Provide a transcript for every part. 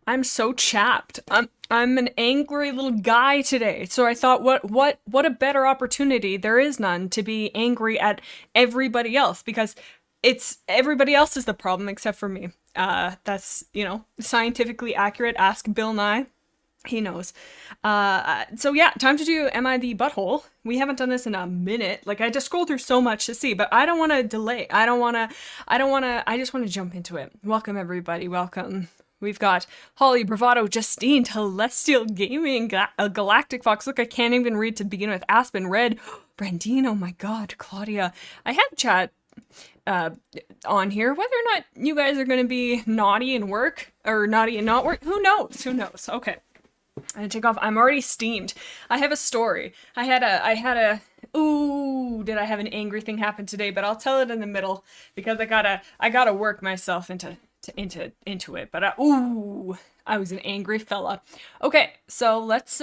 I'm so chapped. I'm an angry little guy today. So I thought what a better opportunity, there is none, to be angry at everybody else, because it's everybody else is the problem except for me. That's, scientifically accurate. Ask Bill Nye. He knows. So yeah, time to do Am I the Butthole? We haven't done this in a minute. Like, I just scrolled through so much to see, but I don't want to delay. I just want to jump into it. Welcome, everybody. Welcome. We've got Holly, Bravado, Justine, Celestial Gaming, Galactic Fox. Look, I can't even read to begin with. Aspen, Red, Brandine, oh my god, Claudia. I had chat on here. Whether or not you guys are going to be naughty and work, or naughty and not work, who knows? Who knows? Okay. I'm gonna take off. I'm already steamed. I have a story. Ooh, did I have an angry thing happen today? But I'll tell it in the middle, because I gotta work myself into it. But I was an angry fella. Okay, so let's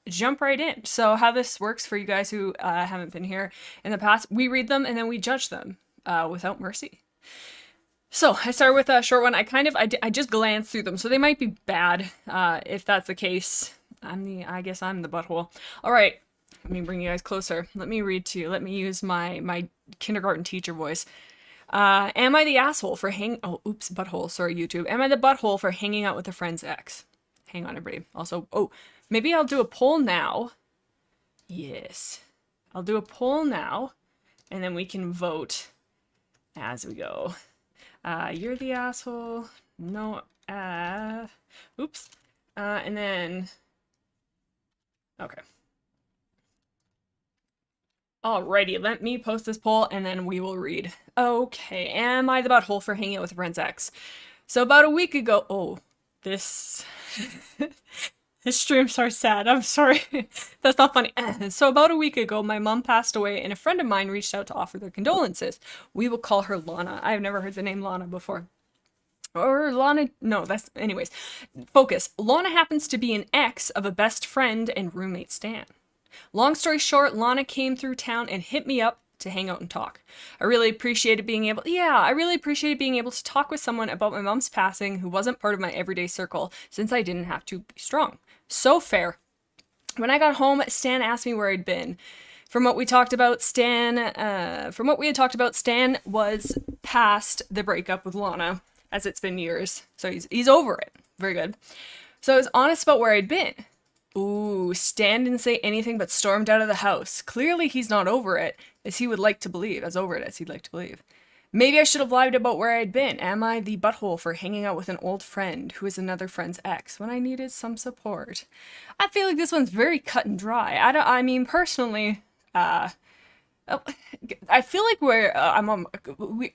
jump right in. So how this works for you guys who haven't been here in the past, we read them and then we judge them without mercy. So I start with a short one. I just glanced through them, so they might be bad. If that's the case, I guess I'm the butthole. All right, let me bring you guys closer. Let me read to you. Let me use my kindergarten teacher voice. Am I the asshole for butthole. Sorry, YouTube. Am I the butthole for hanging out with a friend's ex? Hang on, everybody. Also, maybe I'll do a poll now. Yes, I'll do a poll now, and then we can vote as we go. You're the asshole. No, oops. And then, okay. Alrighty, let me post this poll and then we will read. Okay, am I the butthole for hanging out with a friend's ex? So about a week ago, this streams are sad. I'm sorry. That's not funny. So about a week ago, my mom passed away and a friend of mine reached out to offer their condolences. We will call her Lana. I've never heard the name Lana before. Or Lana, no, anyways. Focus. Lana happens to be an ex of a best friend and roommate Stan. Long story short, Lana came through town and hit me up to hang out and talk. I really appreciated being able to talk with someone about my mom's passing who wasn't part of my everyday circle, since I didn't have to be strong. So fair. When I got home, Stan asked me where I'd been. From what we had talked about, Stan was past the breakup with Lana, as it's been years. So he's over it. Very good. So I was honest about where I'd been. Ooh, Stan didn't say anything but stormed out of the house. Clearly he's not over it, as he'd like to believe. Maybe I should have lied about where I'd been. Am I the butthole for hanging out with an old friend who is another friend's ex when I needed some support? I feel like this one's very cut and dry. Personally, I feel like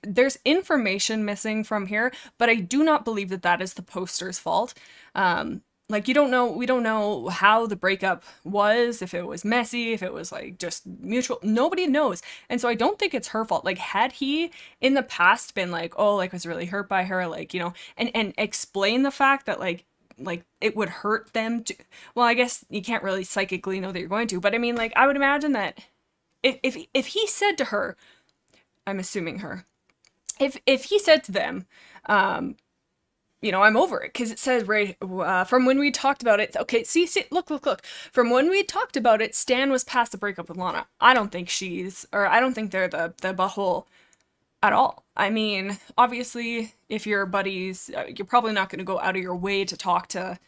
there's information missing from here, but I do not believe that is the poster's fault. Like, we don't know how the breakup was, if it was messy, if it was like just mutual, nobody knows. And so I don't think it's her fault. Like, had he in the past been like, was really hurt by her, and explain the fact that like it would hurt them to, well, I guess you can't really psychically know that you're going to, but I mean, like, I would imagine that if he said to her, I'm assuming her, if he said to them, I'm over it, because it says right from when we talked about it. Okay, see, look. From when we talked about it, Stan was past the breakup with Lana. I don't think they're the butthole at all. I mean, obviously, if you're buddies, you're probably not going to go out of your way to talk to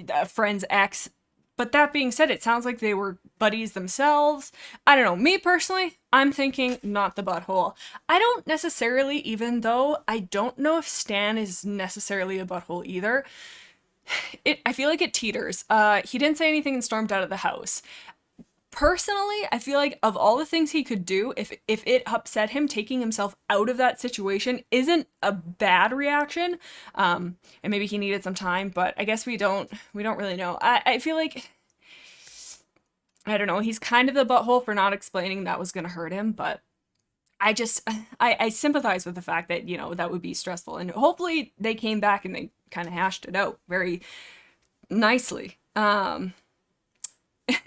a friend's ex. But that being said, it sounds like they were buddies themselves. I don't know. Me personally, I'm thinking not the butthole. I don't necessarily, even though I don't know if Stan is necessarily a butthole either. I feel like it teeters. He didn't say anything and stormed out of the house. Personally, I feel like of all the things he could do, if it upset him, taking himself out of that situation isn't a bad reaction. And maybe he needed some time, but I guess we don't really know. I feel like, I don't know, he's kind of the butthole for not explaining that was gonna hurt him, but I sympathize with the fact that, that would be stressful. And hopefully they came back and they kind of hashed it out very nicely.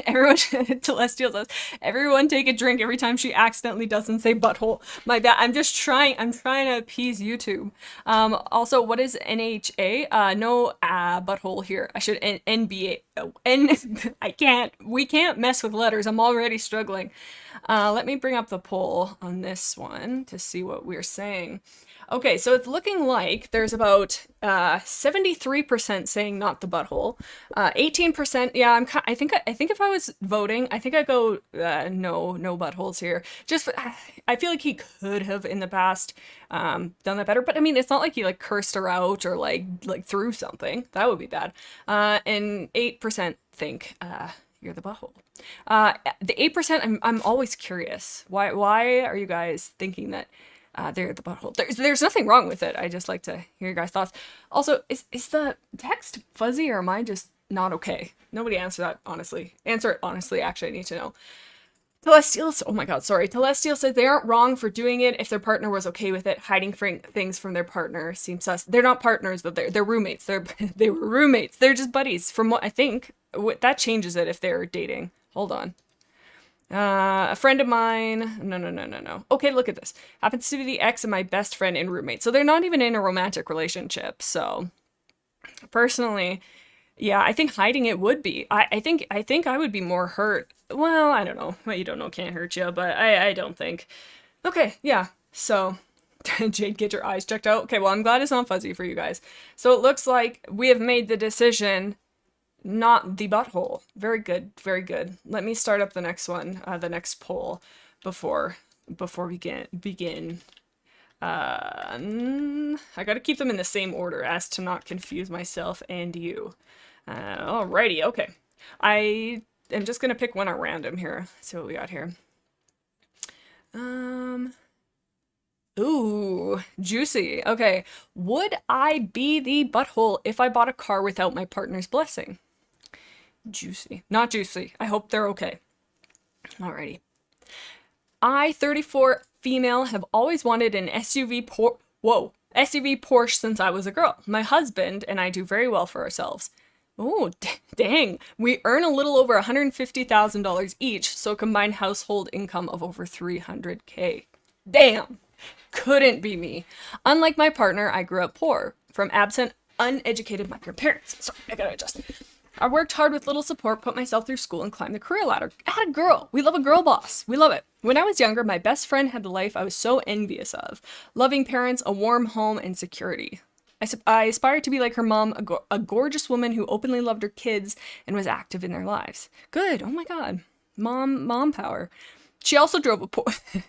Everyone, Celestial says, everyone take a drink every time she accidentally doesn't say butthole. My bad. I'm trying to appease YouTube. Also, what is NHA? No, butthole here. I should, NBA. Oh, we can't mess with letters. I'm already struggling. Let me bring up the poll on this one to see what we're saying. Okay, so it's looking like there's about 73% saying not the butthole, 18%. Yeah, I think if I was voting, I think I'd go no buttholes here. Just I feel like he could have in the past done that better, but I mean it's not like he like cursed her out or like threw something. That would be bad. And 8% think you're the butthole. The 8%, I'm always curious. Why are you guys thinking that? They're the butthole. There's nothing wrong with it. I just like to hear your guys' thoughts. Also, is the text fuzzy or am I just not okay? Nobody answer that honestly. Answer it honestly. Actually, I need to know. Celestial, oh my god, sorry. Celestial says they aren't wrong for doing it if their partner was okay with it. Hiding things from their partner seems sus. They're not partners, though. They're roommates. They were roommates. They're just buddies. From what I think, that changes it if they're dating. Hold on. A friend of mine, no. Okay, look at this. Happens to be the ex of my best friend and roommate. So they're not even in a romantic relationship. So personally, yeah, I think hiding it would be. I think I would be more hurt. Well, I don't know. What you don't know can't hurt you, but I don't think. Okay, yeah. So Jade, get your eyes checked out. Okay, well, I'm glad it's not fuzzy for you guys. So it looks like we have made the decision. Not the butthole. Very good. Very good. Let me start up the next one, the next poll before we begin. I gotta keep them in the same order as to not confuse myself and you. Alrighty, okay. I am just gonna pick one at random here. Let's see what we got here. Ooh, juicy. Okay. Would I be the butthole if I bought a car without my partner's blessing? Juicy. Not juicy. I hope they're okay. Alrighty. I, 34 female, have always wanted an SUV Porsche since I was a girl. My husband and I do very well for ourselves. Oh, dang. We earn a little over $150,000 each, so a combined household income of over $300K. Damn. Couldn't be me. Unlike my partner, I grew up poor from absent, uneducated migrant parents. Sorry, I gotta adjust. I worked hard with little support, put myself through school, and climbed the career ladder. I had a girl. We love a girl boss. We love it. When I was younger, my best friend had the life I was so envious of. Loving parents, a warm home, and security. I aspired to be like her mom, a gorgeous woman who openly loved her kids and was active in their lives. Good. Oh my god. Mom power. She also drove a Porsche.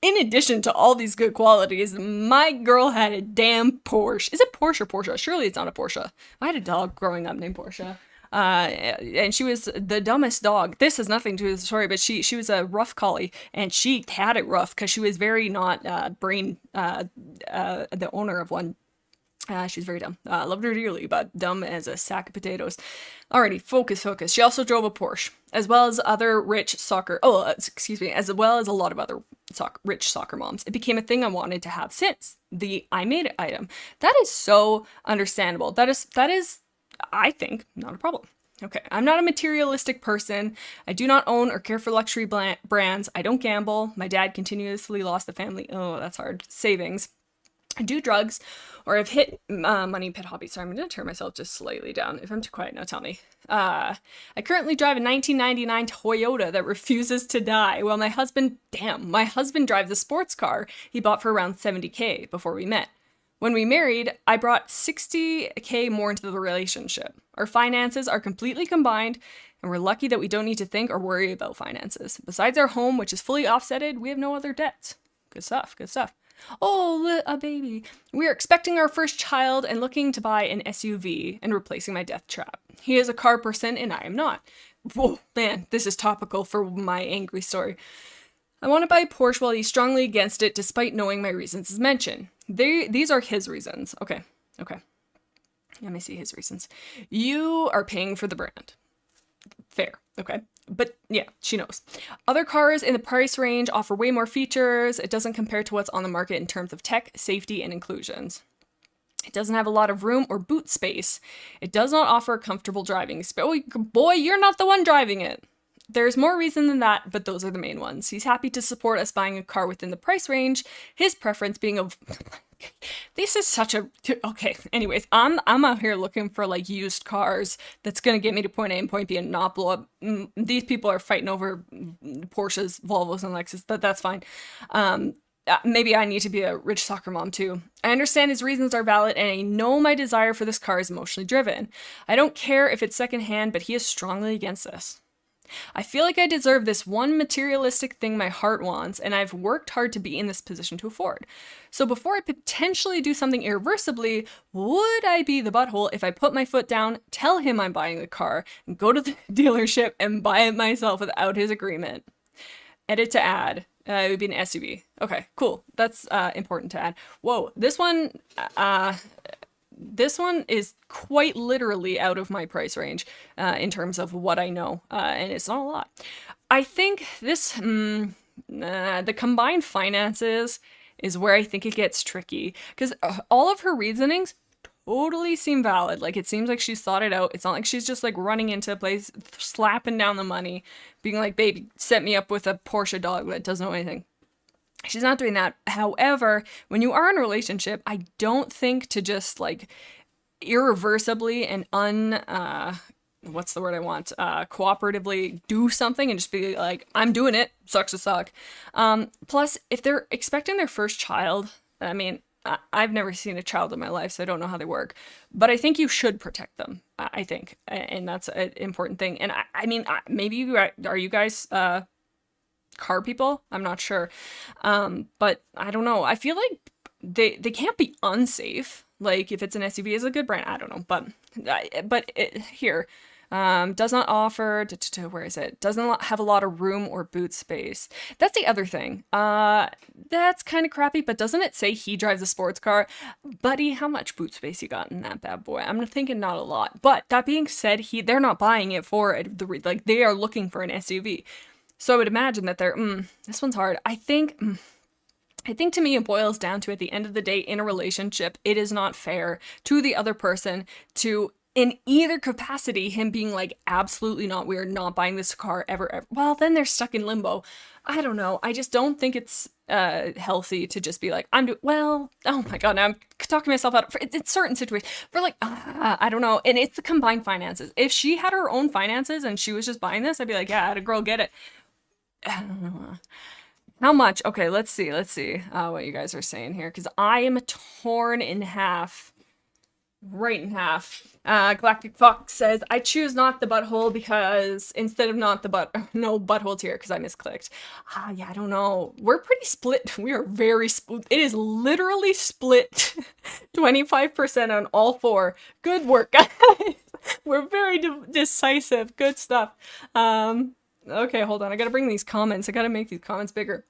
In addition to all these good qualities, my girl had a damn Porsche. Is it Porsche or Porsche? Surely it's not a Porsche. I had a dog growing up named Porsche. And she was the dumbest dog. This has nothing to do with the story, but she was a rough collie, and she had it rough because she was very not the owner of one. She was very dumb. Loved her dearly, but dumb as a sack of potatoes. Alrighty, focus. She also drove a Porsche, as well as other rich soccer. As well as a lot of other rich soccer moms. It became a thing I wanted to have since the I made it item. That is so understandable. That is, I think, not a problem. Okay, I'm not a materialistic person. I do not own or care for luxury brands. I don't gamble. My dad continuously lost the family. Oh, that's hard. Savings. I do drugs, or I've hit money pit hobby. Sorry, I'm going to turn myself just slightly down. If I'm too quiet now, tell me. I currently drive a 1999 Toyota that refuses to die, while my husband drives a sports car he bought for around $70K before we met. When we married, I brought $60K more into the relationship. Our finances are completely combined, and we're lucky that we don't need to think or worry about finances. Besides our home, which is fully offsetted, we have no other debts. Good stuff. Oh, a baby. We are expecting our first child and looking to buy an SUV and replacing my death trap. He is a car person and I am not. Whoa, man, this is topical for my angry story. I want to buy a Porsche while he's strongly against it despite knowing my reasons as mentioned. These are his reasons. Okay. Let me see his reasons. You are paying for the brand. Fair. Okay. But yeah, she knows. Other cars in the price range offer way more features. It doesn't compare to what's on the market in terms of tech, safety, and inclusions. It doesn't have a lot of room or boot space. It does not offer a comfortable driving space. Boy, you're not the one driving it. There's more reason than that, but those are the main ones. He's happy to support us buying a car within the price range, his preference being of... This is such a... Okay, anyways, I'm out here looking for, like, used cars that's gonna get me to point A and point B and not blow up. These people are fighting over Porsches, Volvos, and Lexus, but that's fine. Maybe I need to be a rich soccer mom too. I understand his reasons are valid, and I know my desire for this car is emotionally driven. I don't care if it's secondhand, but he is strongly against this. I feel like I deserve this one materialistic thing my heart wants, and I've worked hard to be in this position to afford. So before I potentially do something irreversibly, would I be the butthole if I put my foot down, tell him I'm buying the car, and go to the dealership and buy it myself without his agreement? Edit to add. It would be an SUV. Okay, cool. That's important to add. Whoa, this one is quite literally out of my price range in terms of what I know, and it's not a lot. I think this, the combined finances is where I think it gets tricky, because all of her reasonings totally seem valid. Like, it seems like she's thought it out. It's not like she's just like running into a place, slapping down the money, being like, baby, set me up with a Porsche dog that doesn't know anything. She's not doing that. However, when you are in a relationship, I don't think to just like irreversibly and what's the word I want? Cooperatively do something and just be like, I'm doing it, sucks to suck. Plus, if they're expecting their first child, I mean, I've never seen a child in my life, so I don't know how they work. But I think you should protect them, I think. And that's an important thing. And I mean, maybe are you guys car people? I'm not sure. But I don't know. I feel like they can't be unsafe. Like, if it's an SUV, is a good brand. I don't know. But here. Does not offer, where is it? Doesn't have a lot of room or boot space. That's the other thing. That's kind of crappy, but doesn't it say he drives a sports car? Buddy, how much boot space you got in that bad boy? I'm thinking not a lot. But that being said, they're not buying it for it. Like, they are looking for an SUV. So I would imagine that this one's hard. I think to me it boils down to, at the end of the day, in a relationship, it is not fair to the other person to, in either capacity, him being like, absolutely not, we're not buying this car ever. Well, then they're stuck in limbo. I don't know. I just don't think it's healthy to just be like, oh my God, now I'm talking myself out for it's certain situations. For like, I don't know. And it's the combined finances. If she had her own finances and she was just buying this, I'd be like, yeah, girl, get it. I don't know. How much? Okay, let's see what you guys are saying here, because I am torn in half. Right in half. Galactic Fox says, I choose not the butthole because instead of not the no buttholes here because I misclicked. Yeah, I don't know. We're pretty split. We are very split. It is literally split 25% on all four. Good work, guys. We're very decisive. Good stuff. Okay, hold on. I gotta bring these comments. I gotta make these comments bigger.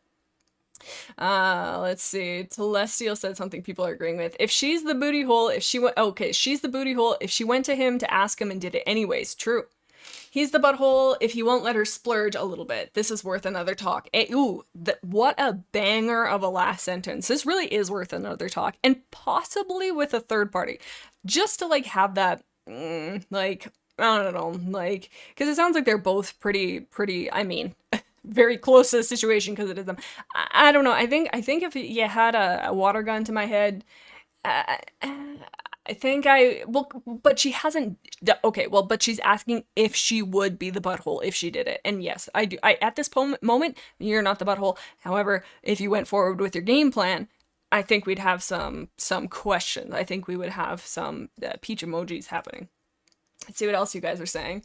Let's see. Celestial said something people are agreeing with. If she's the booty hole, she's the booty hole if she went to him to ask him and did it anyways. True. He's the butthole if he won't let her splurge a little bit. This is worth another talk. What a banger of a last sentence. This really is worth another talk, and possibly with a third party, just to like have that, like, I don't know, like, because it sounds like they're both pretty, I mean, very close to the situation because it is them. I don't know. I think if you had a water gun to my head, I think but she hasn't. Okay, well, but she's asking if she would be the butthole if she did it. And yes, I do. At this moment, you're not the butthole. However, if you went forward with your game plan, I think we'd have some questions. I think we would have some peach emojis happening. Let's see what else you guys are saying.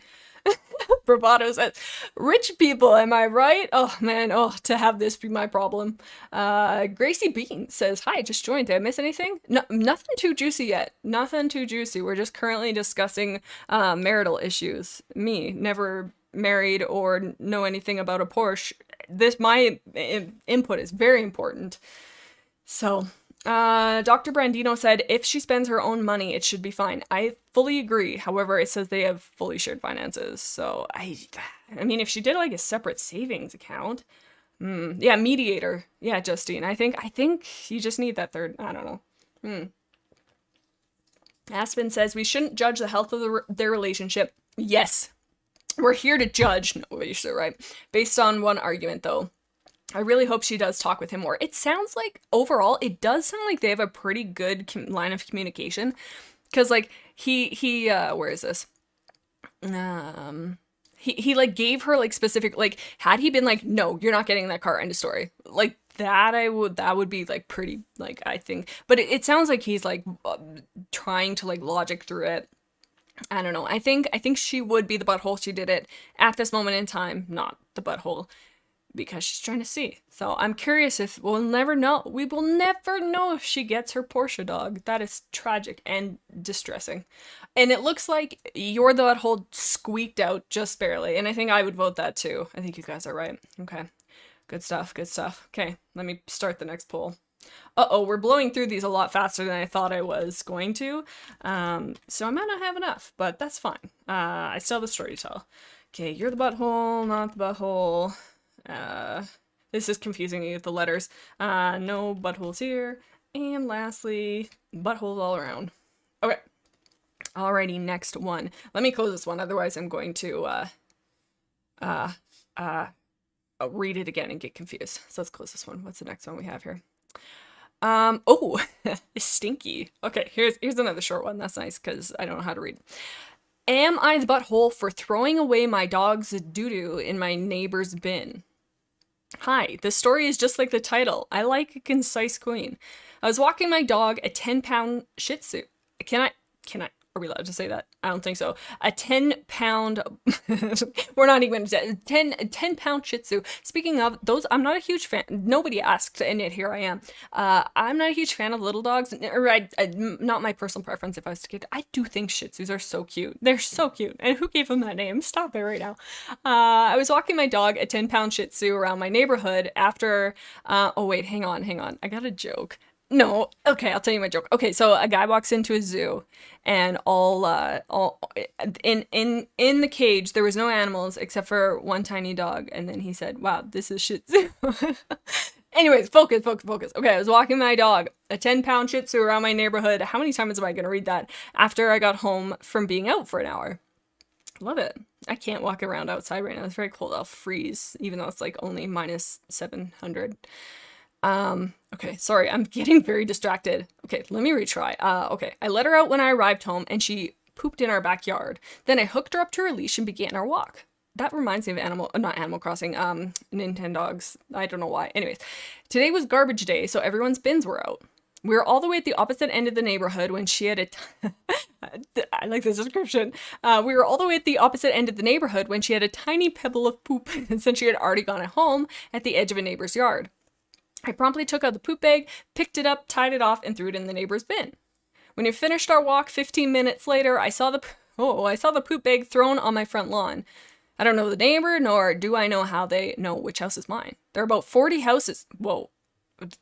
Bravado says, rich people, am I right? Oh man, to have this be my problem. Gracie Bean says, hi, just joined. Did I miss anything? No, nothing too juicy yet. Nothing too juicy. We're just currently discussing marital issues. Me, never married or know anything about a Porsche. My input is very important. So, Dr. Brandino said, if she spends her own money, it should be fine. I fully agree. However, it says they have fully shared finances. So, I mean, if she did like a separate savings account, yeah, mediator. Yeah, Justine. I think you just need that third. I don't know. Aspen says we shouldn't judge the health of their relationship. Yes, we're here to judge. Nobody's sure, right? Based on one argument, though. I really hope she does talk with him more. It sounds like, overall, it does sound like they have a pretty good line of communication. Because, like, where is this? He like gave her like specific, like, had he been like, no, you're not getting that car, end of story, like that would be like pretty, like, I think, but it sounds like he's like trying to like logic through it. I don't know. I think she would be the butthole. She did it at this moment in time, not the butthole, because she's trying to see. So I'm curious if we'll never know. We will never know if she gets her Porsche dog. That is tragic and distressing. And it looks like you're the butthole squeaked out just barely. And I think I would vote that too. I think you guys are right. Okay. Good stuff. Good stuff. Okay. Let me start the next poll. Uh-oh, we're blowing through these a lot faster than I thought I was going to. So I might not have enough, but that's fine. I still have a story to tell. Okay, you're the butthole, not the butthole. This is confusing me with the letters. No buttholes here. And lastly, buttholes all around. Okay. Alrighty, next one. Let me close this one, otherwise I'm going to read it again and get confused. So let's close this one. What's the next one we have here? Oh, stinky. Okay, here's another short one. That's nice because I don't know how to read. Am I the butthole for throwing away my dog's doo-doo in my neighbor's bin? Hi, the story is just like the title. I like a concise queen. I was walking my dog, a 10-pound Shih Tzu. Are we allowed to say that? I don't think so. A 10-pound, we're not even, 10-pound Shih Tzu. Speaking of those, I'm not a huge fan. Nobody asked, and yet here I am. I'm not a huge fan of little dogs, or not my personal preference if I was to get, I do think Shih Tzus are so cute. They're so cute. And who gave them that name? Stop it right now. I was walking my dog, a 10-pound Shih Tzu, around my neighborhood after, oh wait, hang on. I got a joke. No, okay, I'll tell you my joke. Okay, so a guy walks into a zoo, and all in the cage there was no animals except for one tiny dog, and then he said, "Wow, this is Shih Tzu." Anyways, focus. Okay, I was walking my dog, a 10-pound Shih Tzu, around my neighborhood. How many times am I gonna read that? After I got home from being out for an hour. Love it. I can't walk around outside right now. It's very cold. I'll freeze, even though it's like only minus 700. Okay, sorry, I'm getting very distracted. Okay, let me retry. Okay, I let her out when I arrived home, and she pooped in our backyard. Then I hooked her up to her leash and began our walk. That reminds me of not Animal Crossing, Nintendogs. I don't know why. Anyways, today was garbage day, so everyone's bins were out. We were all the way at the opposite end of the neighborhood when she had I like this description. We were all the way at the opposite end of the neighborhood when she had a tiny pebble of poop since she had already gone at home at the edge of a neighbor's yard. I promptly took out the poop bag, picked it up, tied it off, and threw it in the neighbor's bin. When we finished our walk 15 minutes later, I saw the poop bag thrown on my front lawn. I don't know the neighbor, nor do I know how they know which house is mine. There are about 40 houses. Whoa,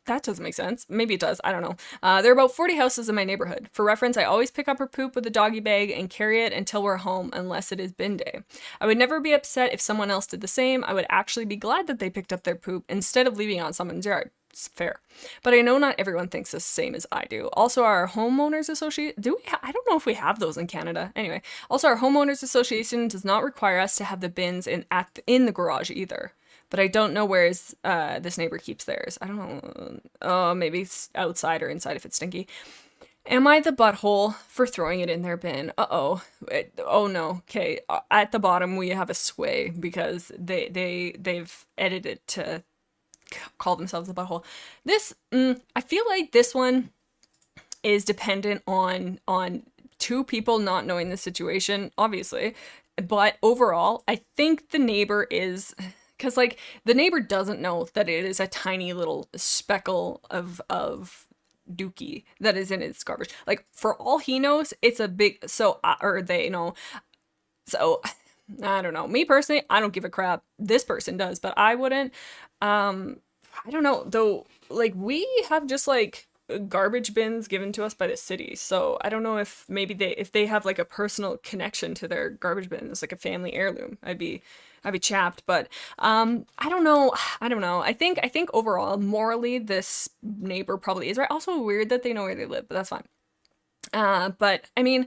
that doesn't make sense. Maybe it does. I don't know. There are about 40 houses in my neighborhood. For reference, I always pick up her poop with a doggy bag and carry it until we're home, unless it is bin day. I would never be upset if someone else did the same. I would actually be glad that they picked up their poop instead of leaving it on someone's yard. It's fair. But I know not everyone thinks the same as I do. Also, our homeowners association, I don't know if we have those in Canada. Anyway, also our homeowners association does not require us to have the bins in the garage either. But I don't know where this neighbor keeps theirs. I don't know. Oh, maybe it's outside or inside if it's stinky. Am I the butthole for throwing it in their bin? Uh-oh. Oh no. Okay. At the bottom we have a sway because they've edited to call themselves a butthole. This, I feel like this one is dependent on two people not knowing the situation, obviously. But overall, I think the neighbor is, because like the neighbor doesn't know that it is a tiny little speckle of dookie that is in its garbage. Like for all he knows, it's a big, or they know. So I don't know. Me personally, I don't give a crap. This person does, but I wouldn't. I don't know though. Like we have just like garbage bins given to us by the city, so I don't know if maybe if they have like a personal connection to their garbage bin. It's like a family heirloom. I'd be chapped, but I don't know. I think overall, morally, this neighbor probably is right. Also weird that they know where they live, but that's fine. But I mean,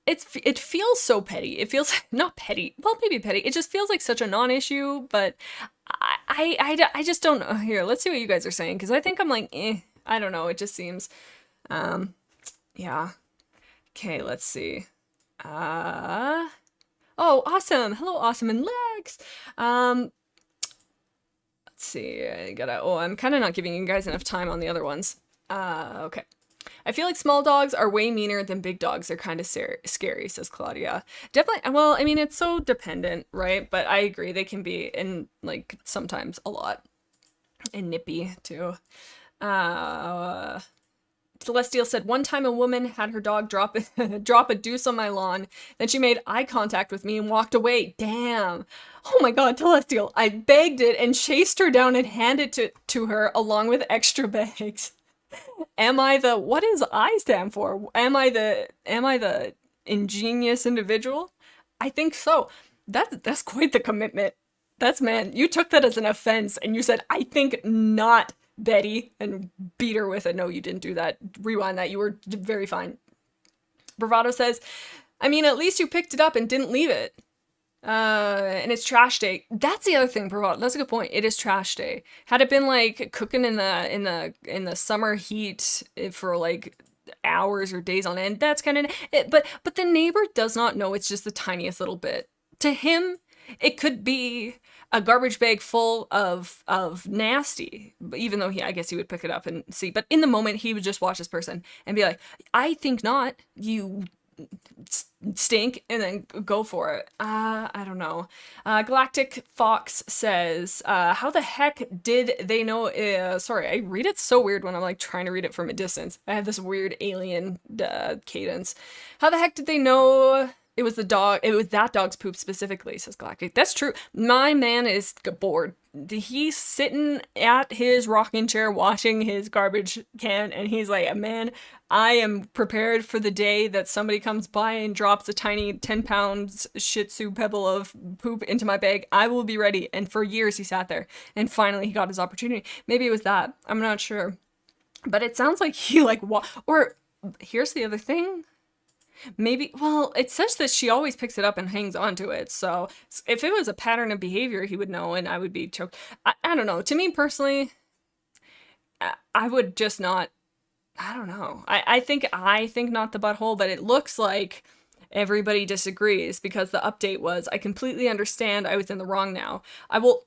it feels so petty. It feels not petty. Well, maybe petty. It just feels like such a non-issue. But I just don't know. Here, let's see what you guys are saying, because I think I'm like, I don't know. It just seems, yeah. Okay, let's see. Oh, awesome. Hello, Awesome and Lex. Let's see. I'm kind of not giving you guys enough time on the other ones. Okay. I feel like small dogs are way meaner than big dogs. They're kind of scary, says Claudia. Definitely. Well, I mean, it's so dependent, right? But I agree. They can be, and like sometimes a lot, and nippy too. Celestial said, one time a woman had her dog drop a deuce on my lawn. Then she made eye contact with me and walked away. Damn. Oh my god, Celestial. I begged it and chased her down and handed it to her along with extra bags. Am I the, what does I stand for? Am I the ingenious individual? I think so. That's quite the commitment. Man, you took that as an offense and you said, I think not, Betty, and beat her with it. No, you didn't do that. Rewind that. You were very fine. Bravado says, I mean, at least you picked it up and didn't leave it. And it's trash day. That's the other thing, Bravado. That's a good point. It is trash day. Had it been like cooking in the summer heat for like hours or days on end, that's kind of, but the neighbor does not know it's just the tiniest little bit. To him, it could be a garbage bag full of nasty, even though I guess he would pick it up and see. But in the moment, he would just watch this person and be like, I think not, you stink, and then go for it. I don't know. Galactic Fox says, how the heck did they know? Sorry, I read it so weird when I'm like trying to read it from a distance. I have this weird alien cadence. How the heck did they know it was the dog? It was that dog's poop specifically, says Galactic. That's true. My man is bored. He's sitting at his rocking chair watching his garbage can, and he's like, man, I am prepared for the day that somebody comes by and drops a tiny 10 pounds Shih Tzu pebble of poop into my bag. I will be ready. And for years he sat there, and finally he got his opportunity. Maybe it was that. I'm not sure. But it sounds like he like, or here's the other thing. Maybe, well, it says that she always picks it up and hangs on to it. So if it was a pattern of behavior, he would know, and I would be choked. I don't know. To me personally, I would just not, I don't know. I think not the butthole, but it looks like everybody disagrees because the update was, I completely understand I was in the wrong now. I will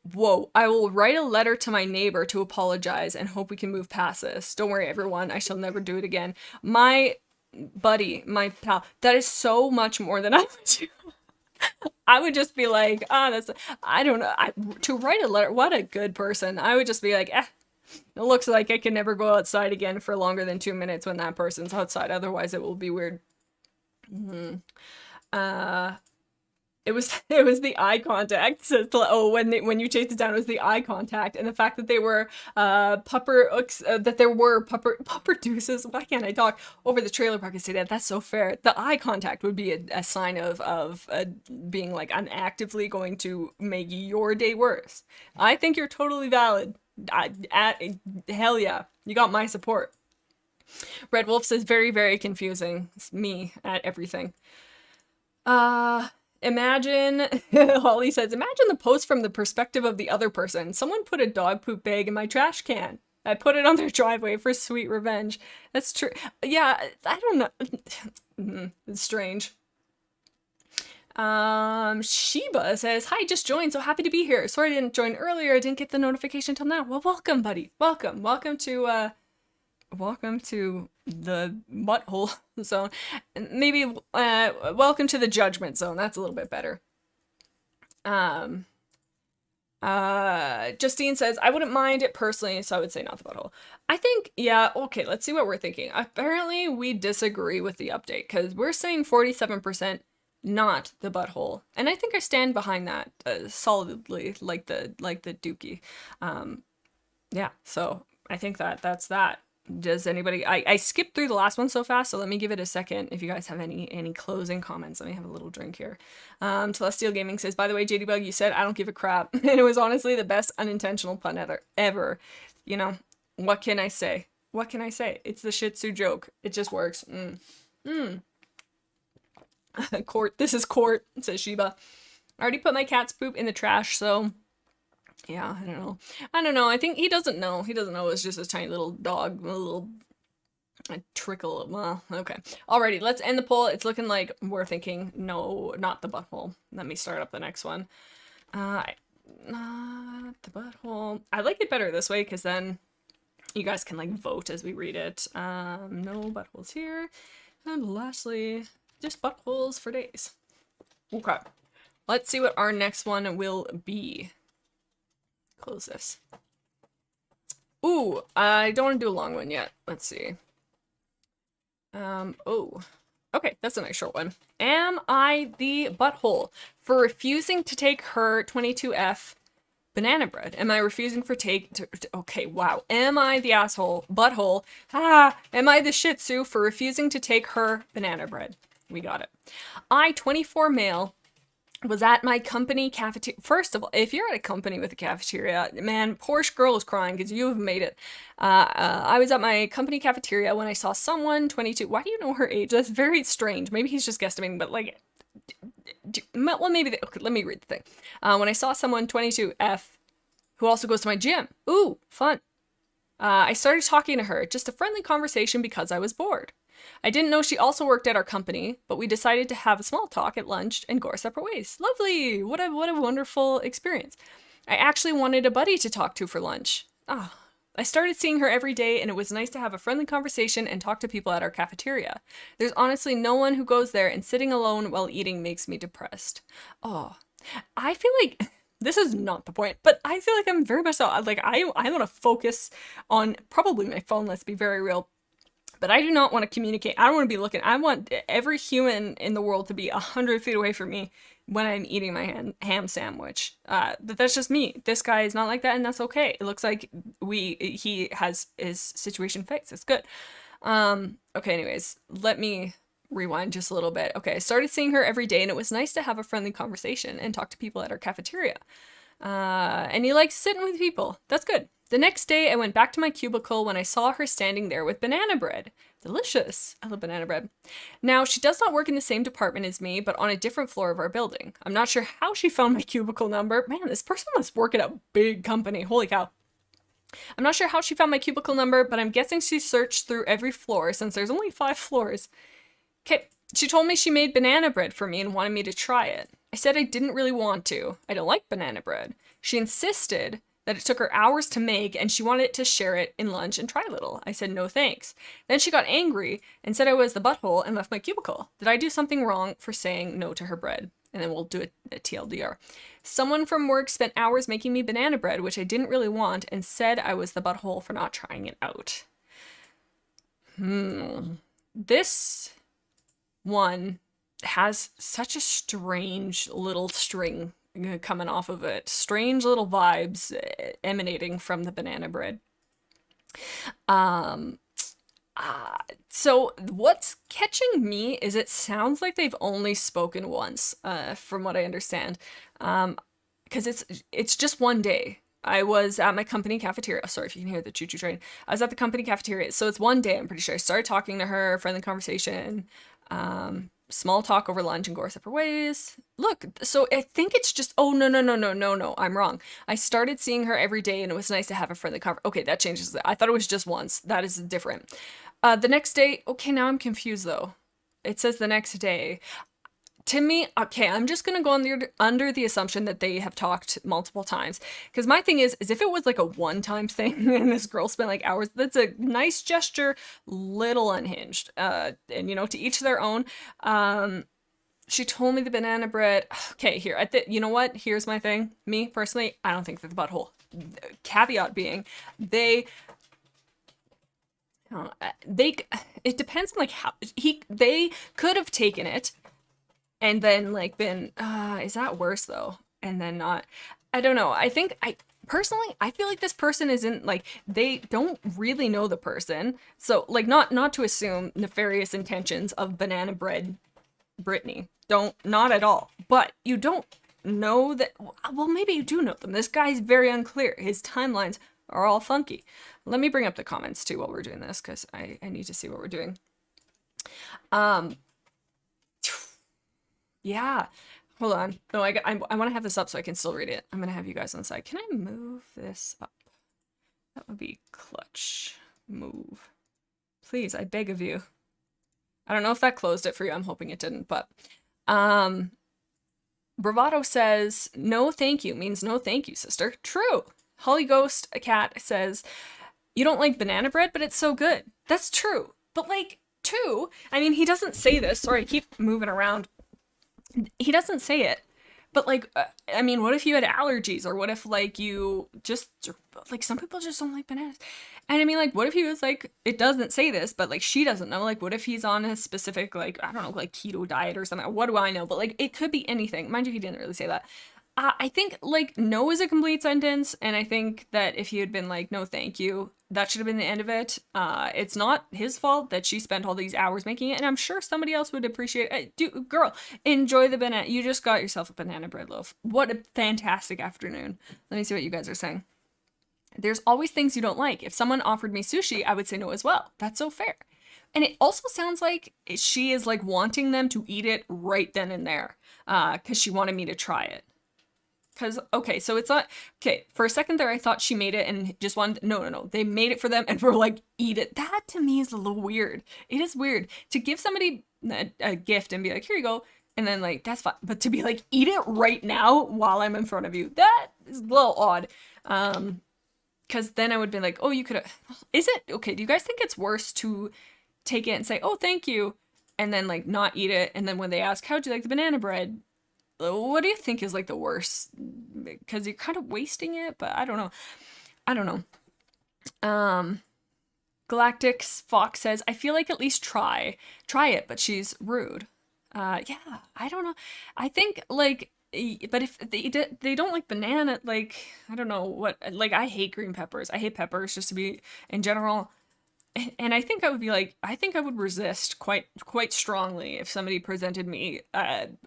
write a letter to my neighbor to apologize and hope we can move past this. Don't worry, everyone. I shall never do it again. My buddy, my pal, that is so much more than I would do. I would just be like, I don't know, to write a letter, what a good person. I would just be like, it looks like I can never go outside again for longer than 2 minutes when that person's outside, otherwise it will be weird. It was the eye contact. So, when you chased it down, it was the eye contact, and the fact that they were pupper deuces. Why can't I talk over the trailer park and say that? That's so fair. The eye contact would be a sign of being like, I'm actively going to make your day worse. I think you're totally valid. Hell yeah, you got my support. Red Wolf says, very, very confusing. It's me at everything. Imagine, Holly says, imagine the post from the perspective of the other person. Someone put a dog poop bag in my trash can. I put it on their driveway for sweet revenge. That's true. Yeah, I don't know. It's strange. Sheba says, hi, just joined, so happy to be here. Sorry I didn't join earlier. I didn't get the notification till now. Well, welcome, buddy. Welcome to the butthole zone. Maybe welcome to the judgment zone. That's a little bit better. Justine says, I wouldn't mind it personally, so I would say not the butthole. I think, yeah, okay, let's see what we're thinking. Apparently we disagree with the update, because we're saying 47% not the butthole, and I think I stand behind that solidly, like the dookie. Yeah, so I think that's that. Does anybody, I skipped through the last one so fast, so let me give it a second. If you guys have any closing comments, let me have a little drink here. Celestial Gaming says, by the way, Jadybug, you said I don't give a crap. And it was honestly the best unintentional pun ever. You know, what can I say? It's the Shih Tzu joke. It just works. Court. This is court, says Sheba. I already put my cat's poop in the trash, so yeah, I don't know. I don't know. I think he doesn't know. He doesn't know it's just a tiny little dog, a little trickle. Well, okay. Alrighty, let's end the poll. It's looking like we're thinking no, not the butthole. Let me start up the next one. Not the butthole. I like it better this way because then you guys can like vote as we read it. No buttholes here. And lastly, just buttholes for days. Okay. Let's see what our next one will be. Close this. Ooh, I don't want to do a long one yet. Let's see. Oh. Okay, that's a nice short one. Am I the butthole for refusing to take her 22F banana bread? Am I refusing for okay, wow. Am I the asshole, butthole? Am I the shih tzu for refusing to take her banana bread? We got it. I, 24 male, was at my company cafeteria. First of all, if you're at a company with a cafeteria, man, Porsche girl is crying because you have made it. I was at my company cafeteria when I saw someone, 22. Why do you know her age? That's very strange. Maybe he's just guesstimating, but like, well, maybe, okay, let me read the thing. When I saw someone, 22F, who also goes to my gym. Ooh, fun. I started talking to her, just a friendly conversation because I was bored. I didn't know she also worked at our company, but we decided to have a small talk at lunch and go our separate ways. Lovely! What a wonderful experience. I actually wanted a buddy to talk to for lunch. I started seeing her every day, and it was nice to have a friendly conversation and talk to people at our cafeteria. There's honestly no one who goes there, and sitting alone while eating makes me depressed. Oh, I feel like this is not the point, but I feel like I'm very much so, like, I want to focus on probably my phone, let's be very real. But I do not want to communicate. I don't want to be looking. I want every human in the world to be 100 feet away from me when I'm eating my ham sandwich. But that's just me. This guy is not like that, and that's okay. It looks like he has his situation fixed. It's good. Okay, anyways, let me rewind just a little bit. Okay, I started seeing her every day, and it was nice to have a friendly conversation and talk to people at our cafeteria. And he likes sitting with people. That's good. The next day, I went back to my cubicle when I saw her standing there with banana bread. Delicious. I love banana bread. Now, she does not work in the same department as me, but on a different floor of our building. I'm not sure how she found my cubicle number. Man, this person must work at a big company. Holy cow. I'm not sure how she found my cubicle number, but I'm guessing she searched through every floor since there's only 5 floors. Okay, she told me she made banana bread for me and wanted me to try it. I said I didn't really want to. I don't like banana bread. She insisted that it took her hours to make and she wanted to share it in lunch and try a little. I said no thanks. Then she got angry and said I was the butthole and left my cubicle. Did I do something wrong for saying no to her bread? And then we'll do a TLDR. Someone from work spent hours making me banana bread, which I didn't really want, and said I was the butthole for not trying it out. This one has such a strange little string coming off of it. Strange little vibes emanating from the banana bread. So what's catching me is it sounds like they've only spoken once, from what I understand. Because it's just one day. I was at my company cafeteria. Sorry if you can hear the choo-choo train. I was at the company cafeteria. So it's one day, I'm pretty sure. I started talking to her, friendly conversation, small talk over lunch and go our separate ways. Look, so I think it's just, oh, no, I'm wrong. I started seeing her every day and it was nice to have a friendly conversation. Okay, that changes it. I thought it was just once. That is different. The next day, okay, now I'm confused though. It says the next day. To me, okay, I'm just gonna go under the assumption that they have talked multiple times. Because my thing is if it was like a one-time thing and this girl spent like hours, that's a nice gesture, little unhinged. And you know, to each their own. She told me the banana bread. Okay, here, you know what? Here's my thing. Me, personally, I don't think they're the butthole. Caveat being, it depends on like how, they could have taken it and then like been, is that worse though? And then not, I don't know. Personally, I feel like this person isn't like, they don't really know the person. So like not to assume nefarious intentions of banana bread Brittany. Not at all. But you don't know that, well, maybe you do know them. This guy's very unclear. His timelines are all funky. Let me bring up the comments too while we're doing this because I need to see what we're doing. Um, yeah. Hold on. No, I want to have this up so I can still read it. I'm gonna have you guys on the side. Can I move this up? That would be clutch. Move. Please, I beg of you. I don't know if that closed it for you. I'm hoping it didn't, but um Bravado says no thank you means no thank you, sister. True. Holly Ghost, a cat, says you don't like banana bread, but it's so good. That's true. But like, too, I mean, he doesn't say this. Sorry, I keep moving around. He doesn't say it. But like, I mean, what if you had allergies, or what if like you just like some people just don't like bananas? And I mean, like, what if he was like, it doesn't say this, but like she doesn't know. Like, what if he's on a specific like I don't know, like keto diet or something? What do I know? But like, it could be anything. Mind you, he didn't really say that. I think like no is a complete sentence, and I think that if he had been like no thank you, that should have been the end of it. It's not his fault that she spent all these hours making it, and I'm sure somebody else would appreciate it. Girl, enjoy the banana. You just got yourself a banana bread loaf. What a fantastic afternoon. Let me see what you guys are saying. There's always things you don't like. If someone offered me sushi, I would say no as well. That's so fair. And it also sounds like she is like wanting them to eat it right then and there, because she wanted me to try it. Because, okay, so it's not, okay, for a second there I thought she made it and just wanted, no. They made it for them and were like, eat it. That to me is a little weird. It is weird to give somebody a gift and be like, here you go. And then like, that's fine. But to be like, eat it right now while I'm in front of you, that is a little odd. Because then I would be like, oh, you could have, is it, okay, do you guys think it's worse to take it and say, oh, thank you, and then like not eat it? And then when they ask, how'd you like the banana bread? What do you think is like the worst? Because you're kind of wasting it, but I don't know. I don't know. Galactic Fox says, I feel like at least try it, but she's rude. Yeah, I don't know. I think like, but if they don't like banana, like I don't know what. Like I hate green peppers. I hate peppers just to be in general. And I think I would be like, I think I would resist quite strongly if somebody presented me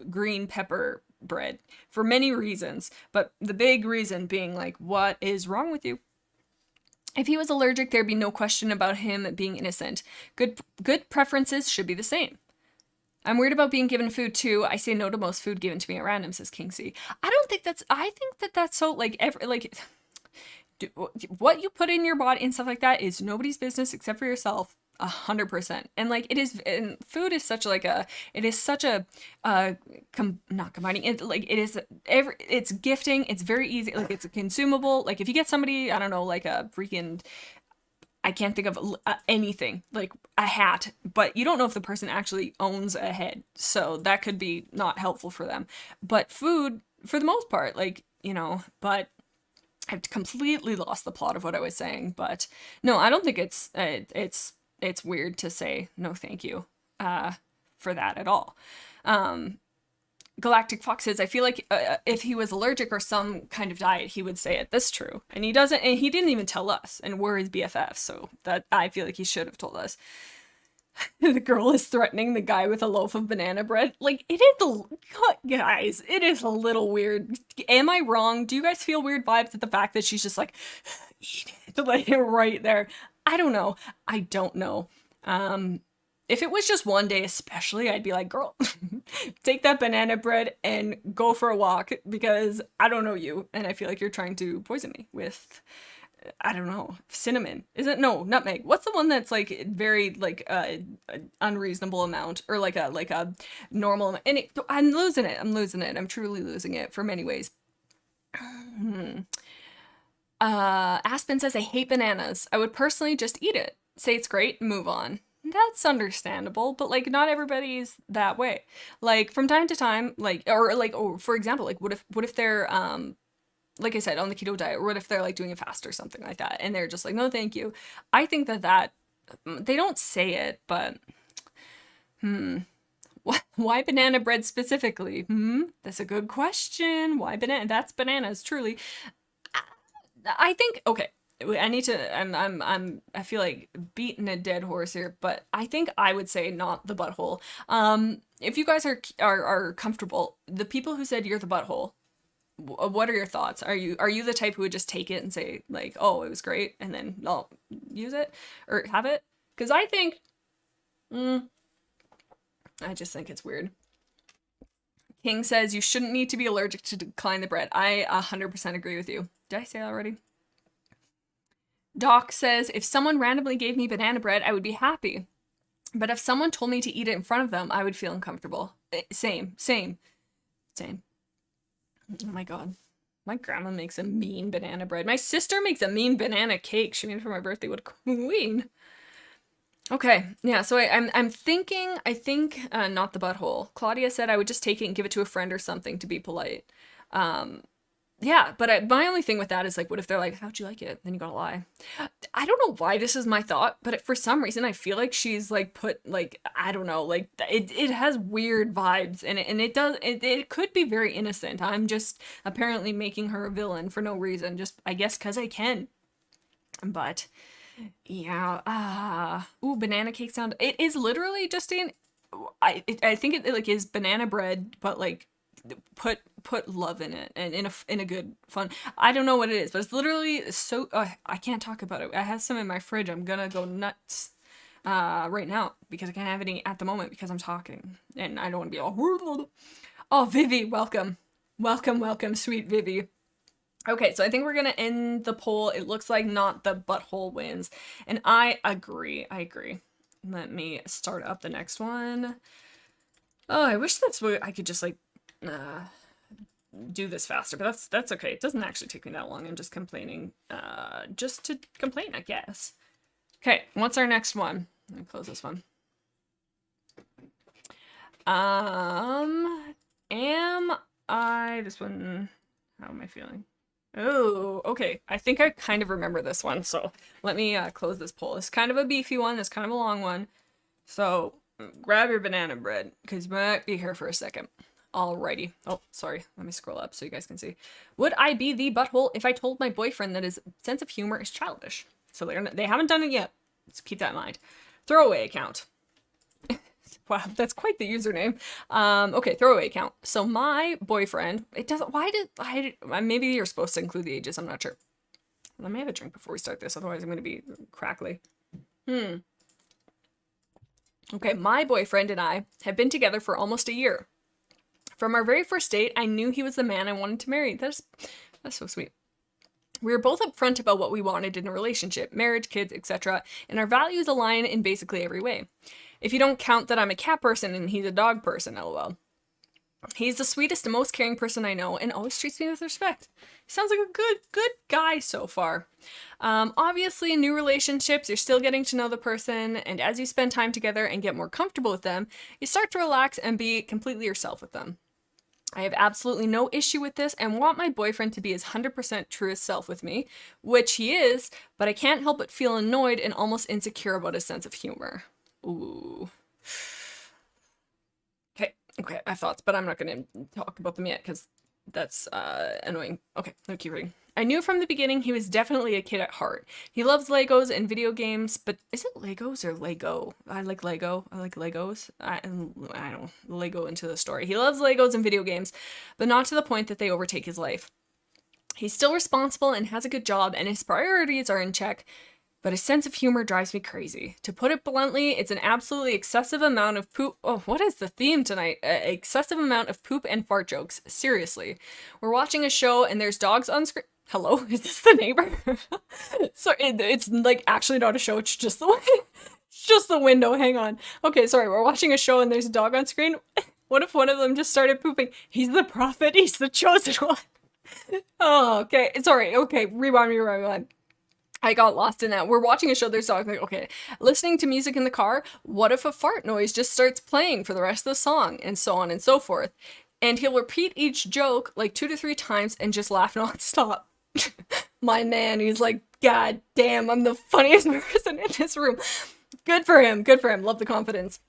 green pepper bread for many reasons, but the big reason being like, what is wrong with you? If he was allergic, there'd be no question about him being innocent. Good preferences should be the same. I'm weird about being given food too. I say no to most food given to me at random, says Kingsey. I think that's so like what you put in your body and stuff like that is nobody's business except for yourself. 100%. And like it is, and food is such like it is such a not combining it, like it is it's gifting. It's very easy, like it's a consumable. Like if you get somebody, I don't know, like a freaking, I can't think of anything, like a hat, but you don't know if the person actually owns a head, so that could be not helpful for them. But food for the most part, like, but I've completely lost the plot of what I was saying. But no, I don't think it's weird to say no thank you for that at all. Galactic Fox says, I feel like if he was allergic or some kind of diet, he would say it. That's true. And he doesn't, and he didn't even tell us, and we're his BFFs, so that I feel like he should have told us. The girl is threatening the guy with a loaf of banana bread. Like, it is, guys, it is a little weird. Am I wrong? Do you guys feel weird vibes at the fact that she's just like, eat it, like, right there? I don't know. I don't know. If it was just one day especially, I'd be like, girl, take that banana bread and go for a walk, because I don't know you, and I feel like you're trying to poison me with, I don't know, cinnamon. Is it? No, nutmeg. What's the one that's like very like unreasonable amount, or like a normal amount? And I'm losing it. I'm truly losing it for many ways. Aspen says, I hate bananas. I would personally just eat it. Say it's great, move on. That's understandable, but like not everybody's that way. Like from time to time, like, or for example, like what if they're like I said, on the keto diet, or what if they're like doing a fast or something like that, and they're just like, no thank you. I think that they don't say it, but why banana bread specifically? That's a good question. Why banana? That's bananas, truly. I think, okay, I need to, I feel like beating a dead horse here, but I think I would say not the butthole. If you guys are comfortable, the people who said you're the butthole, what are your thoughts? Are you the type who would just take it and say like, oh, it was great, and then I'll use it or have it? Because I think, I just think it's weird. King says you shouldn't need to be allergic to decline the bread. I 100% agree with you. Did I say that already? Doc says if someone randomly gave me banana bread, I would be happy. But if someone told me to eat it in front of them, I would feel uncomfortable. Same. Oh my god. My grandma makes a mean banana bread. My sister makes a mean banana cake. She made it for my birthday. What a queen. Okay, yeah, so I'm thinking, I think, not the butthole. Claudia said I would just take it and give it to a friend or something to be polite. Yeah, but my only thing with that is, like, what if they're like, how'd you like it? Then you gotta lie. I don't know why this is my thought, but for some reason I feel like she's, like, put, like, I don't know, like, it has weird vibes, and it could be very innocent. I'm just apparently making her a villain for no reason, just, I guess, because I can. But... yeah, ooh, banana cake sound. It is literally just I think it like is banana bread, but like put love in it and in a good fun. I don't know what it is, but it's literally so. I can't talk about it. I have some in my fridge. I'm gonna go nuts right now because I can't have any at the moment because I'm talking and I don't want to be all. Oh, Vivi, welcome, sweet Vivi. Okay, so I think we're gonna end the poll. It looks like not the butthole wins. And I agree. Let me start up the next one. Oh, I wish that's what I could just like do this faster, but that's okay. It doesn't actually take me that long. I'm just complaining. Just to complain, I guess. Okay, what's our next one? Let me close this one. This one, how am I feeling? Oh, okay. I think I kind of remember this one, so let me close this poll. It's kind of a beefy one. It's kind of a long one. So grab your banana bread, because you might be here for a second. Alrighty. Oh, sorry. Let me scroll up so you guys can see. Would I be the butthole if I told my boyfriend that his sense of humor is childish? So they haven't done it yet. Let's keep that in mind. Throwaway account. Wow, that's quite the username. Okay, throwaway account. So my boyfriend, it doesn't, maybe you're supposed to include the ages, I'm not sure. Let me have a drink before we start this, otherwise I'm going to be crackly. Okay, my boyfriend and I have been together for almost a year. From our very first date, I knew he was the man I wanted to marry. That's so sweet. We were both upfront about what we wanted in a relationship, marriage, kids, etc., and our values align in basically every way. If you don't count that I'm a cat person and he's a dog person, lol. He's the sweetest and most caring person I know and always treats me with respect. He sounds like a good guy so far. Obviously, in new relationships, you're still getting to know the person, and as you spend time together and get more comfortable with them, you start to relax and be completely yourself with them. I have absolutely no issue with this and want my boyfriend to be his 100% truest self with me, which he is, but I can't help but feel annoyed and almost insecure about his sense of humor. Ooh. Okay, I have thoughts, but I'm not going to talk about them yet because that's annoying. Okay, let me keep reading. I knew from the beginning he was definitely a kid at heart. He loves Legos and video games, but is it Legos or Lego? I like Lego. I like Legos. I don't Lego into the story. He loves Legos and video games, but not to the point that they overtake his life. He's still responsible and has a good job, and his priorities are in check, but his sense of humor drives me crazy. To put it bluntly, it's an absolutely excessive amount of poop. Oh, what is the theme tonight? Excessive amount of poop and fart jokes. Seriously. We're watching a show and there's dogs on screen. Hello? Is this the neighbor? Sorry, it's like actually not a show. It's just the window. Hang on. Okay, sorry. We're watching a show and there's a dog on screen. What if one of them just started pooping? He's the prophet. He's the chosen one. Oh, okay. Sorry. Okay. Rewind. I got lost in that. We're watching a show, there's dogs, like, okay, listening to music in the car, what if a fart noise just starts playing for the rest of the song, and so on and so forth. And he'll repeat each joke like 2 to 3 times and just laugh nonstop. My man, he's like, God damn, I'm the funniest person in this room. Good for him, love the confidence.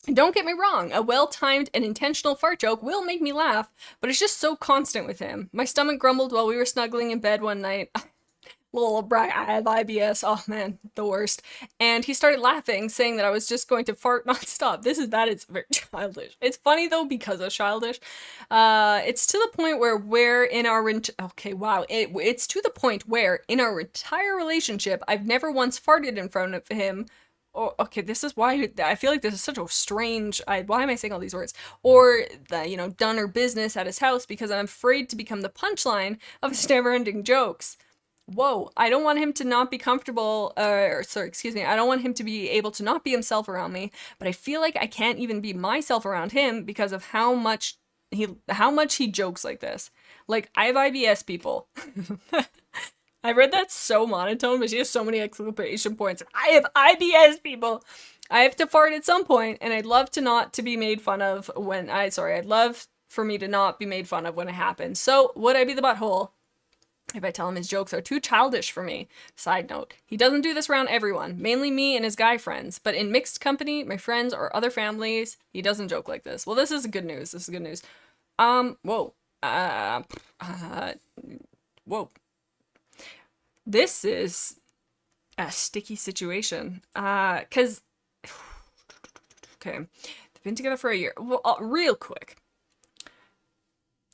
Don't get me wrong, a well-timed and intentional fart joke will make me laugh, but it's just so constant with him. My stomach grumbled while we were snuggling in bed one night. Little brat, I have IBS. Oh man, the worst. And he started laughing, saying that I was just going to fart nonstop. That is very childish. It's funny though because it's childish. It's to the point where in our it's to the point where in our entire relationship, I've never once farted in front of him oh, okay, this is why I feel like this is such a strange. Why am I saying all these words? Or the, done her business at his house because I'm afraid to become the punchline of his never-ending jokes. Whoa, I don't want him to not be comfortable, or sorry, excuse me, I don't want him to be able to not be himself around me, but I feel like I can't even be myself around him because of how much he jokes like this. Like, I have IBS, people. I read that so monotone, but she has so many exclamation points. I have IBS, people. I have to fart at some point, and I'd love to not to be made fun of I'd love for me to not be made fun of when it happens. So, would I be the butthole if I tell him his jokes are too childish for me? Side note, he doesn't do this around everyone, mainly me and his guy friends, but in mixed company, my friends or other families, he doesn't joke like this. Well, this is good news. This is good news. Whoa. Whoa. This is a sticky situation. Cause, okay, they've been together for a year. Well, real quick.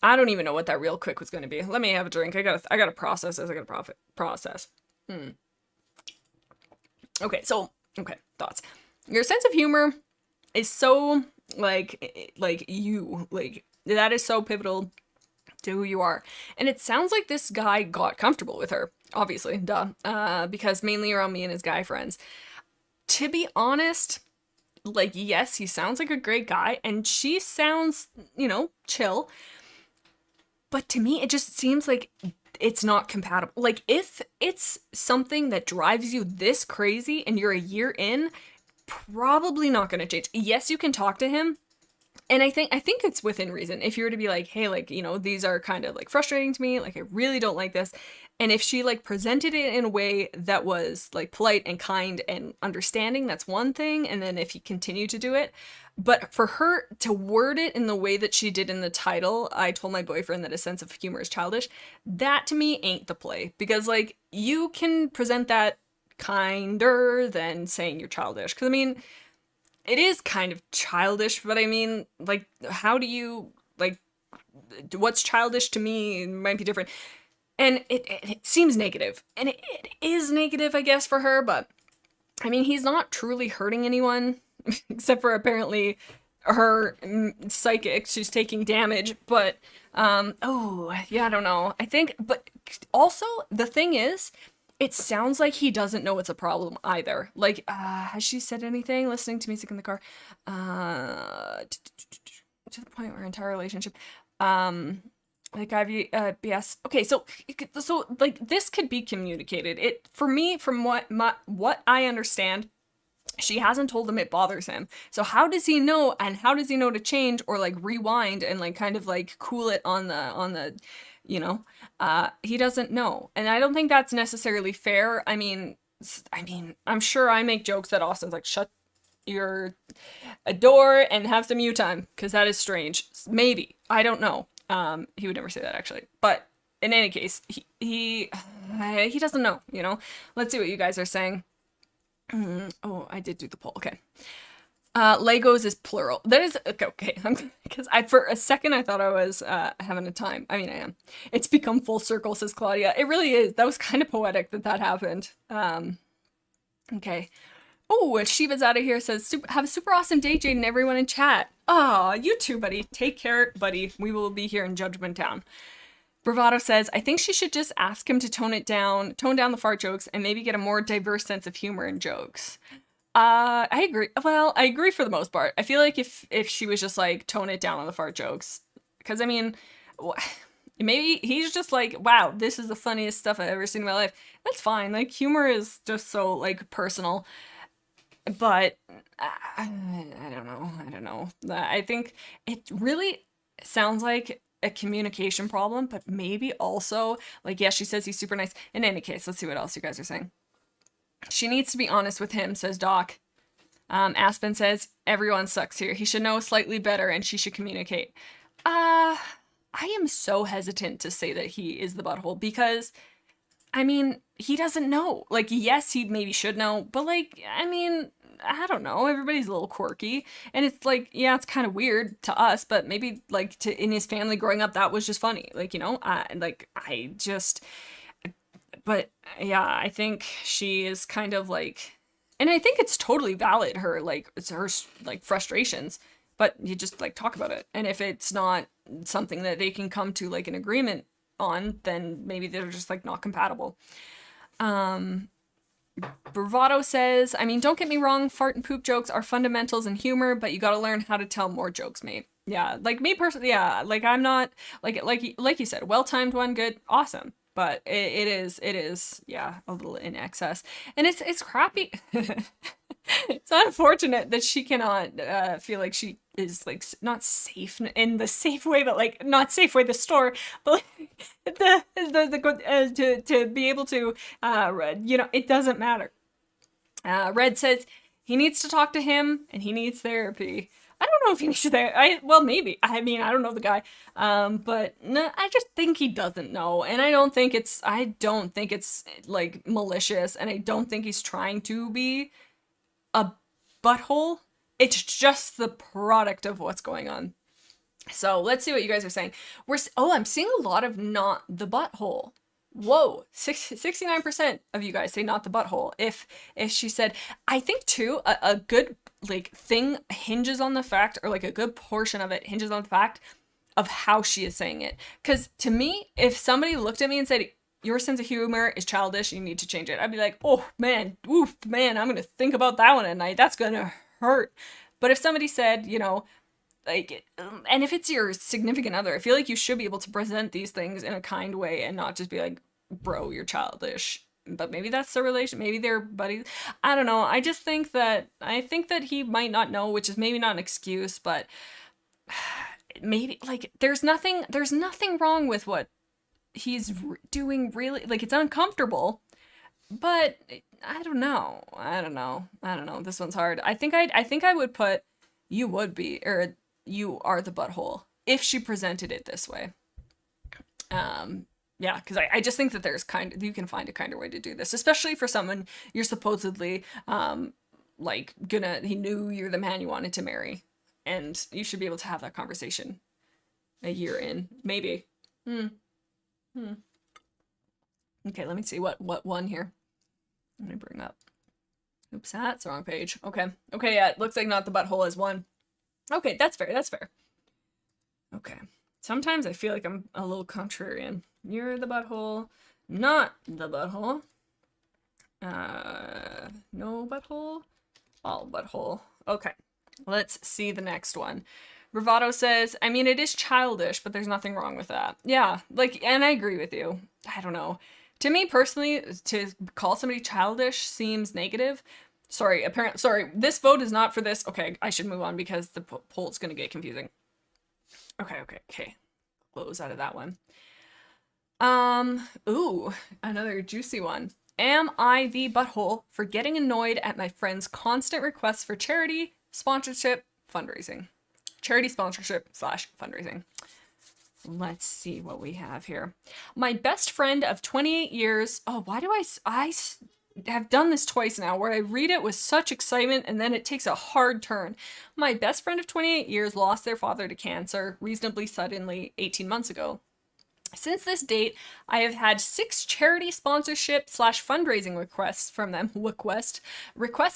I don't even know what that real quick was going to be. Let me have a drink. I gotta process this. I gotta process. Okay, thoughts. Your sense of humor is so, that is so pivotal to who you are. And it sounds like this guy got comfortable with her. Obviously, duh. Because mainly around me and his guy friends. To be honest, yes, he sounds like a great guy, and she sounds, chill. But to me, it just seems like it's not compatible. Like, if it's something that drives you this crazy and you're a year in, probably not going to change. Yes, you can talk to him. And I think it's within reason. If you were to be like, hey, these are kind of frustrating to me. I really don't like this. And if she presented it in a way that was polite and kind and understanding, that's one thing. And then if you continue to do it, but for her to word it in the way that she did in the title, I told my boyfriend that a sense of humor is childish. That to me ain't the play, because you can present that kinder than saying you're childish. Because it is kind of childish, but how do you, what's childish to me might be different. And it seems negative. And it is negative, I guess, for her, but, he's not truly hurting anyone, except for apparently her psychic. She's taking damage, but, I don't know. But also, the thing is, it sounds like he doesn't know it's a problem either. Has she said anything? Listening to music in the car. To the point where entire relationship. BS. Okay, so this could be communicated. For me, from what I understand, she hasn't told him it bothers him. So how does he know? And how does he know to change or rewind and kind of cool it on the he doesn't know. And I don't think that's necessarily fair. I'm sure I make jokes that Austin's shut your door and have some you time, because that is strange. Maybe. I don't know. He would never say that, actually. But in any case, he doesn't know, Let's see what you guys are saying. Oh, I did do the poll. Okay. Legos is plural. That is okay. Because for a second I thought I was having a time. I am. It's become full circle, says Claudia. It really is. That was kind of poetic that happened. Okay. Oh, Shiva's out of here, says, have a super awesome day, Jade, and everyone in chat. Aw, you too, buddy. Take care, buddy. We will be here in Judgment Town. Bravado says, I think she should just ask him to tone down the fart jokes, and maybe get a more diverse sense of humor in jokes. I agree. Well, I agree for the most part. I feel like if she was just tone it down on the fart jokes, because maybe he's just wow, this is the funniest stuff I've ever seen in my life. That's fine. Humor is just so personal. But I don't know. I think it really sounds like a communication problem, but maybe also yeah, she says he's super nice. In any case, let's see what else you guys are saying. She needs to be honest with him, says Doc. Aspen says, everyone sucks here. He should know slightly better and she should communicate. I am so hesitant to say that he is the butthole because, he doesn't know. Yes, he maybe should know, but I don't know. Everybody's a little quirky. And it's yeah, it's kind of weird to us, but maybe in his family growing up, that was just funny. But yeah, I think she is kind of And I think it's totally valid, her, like, it's her, like, frustrations, but you just, like, talk about it. And if it's not something that they can come to, like, an agreement on, then maybe they're just, like, not compatible. Bravado says, I mean, don't get me wrong, fart and poop jokes are fundamentals in humor, but you gotta learn how to tell more jokes, mate. Yeah, like, me personally, yeah, like, I'm not, like you said, well-timed one, good, awesome. But it is, yeah, a little in excess. And it's crappy. It's unfortunate that she cannot feel like she is, like, not safe in the safe way, but, like, not safe way the store, but, like, to be able to, it doesn't matter. Red says he needs to talk to him and he needs therapy. I don't know if he needs to well, maybe. I mean, I don't know the guy. But no, I just think he doesn't know. And I don't think it's like malicious, and I don't think he's trying to be a butthole. It's just the product of what's going on. So let's see what you guys are saying. I'm seeing a lot of not the butthole. Whoa, 69% of you guys say not the butthole. If she said, I think too, a good, like, thing hinges on the fact, or like a good portion of it hinges on the fact of how she is saying it. Because to me, if somebody looked at me and said, your sense of humor is childish, you need to change it, I'd be like, oh man, oof, man, I'm gonna think about that one at night. That's gonna hurt. But if somebody said, like, and if it's your significant other, I feel like you should be able to present these things in a kind way and not just be like, bro, you're childish. But maybe that's the relation, maybe they're buddies. I don't know. I think that he might not know, which is maybe not an excuse, but maybe, like, there's nothing wrong with what he's doing, really. Like, it's uncomfortable, but I don't know. This one's hard. I think I would put, you would be, or you are the butthole, if she presented it this way. Yeah, because I just think that you can find a kinder way to do this, especially for someone you're supposedly, he knew you're the man you wanted to marry, and you should be able to have that conversation a year in, maybe. Okay, let me see what one here. Let me bring up. Oops, that's the wrong page. Okay, yeah, it looks like not the butthole is one. Okay, that's fair. Okay. Sometimes I feel like I'm a little contrarian. You're the butthole, not the butthole. No butthole, all butthole. Okay, let's see the next one. Bravado says, I mean, it is childish, but there's nothing wrong with that. Yeah, like, and I agree with you. I don't know. To me personally, to call somebody childish seems negative. Sorry, this vote is not for this. Okay, I should move on because the poll's gonna get confusing. Okay. Close out of that one. Ooh, another juicy one. Am I the butthole for getting annoyed at my friend's constant requests for charity, sponsorship, fundraising? Charity, sponsorship / fundraising. Let's see what we have here. My best friend of 28 years. Oh, why do I have done this twice now, where I read it with such excitement and then it takes a hard turn. My best friend of 28 years lost their father to cancer reasonably suddenly 18 months ago. Since this date, I have had 6 charity sponsorship / fundraising requests from them. Requests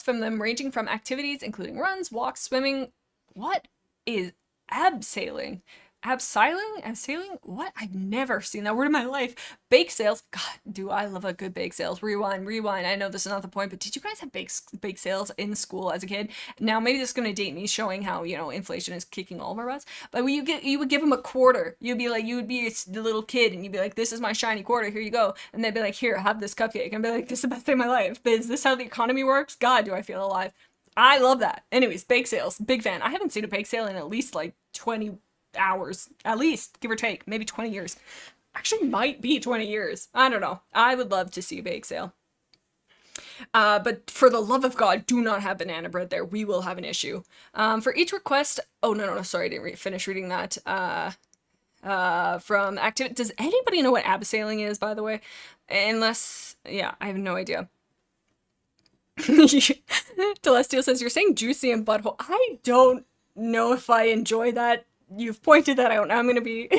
from them ranging from activities including runs, walks, swimming. What is abseiling? Abseiling? What? I've never seen that word in my life. Bake sales. God, do I love a good bake sales. Rewind. I know this is not the point, but did you guys have bake sales in school as a kid? Now, maybe this is going to date me, showing how, inflation is kicking all of our butts. But when you would give them a quarter. You would be the little kid, and you'd be like, this is my shiny quarter. Here you go. And they'd be like, here, have this cupcake. And I'd be like, this is the best day of my life. Is this how the economy works? God, do I feel alive. I love that. Anyways, bake sales. Big fan. I haven't seen a bake sale in at least, 20 hours, at least, give or take, maybe 20 years. Actually, might be 20 years. I don't know. I would love to see a bake sale. But for the love of God, do not have banana bread there. We will have an issue. For each request, oh, no, sorry, I didn't finish reading that. From activity, does anybody know what abseiling is, by the way? Unless, yeah, I have no idea. Celestial says, you're saying juicy and butthole. I don't know if I enjoy that. You've pointed that out. Now I'm going to be...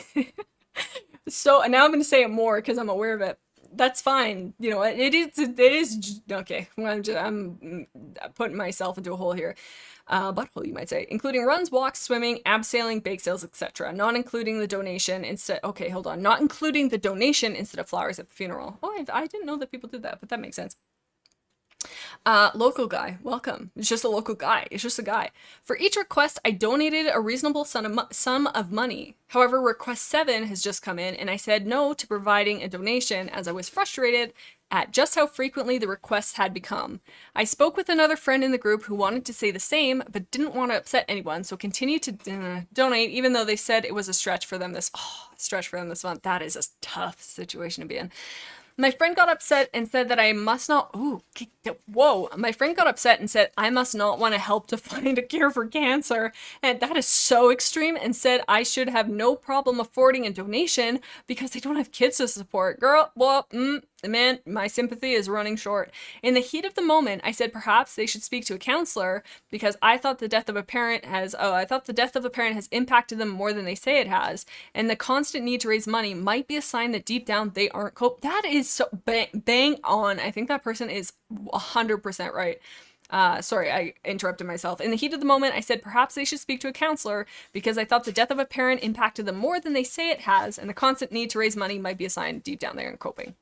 So, and now I'm going to say it more because I'm aware of it. that's fine. You know, it is okay. I'm putting myself into a hole here. Butthole, you might say, including runs, walks, swimming, abseiling, bake sales, etc. Not including the donation instead. Okay, hold on. Not including the donation instead of flowers at the funeral. Oh, I didn't know that people did that, but that makes sense. Local guy, welcome. It's just a local guy. It's just a guy. For each request, I donated a reasonable sum of money. However, request 7 has just come in, and I said no to providing a donation as I was frustrated at just how frequently the requests had become. I spoke with another friend in the group who wanted to say the same, but didn't want to upset anyone, so continued to donate, even though they said it was a stretch for them this month. That is a tough situation to be in. My friend got upset and said that I must not. My friend got upset and said I must not want to help to find a cure for cancer. And that is so extreme, and said I should have no problem affording a donation because they don't have kids to support. Girl, well, man, my sympathy is running short. In the heat of the moment, I said perhaps they should speak to a counselor because I thought the death of a parent has impacted them more than they say it has, and the constant need to raise money might be a sign that deep down they aren't cope. That is so bang on. I think that person is 100% right. Sorry, I interrupted myself. In the heat of the moment, I said perhaps they should speak to a counselor because I thought the death of a parent impacted them more than they say it has, and the constant need to raise money might be a sign deep down they aren't coping.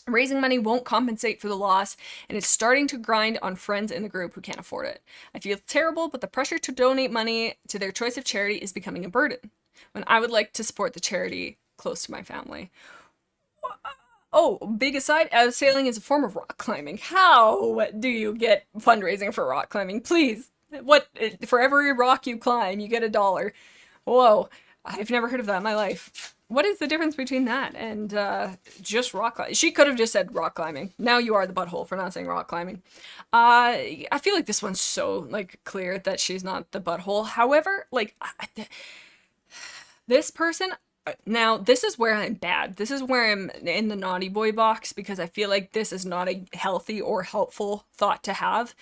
Raising money won't compensate for the loss, and it's starting to grind on friends in the group who can't afford it. I feel terrible, but the pressure to donate money to their choice of charity is becoming a burden, when I would like to support the charity close to my family. Oh, big aside, abseiling is a form of rock climbing. How do you get fundraising for rock climbing? Please. What, for every rock you climb, you get $1. Whoa, I've never heard of that in my life. What is the difference between that and just rock climbing? She could have just said rock climbing. Now you are the butthole for not saying rock climbing. I feel like this one's so, like, clear that she's not the butthole. However, like, this person, now this is where I'm bad. This is where I'm in the naughty boy box because I feel like this is not a healthy or helpful thought to have.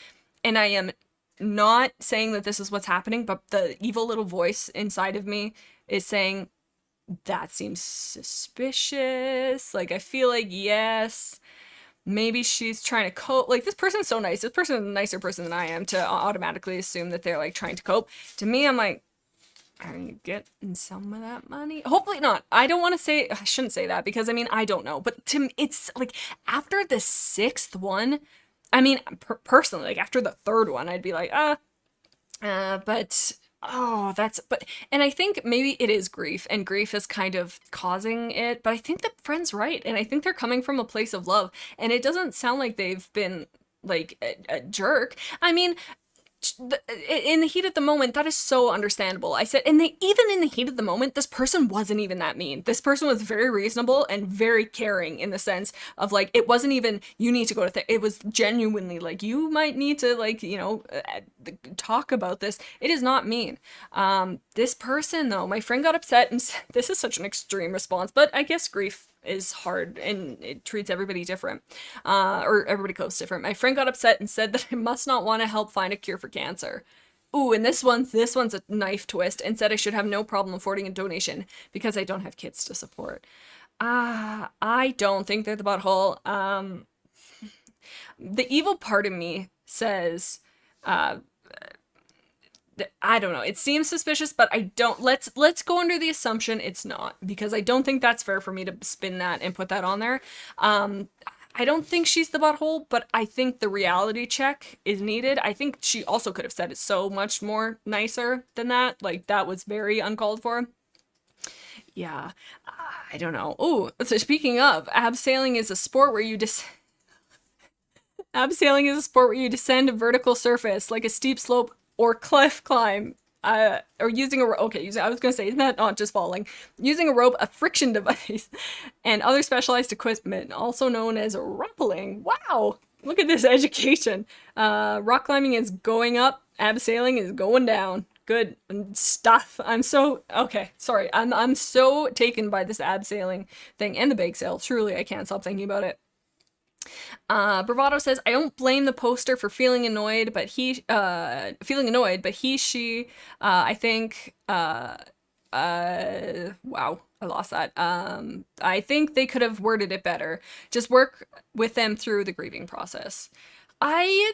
And I am not saying that this is what's happening, but the evil little voice inside of me is saying, that seems suspicious. Like, I feel like, yes, maybe she's trying to cope. Like, this person's so nice. This person is a nicer person than I am to automatically assume that they're, like, trying to cope. To me, I'm like, are you getting some of that money? Hopefully not. I shouldn't say that because, I mean, I don't know. But to me, it's, like, after the 6th one, I mean, personally, like, after the 3rd one, I'd be like, but... Oh, and I think maybe it is grief, and grief is kind of causing it, but I think the friend's right, and I think they're coming from a place of love, and it doesn't sound like they've been, like, a jerk. I mean, in the heat of the moment, that is so understandable. I said, and even in the heat of the moment, this person wasn't even that mean. This person was very reasonable and very caring in the sense of, like, it wasn't even, you need to go to it was genuinely like, you might need to, like, you know, talk about this. It is not mean. This person, though, my friend got upset and said, this is such an extreme response, but I guess grief is hard and it treats everybody different, or everybody copes different. My friend got upset and said that I must not want to help find a cure for cancer. Ooh, and this one's a knife twist, and said I should have no problem affording a donation because I don't have kids to support. I don't think they're the butthole. The evil part of me says, I don't know. It seems suspicious, but I don't. Let's go under the assumption it's not, because I don't think that's fair for me to spin that and put that on there. I don't think she's the butthole, but I think the reality check is needed. I think she also could have said it so much more nicer than that. Like, that was very uncalled for. Yeah, I don't know. Oh, so speaking of, abseiling is a sport where you abseiling is a sport where you descend a vertical surface like a steep slope or cliff climb, or using a I was gonna say, isn't that not just falling? Using a rope, a friction device, and other specialized equipment, also known as rappelling. Wow, look at this education. Rock climbing is going up, abseiling is going down. Good stuff. I'm so taken by this abseiling thing and the bake sale. Truly, I can't stop thinking about it. Bravado says, I don't blame the poster for feeling annoyed, but she, I think, wow, I lost that. I think they could have worded it better. Just work with them through the grieving process. I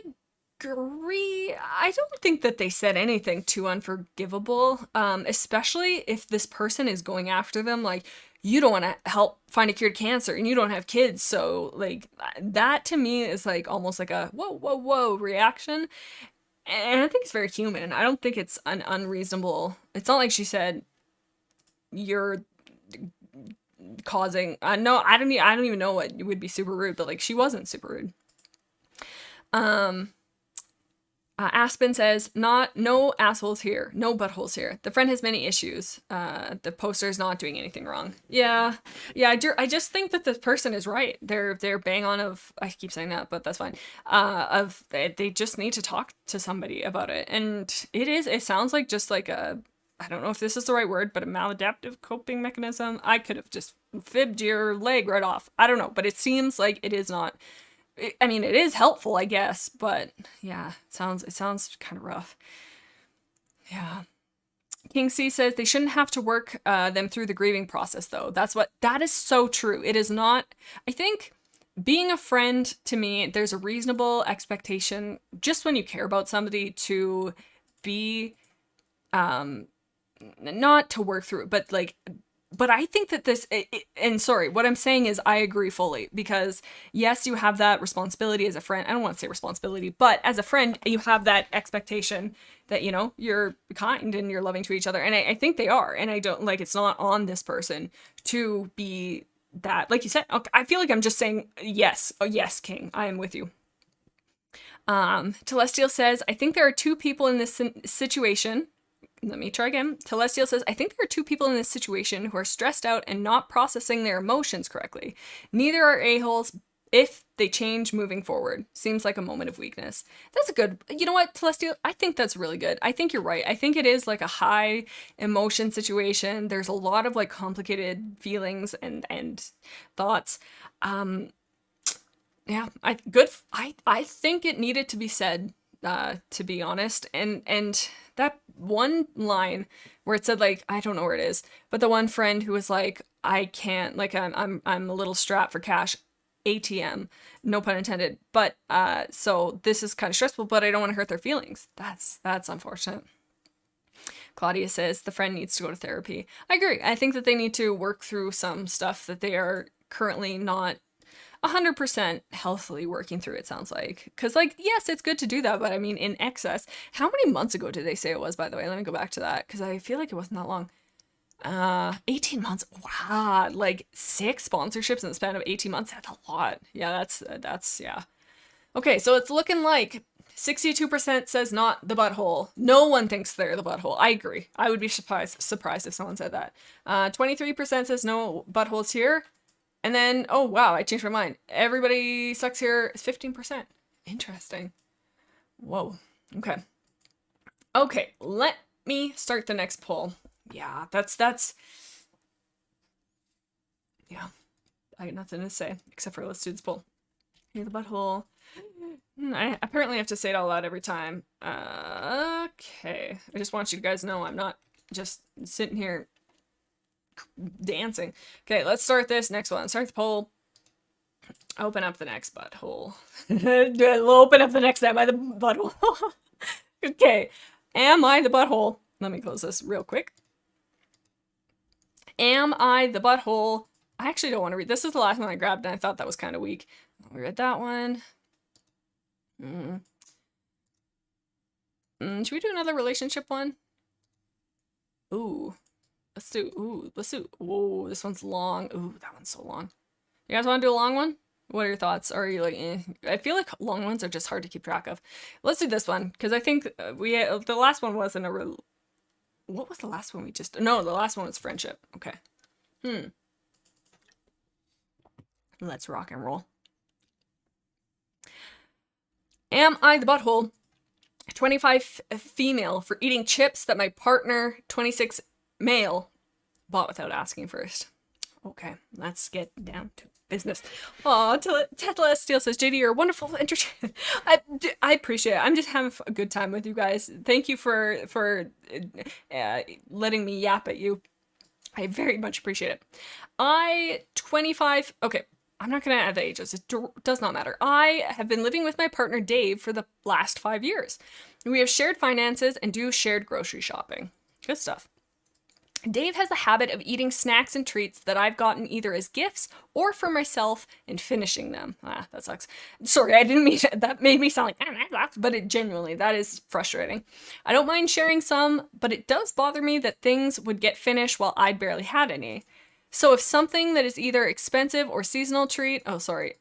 agree. I don't think that they said anything too unforgivable, especially if this person is going after them. Like, you don't want to help find a cure to cancer and you don't have kids. So, like, that to me is like almost like a whoa, whoa, whoa reaction. And I think it's very human. I don't think it's an unreasonable. It's not like she said, you're causing. No, I don't even know what would be super rude, but like, she wasn't super rude. Aspen says, no assholes here, no buttholes here. The friend has many issues. The poster's not doing anything wrong. Yeah, I just think that the person is right. They're bang on of, I keep saying that, but that's fine. They just need to talk to somebody about it. And it sounds like just like a, I don't know if this is the right word, but a maladaptive coping mechanism. I could have just fibbed your leg right off. I don't know, but it seems like it is not. I mean, it is helpful, I guess, but yeah, it sounds kind of rough. Yeah. King C says they shouldn't have to work them through the grieving process, though. That is so true. It is not, I think being a friend, to me, there's a reasonable expectation just when you care about somebody to be, not to work through it, but like, but I think that and sorry, what I'm saying is I agree fully, because yes, you have that responsibility as a friend. I don't want to say responsibility, but as a friend, you have that expectation that, you know, you're kind and you're loving to each other. And I think they are. And I don't, like, it's not on this person to be that, like you said. Okay, I feel like I'm just saying yes. Oh, yes, King, I am with you. Telestial says, I think there are two people in this situation. Let me try again. Telestial says, I think there are two people in this situation who are stressed out and not processing their emotions correctly. Neither are a-holes if they change moving forward. Seems like a moment of weakness. That's a good, you know what, Telestial? I think that's really good. I think you're right. I think it is like a high emotion situation. There's a lot of like complicated feelings and thoughts. Yeah, I think it needed to be said, to be honest. And that one line where it said, like, I don't know where it is, but the one friend who was like, I can't, like, I'm a little strapped for cash, ATM, no pun intended. But so this is kind of stressful, but I don't want to hurt their feelings. That's unfortunate. Claudia says the friend needs to go to therapy. I agree. I think that they need to work through some stuff that they are currently not 100% healthily working through, it sounds like. Because, like, yes, it's good to do that, but I mean, in excess. How many months ago did they say it was, by the way? Let me go back to that, because I feel like it wasn't that long. 18 months. Wow. Like, 6 sponsorships in the span of 18 months. That's a lot. Yeah, that's, yeah. Okay, so it's looking like 62% says not the butthole. No one thinks they're the butthole. I agree. I would be surprised if someone said that. 23% says no buttholes here. And then, oh wow, I changed my mind. Everybody sucks here is 15%. Interesting. Whoa. Okay. Okay, let me start the next poll. Yeah, that's, yeah. I got nothing to say, except for let's do this poll. Hey, the butthole. I apparently have to say it all out every time. Okay. I just want you guys to know I'm not just sitting here dancing. Okay, let's start this next one. Start the poll. Open up the next butthole. Open up the next. Am I the butthole? Okay. Am I the butthole? Let me close this real quick. Am I the butthole? I actually don't want to read. This is the last one I grabbed, and I thought that was kind of weak. We read that one. Should we do another relationship one? Ooh. Let's do, whoa, this one's long. Ooh, that one's so long. You guys want to do a long one? What are your thoughts? Or are you like, eh? I feel like long ones are just hard to keep track of. Let's do this one, because I think the last one wasn't what was the last one we just, no, the last one was friendship. Okay. Let's rock and roll. Am I the butthole? 25 female for eating chips that my partner, 26 male, bought without asking first. Okay, let's get down to business. Aw, Telestial says, JD, you're a wonderful entertainer. I appreciate it. I'm just having a good time with you guys. Thank you for letting me yap at you. I very much appreciate it. I, 25, okay, I'm not going to add the ages. It does not matter. I have been living with my partner Dave for the last 5 years. We have shared finances and do shared grocery shopping. Good stuff. Dave has the habit of eating snacks and treats that I've gotten either as gifts or for myself and finishing them. Ah, that sucks. Sorry, I didn't mean to, that made me sound like, that sucks, but it genuinely, that is frustrating. I don't mind sharing some, but it does bother me that things would get finished while I barely had any. So if something that is either expensive or seasonal treat,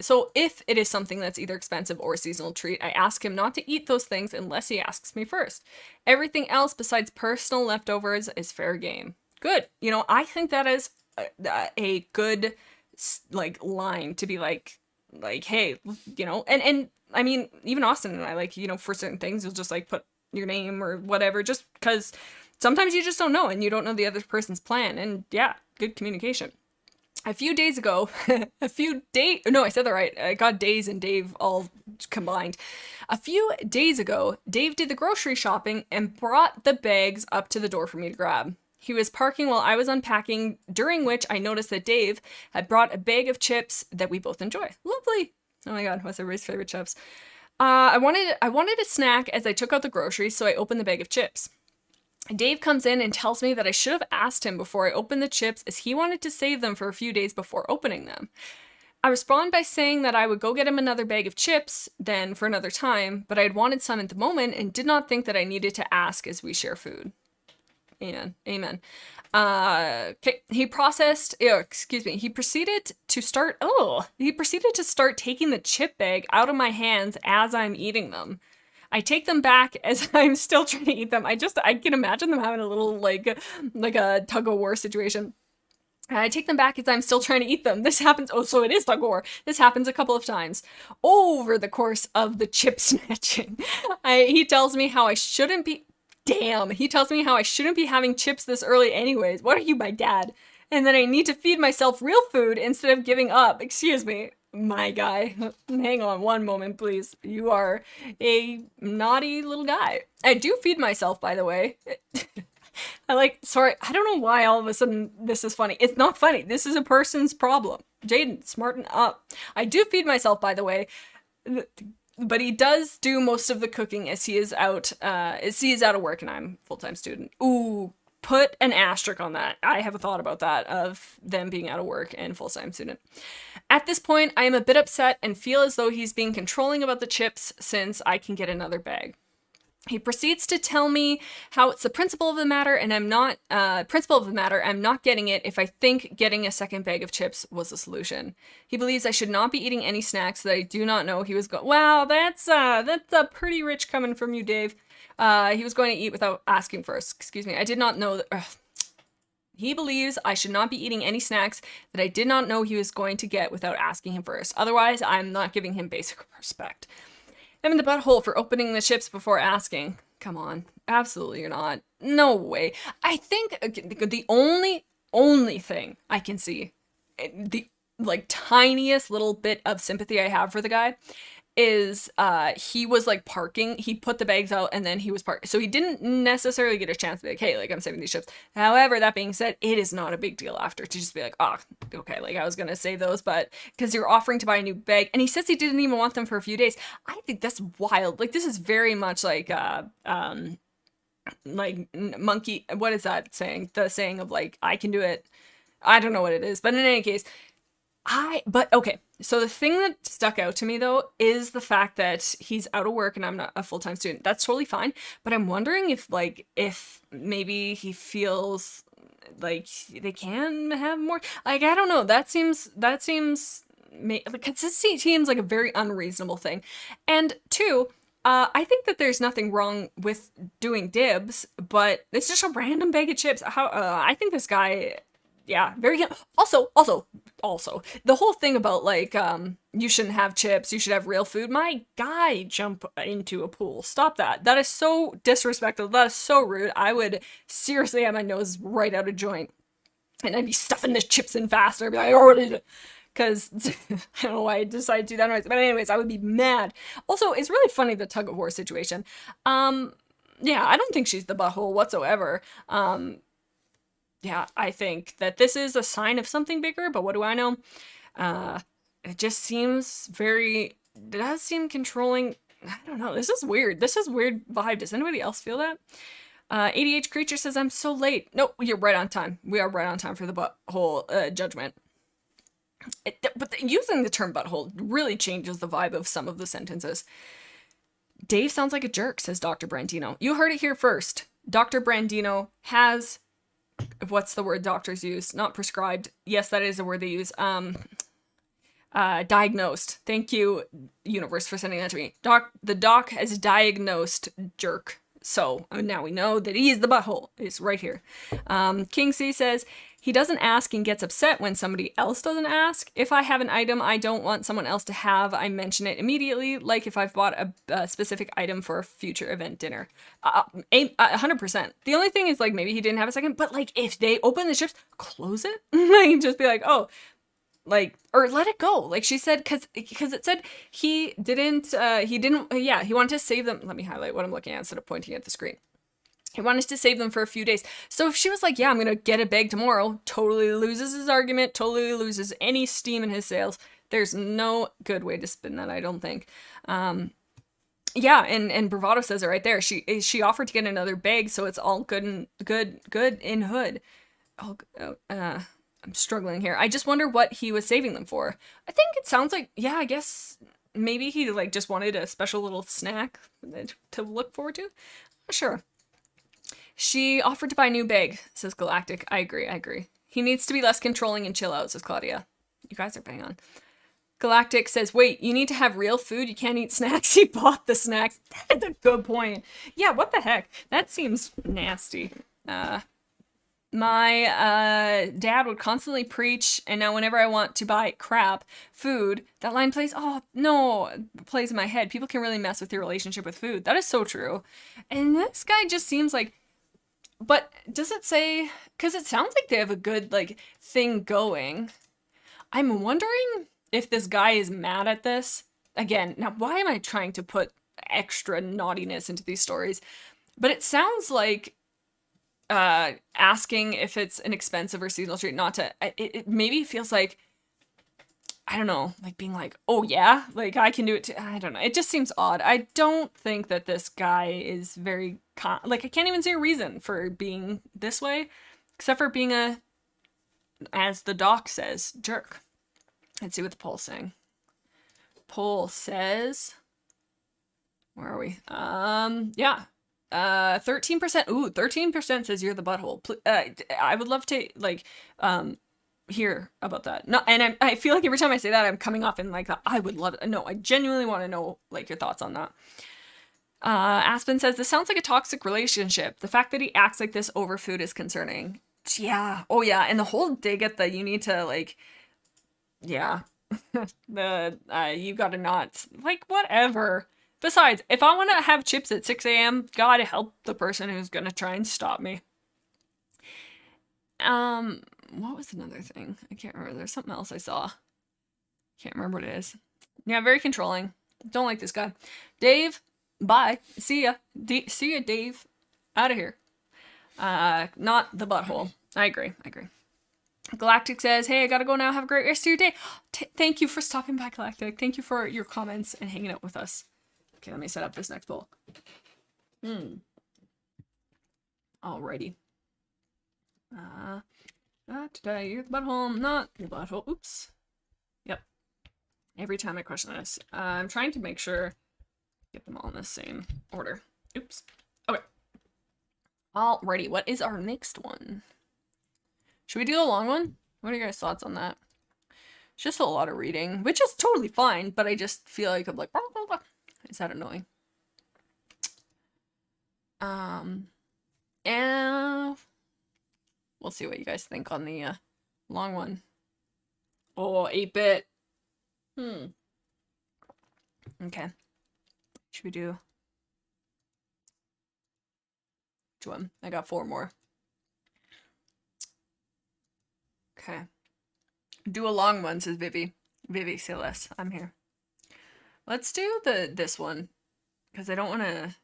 So if it is something that's either expensive or seasonal treat, I ask him not to eat those things unless he asks me first. Everything else besides personal leftovers is fair game. Good. I think that is a good line to be hey, and I mean, even Austin and I, for certain things, you'll just put your name or whatever, just because sometimes you just don't know and you don't know the other person's plan. And yeah, good communication. A few days ago, no, I said that right. I got days and Dave all combined. A few days ago, Dave did the grocery shopping and brought the bags up to the door for me to grab. He was parking while I was unpacking, during which I noticed that Dave had brought a bag of chips that we both enjoy. Lovely. Oh my god, what's everybody's favorite chips? I wanted a snack as I took out the groceries, so I opened the bag of chips. Dave comes in and tells me that I should have asked him before I opened the chips, as he wanted to save them for a few days before opening them. I respond by saying that I would go get him another bag of chips then for another time, but I had wanted some at the moment and did not think that I needed to ask as we share food. Amen. Okay. He proceeded to start taking the chip bag out of my hands as I'm eating them. I take them back as I'm still trying to eat them. I can imagine them having a little like a tug of war situation. I take them back as I'm still trying to eat them. This happens. Oh, so it is tug of war. This happens a couple of times over the course of the chip snatching. He tells me how I shouldn't be. Damn, he tells me how I shouldn't be having chips this early anyways. What are you, my dad? And then I need to feed myself real food instead of giving up. Excuse me, my guy. Hang on one moment, please. You are a naughty little guy. I do feed myself, by the way. Sorry, I don't know why all of a sudden this is funny. It's not funny. This is a person's problem. Jaden, smarten up. I do feed myself, by the way. But he does do most of the cooking as he is out of work and I'm a full-time student. Ooh, put an asterisk on that. I have a thought about that, of them being out of work and full-time student. At this point, I am a bit upset and feel as though he's being controlling about the chips since I can get another bag. He proceeds to tell me how it's the principle of the matter and I'm not getting it if I think getting a second bag of chips was the solution. He believes I should not be eating any snacks that I do not know he was going. Wow, that's pretty rich coming from you, Dave. He was going to eat without asking first. Excuse me. I did not know that. He believes I should not be eating any snacks that I did not know he was going to get without asking him first. Otherwise, I'm not giving him basic respect. I'm in the butthole for opening the chips before asking. Come on. Absolutely you're not. No way. I think the only thing I can see, the tiniest little bit of sympathy I have for the guy is he was parking. He put the bags out and then he was parked. So he didn't necessarily get a chance to be hey, I'm saving these chips. However, that being said, it is not a big deal after to just be okay, I was going to save those, but because you're offering to buy a new bag. And he says he didn't even want them for a few days. I think that's wild. This is very much monkey. What is that saying? The saying of I can do it. I don't know what it is, but in any case, okay. So the thing that stuck out to me though is the fact that he's out of work and I'm not a full-time student. That's totally fine. But I'm wondering if maybe he feels like they can have more. I don't know. That seems seems like a very unreasonable thing. And two, I think that there's nothing wrong with doing dibs, but it's just a random bag of chips. I think this guy. Yeah, very. Also, the whole thing about you shouldn't have chips, you should have real food. My guy, jump into a pool. Stop that. That is so disrespectful. That is so rude. I would seriously have my nose right out of joint, and I'd be stuffing the chips in faster. I'd be like, oh, because I don't know why I decided to do that noise. But anyways, I would be mad. Also, it's really funny, the tug of war situation. Yeah, I don't think she's the butthole whatsoever. yeah, I think that this is a sign of something bigger, but what do I know? It just seems very, it does seem controlling. I don't know. This is weird. This is weird vibe. Does anybody else feel that? ADH Creature says, I'm so late. No, you're right on time. We are right on time for the butthole judgment. But using the term butthole really changes the vibe of some of the sentences. Dave sounds like a jerk, says Dr. Brandino. You heard it here first. Dr. Brandino has, what's the word doctors use? Not prescribed. Yes, that is a word they use. Diagnosed. Thank you, universe, for sending that to me. The doc has diagnosed jerk. So now we know that he is the butthole. It's right here. King C says, he doesn't ask and gets upset when somebody else doesn't ask. If I have an item I don't want someone else to have, I mention it immediately, like if I've bought a specific item for a future event dinner. 100%. The only thing is, like, maybe he didn't have a second, but, like, if they open the chips, close it. Like, just be like, oh, like, or let it go. Like she said, because it said he wanted to save them. Let me highlight what I'm looking at instead of pointing at the screen. He wanted to save them for a few days. So if she was like, yeah, I'm going to get a bag tomorrow, totally loses his argument, totally loses any steam in his sales. There's no good way to spin that, I don't think. Yeah, and Bravado says it right there. She offered to get another bag, so it's all good in hood. I'm struggling here. I just wonder what he was saving them for. I think it sounds like, yeah, I guess maybe he, like, just wanted a special little snack to look forward to. Not sure. She offered to buy a new bag, says Galactic. I agree. He needs to be less controlling and chill out, says Claudia. You guys are bang on. Galactic says, wait, you need to have real food? You can't eat snacks? He bought the snacks. That's a good point. Yeah, what the heck? That seems nasty. My dad would constantly preach, and now whenever I want to buy food, that line plays in my head. People can really mess with your relationship with food. That is so true. And this guy just seems like, but does it say, because it sounds like they have a good, like, thing going. I'm wondering if this guy is mad at this. Again, now why am I trying to put extra naughtiness into these stories? But it sounds like asking if it's an expensive or seasonal treat, not to, it maybe feels like, I don't know, like being like, oh yeah, like I can do it too. I don't know. It just seems odd. I don't think that this guy is very, like, I can't even see a reason for being this way, except for being a, as the doc says, jerk. Let's see what the poll's saying. Poll says, where are we? Yeah. 13%. Ooh, 13% says you're the butthole. I would love to, like, hear about that. No, and I feel like every time I say that, I'm coming off in, like, I would love it. No, I genuinely want to know, like, your thoughts on that. Aspen says, this sounds like a toxic relationship. The fact that he acts like this over food is concerning. Yeah. Oh, yeah. And the whole dig at the, you need to, like, yeah. You gotta not, like, whatever. Besides, if I want to have chips at 6 a.m., God help the person who's going to try and stop me. What was another thing? I can't remember. There's something else I saw. Can't remember what it is. Yeah, very controlling. Don't like this guy. Dave, bye. See ya. See ya, Dave. Out of here. Not the butthole. I agree. Galactic says, hey, I gotta go now. Have a great rest of your day. Thank you for stopping by, Galactic. Thank you for your comments and hanging out with us. Okay, let me set up this next poll. Alrighty. Today, you're the butthole, not the butthole. Oops. Yep. Every time I question this. I'm trying to make sure, get them all in the same order. Oops. Okay. Alrighty, what is our next one? Should we do the long one? What are your guys' thoughts on that? It's just a lot of reading, which is totally fine, but I just feel like I'm like, blah, blah, blah. Is that annoying? And we'll see what you guys think on the long one. Oh, 8-bit. Okay. Should we do which one? I got 4 more. Okay. Do a long one, says Vivi. Vivi, say less. I'm here. Let's do this one, because I don't want to...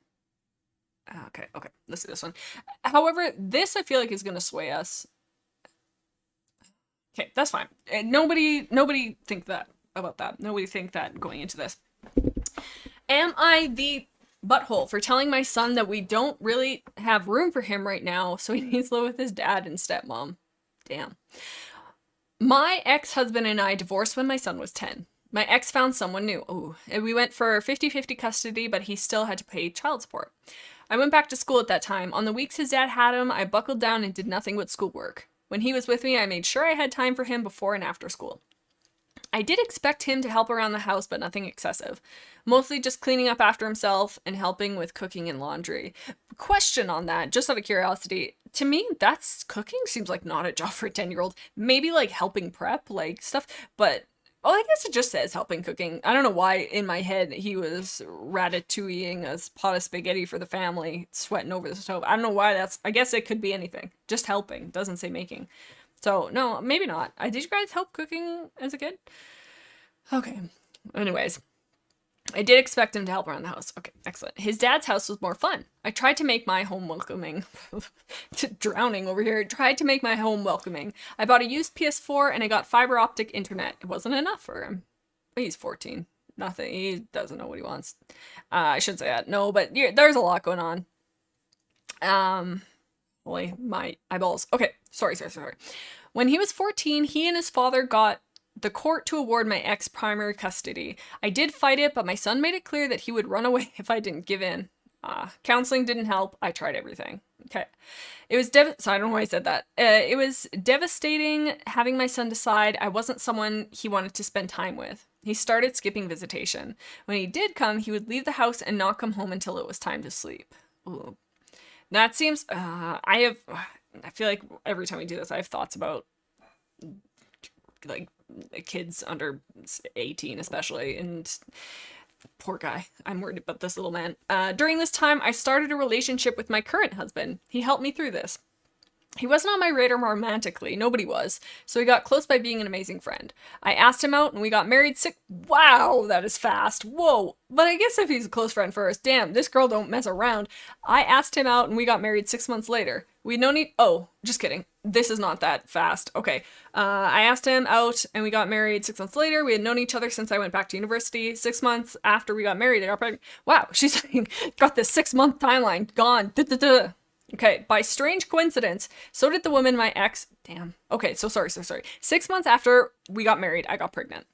Okay, let's do this one. However, this I feel like is going to sway us. Okay, that's fine. Nobody think that about that. Nobody think that going into this. Am I the butthole for telling my son that we don't really have room for him right now, so he needs to live with his dad and stepmom? Damn. My ex-husband and I divorced when my son was 10. My ex found someone new. Ooh. And we went for 50-50 custody, but he still had to pay child support. I went back to school at that time. On the weeks his dad had him, I buckled down and did nothing but schoolwork. When he was with me, I made sure I had time for him before and after school. I did expect him to help around the house, but nothing excessive. Mostly just cleaning up after himself and helping with cooking and laundry. Question on that, just out of curiosity. To me, that's cooking seems like not a job for a 10-year-old. Maybe like helping prep, like stuff, but well, I guess it just says helping cooking. I don't know why in my head he was ratatouilleing a pot of spaghetti for the family, sweating over the stove. I don't know why that's, I guess it could be anything. Just helping, doesn't say making. So, no, maybe not. Did you guys help cooking as a kid? Okay. Anyways, I did expect him to help around the house. Okay, excellent. His dad's house was more fun. I tried to make my home welcoming. Drowning over here. Tried to make my home welcoming. I bought a used PS4 and I got fiber optic internet. It wasn't enough for him. He's 14. Nothing. He doesn't know what he wants. I shouldn't say that. No, but yeah, there's a lot going on. Holy, my eyeballs. Okay, sorry. When he was 14, he and his father got the court to award my ex primary custody. I did fight it, but my son made it clear that he would run away if I didn't give in. Counseling didn't help. I tried everything. Okay. It was so I don't know why I said that. It was devastating having my son decide I wasn't someone he wanted to spend time with. He started skipping visitation. When he did come, he would leave the house and not come home until it was time to sleep. Ooh. That seems, I feel like every time we do this, I have thoughts about, like, kids under 18 especially, and poor guy. I'm worried about this little man. During this time, I started a relationship with my current husband. He helped me through this. He wasn't on my radar romantically, nobody was, so he got close by being an amazing friend. I asked him out and we got married wow, that is fast, whoa. But I guess if he's a close friend first, damn, this girl don't mess around. I asked him out and we got married 6 months later. We'd known oh, just kidding. This is not that fast. Okay. I asked him out and we got married 6 months later. We had known each other since I went back to university. 6 months after we got married, I got pregnant. Wow, she's got this 6-month timeline gone. Okay, by strange coincidence, so did the woman my ex... Damn. Okay, so sorry. 6 months after we got married, I got pregnant.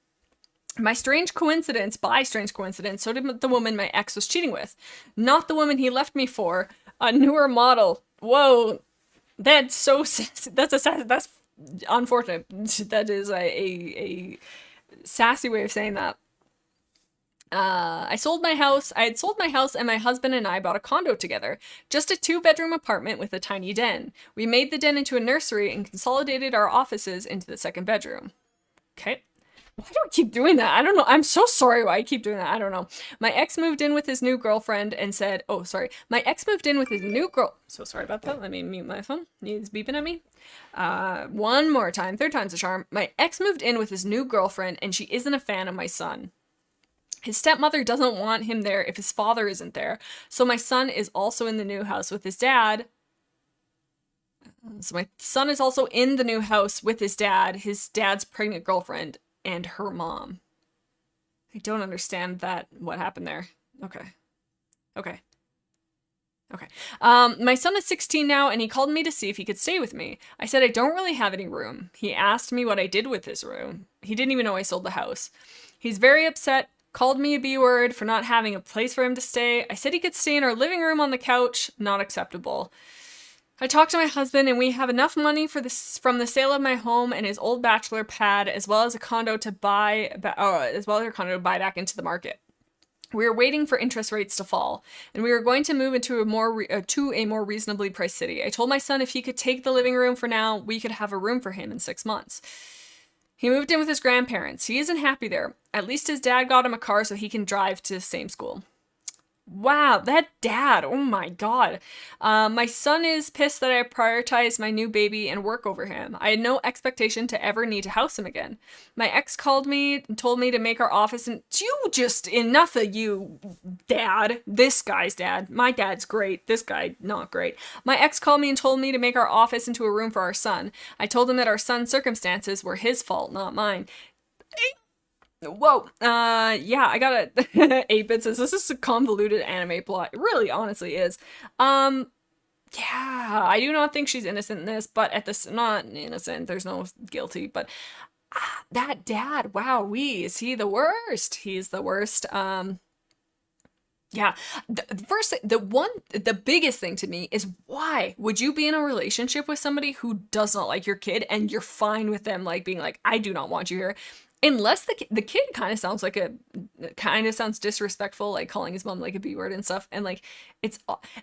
By strange coincidence, so did the woman my ex was cheating with. Not the woman he left me for, a newer model. Whoa, that's so... That's unfortunate. That is a sassy way of saying that. I had sold my house and my husband and I bought a condo together. Just a 2-bedroom apartment with a tiny den. We made the den into a nursery and consolidated our offices into the 2nd bedroom. Okay. Why do I keep doing that? I don't know. I'm so sorry why I keep doing that. I don't know. My ex moved in with his new girlfriend and said, oh, sorry. My ex moved in with his new girl. So sorry about that. Let me mute my phone. He's beeping at me. One more time. 3rd time's the charm. My ex moved in with his new girlfriend and she isn't a fan of my son. His stepmother doesn't want him there if his father isn't there. So my son is also in the new house with his dad. So my son is also in the new house with his dad's pregnant girlfriend, and her mom. I don't understand that, what happened there. Okay. My son is 16 now, and he called me to see if he could stay with me. I said I don't really have any room. He asked me what I did with his room. He didn't even know I sold the house. He's very upset. Called me a B-word for not having a place for him to stay. I said he could stay in our living room on the couch. Not acceptable. I talked to my husband and we have enough money from the sale of my home and his old bachelor pad, as well as a condo to buy back into the market. We were waiting for interest rates to fall, and we were going to move into a more reasonably priced city. I told my son if he could take the living room for now, we could have a room for him in 6 months. He moved in with his grandparents. He isn't happy there. At least his dad got him a car so he can drive to the same school. Wow, that dad. Oh my God. My son is pissed that I prioritized my new baby and work over him. I had no expectation to ever need to house him again. My ex called me and told me to make our office, and you just enough of you, dad. This guy's dad. My dad's great. This guy, not great. My ex called me and told me to make our office into a room for our son. I told him that our son's circumstances were his fault, not mine. Whoa. Yeah, I got it. 8-bit says this is a convoluted anime plot. It really honestly is. Yeah, I do not think she's innocent in this, but at this, not innocent, there's no guilty, but that dad, wow, is he the worst? He's the worst. Yeah, the biggest thing to me is, why would you be in a relationship with somebody who does not like your kid and you're fine with them like being like, I do not want you here? Unless the kid kind of sounds disrespectful, like calling his mom like a B word and stuff, and like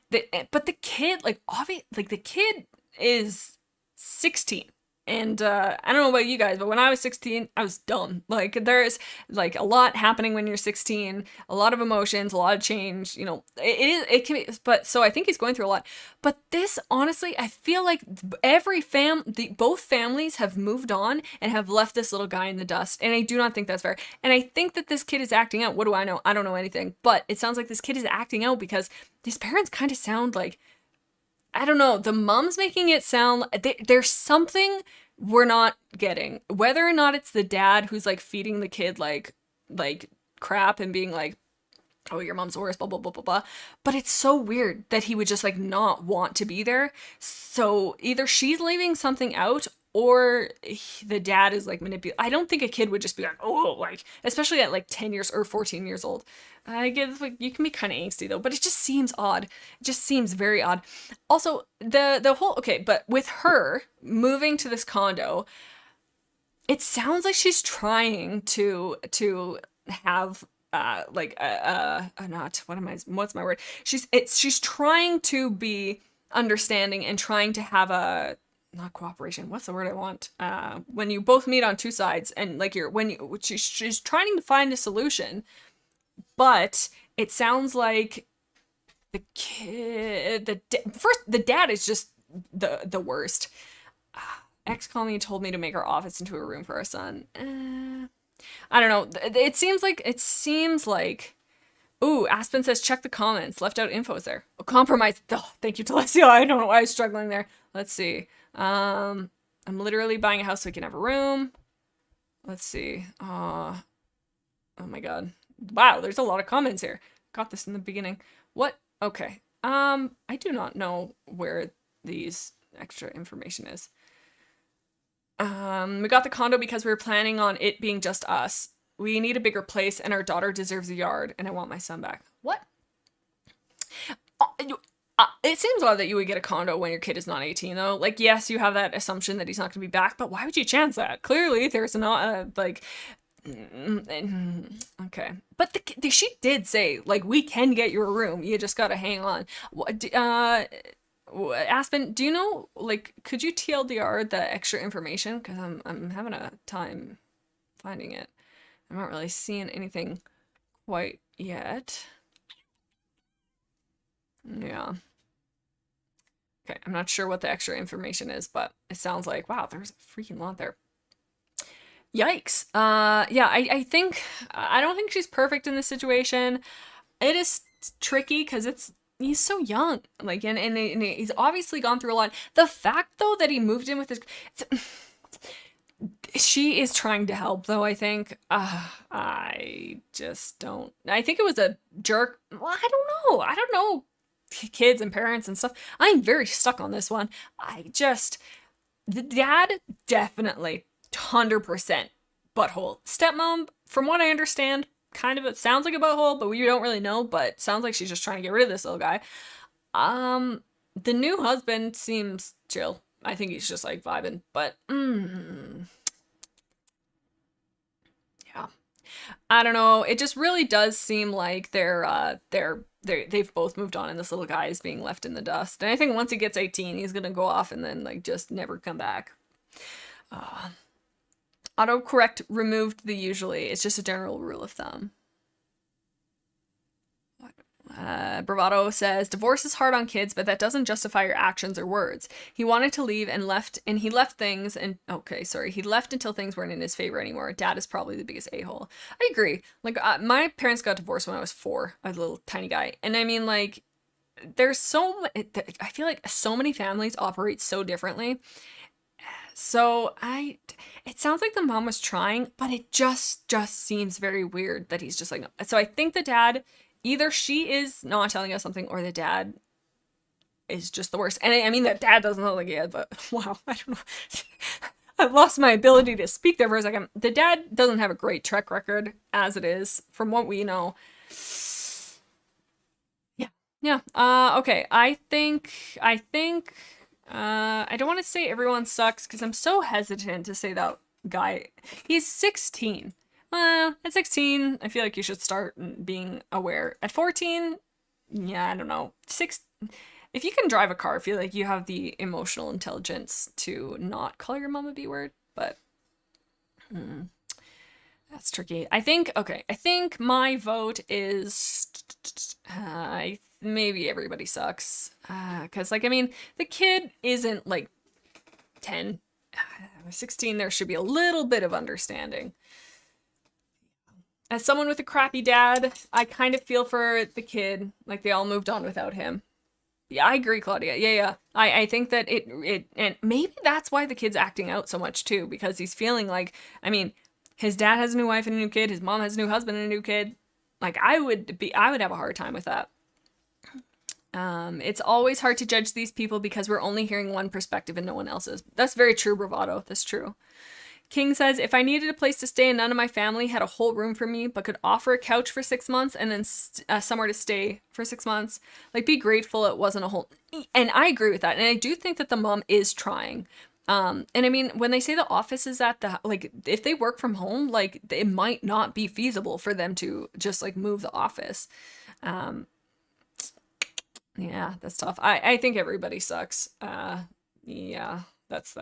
but the kid, like obvious, like the kid is 16. And I don't know about you guys, but when I was 16, I was dumb. Like, there's like a lot happening when you're 16, a lot of emotions, a lot of change. You know, it can be. But so I think he's going through a lot. But this, honestly, I feel like both families have moved on and have left this little guy in the dust. And I do not think that's fair. And I think that this kid is acting out. What do I know? I don't know anything. But it sounds like this kid is acting out because these parents kind of sound like, I don't know, the mom's making it sound there's something we're not getting. Whether or not it's the dad who's like feeding the kid like crap and being like, oh, your mom's the worst, blah, blah, blah, blah, blah. But it's so weird that he would just like not want to be there. So either she's leaving something out, or the dad is like manipulating. I don't think a kid would just be like, oh, like, especially at like 10 years or 14 years old. I get like, you can be kind of angsty though, but it just seems odd. It just seems very odd. Also, the whole, okay, but with her moving to this condo, it sounds like she's trying to have what's my word? She's trying to be understanding and trying to have a, not cooperation, what's the word I want? When you both meet on two sides and like she's trying to find a solution, but it sounds like the kid, the dad is just the worst. Ex called me and told me to make our office into a room for our son. I don't know. It seems like. Ooh, Aspen says check the comments. Left out info is there. Oh, compromise. Oh, thank you, Telesio. I don't know why I was struggling there. Let's see. I'm literally buying a house so we can have a room. Let's see. Oh my god. Wow, there's a lot of comments here. Got this in the beginning. What? Okay. I do not know where these extra information is. We got the condo because we were planning on it being just us. We need a bigger place and our daughter deserves a yard and I want my son back. What? It seems odd that you would get a condo when your kid is not 18 though. Like, yes, you have that assumption that he's not going to be back, but why would you chance that? Clearly, there's not okay. But she did say, like, we can get you a room. You just got to hang on. Aspen, do you know, like, could you TLDR the extra information? Because I'm having a time finding it. I'm not really seeing anything quite yet. Yeah. Okay, I'm not sure what the extra information is, but it sounds like, wow, there's a freaking lot there. Yikes. Yeah, I think, I don't think she's perfect in this situation. It is tricky because he's so young, like, and he's obviously gone through a lot. The fact though that he moved in with his, she is trying to help though, I think. I just don't, I think it was a jerk. Well, I don't know kids and parents and stuff. I'm very stuck on this one. The dad, definitely 100% butthole. Stepmom, from what I understand, kind of, it sounds like a butthole, but we don't really know, but sounds like she's just trying to get rid of this little guy. The new husband seems chill. I think he's just like vibing, but yeah, I don't know. It just really does seem like they've both moved on and this little guy is being left in the dust. And I think once he gets 18, he's gonna go off and then like just never come back. Autocorrect removed the usually. It's just a general rule of thumb. Bravado says, divorce is hard on kids, but that doesn't justify your actions or words. He wanted to leave and he left things he left until things weren't in his favor anymore. Dad is probably the biggest a-hole. I agree. Like, my parents got divorced when I was 4, a little tiny guy. And I mean, like, I feel like so many families operate so differently. So it sounds like the mom was trying, but it just seems very weird that he's just like, no. So I think the dad, either she is not telling us something or the dad is just the worst. And I mean, that dad doesn't look like he is, but wow, I don't know. I've lost my ability to speak there for a second. The dad doesn't have a great track record as it is, from what we know. Yeah. Okay. I think, I don't want to say everyone sucks because I'm so hesitant to say that guy. He's 16. At 16, I feel like you should start being aware. At 14, yeah, I don't know. If you can drive a car, I feel like you have the emotional intelligence to not call your mom a B word, but that's tricky. I think my vote is maybe everybody sucks. Because, like, I mean, the kid isn't, like, 10. 16, there should be a little bit of understanding. As someone with a crappy dad, I kind of feel for the kid. Like, they all moved on without him. Yeah, I agree, Claudia. Yeah. I think that and maybe that's why the kid's acting out so much, too. Because he's feeling like, I mean, his dad has a new wife and a new kid. His mom has a new husband and a new kid. Like, I would have a hard time with that. It's always hard to judge these people because we're only hearing one perspective and no one else's. That's very true, Bravado. That's true. King says, if I needed a place to stay and none of my family had a whole room for me, but could offer a couch for 6 months and then somewhere to stay for 6 months, like, be grateful it wasn't a whole... And I agree with that. And I do think that the mom is trying. And I mean, when they say the office is at the... Like, if they work from home, like, it might not be feasible for them to just, like, move the office. Yeah, that's tough. I think everybody sucks. Yeah, that's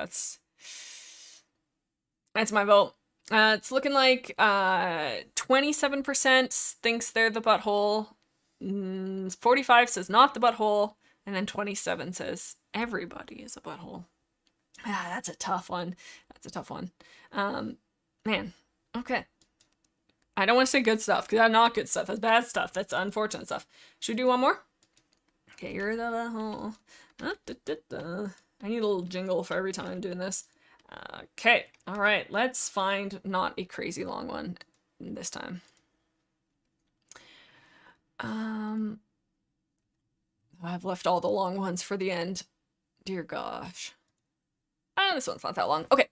my vote. It's looking like 27% thinks they're the butthole, 45 says not the butthole, and then 27 says everybody is a butthole. That's a tough one. Man, okay. I don't want to say good stuff, because that's not good stuff. That's bad stuff. That's unfortunate stuff. Should we do one more? Okay, you're the butthole. I need a little jingle for every time I'm doing this. Okay, all right, let's find not a crazy long one this time. I've left all the long ones for the end. Dear gosh. This one's not that long. Okay,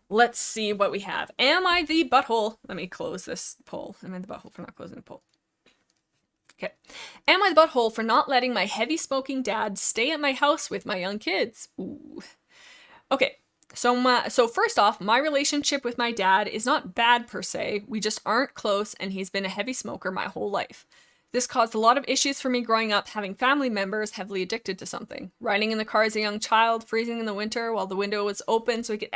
let's see what we have. Am I the butthole? Let me close this poll. Am I the butthole for not closing the poll? Okay. Am I the butthole for not letting my heavy smoking dad stay at my house with my young kids? Ooh. Okay. So first off, my relationship with my dad is not bad per se. We just aren't close, and he's been a heavy smoker my whole life. This caused a lot of issues for me growing up, having family members heavily addicted to something. Riding in the car as a young child, freezing in the winter while the window was open so he could...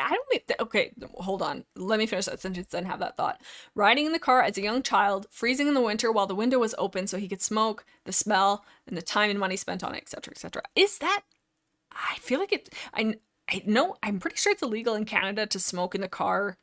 Okay, hold on. Let me finish that sentence and have that thought. Riding in the car as a young child, freezing in the winter while the window was open so he could smoke, the smell, and the time and money spent on it, etc., etc. Is that... I feel like it... I'm pretty sure it's illegal in Canada to smoke in the car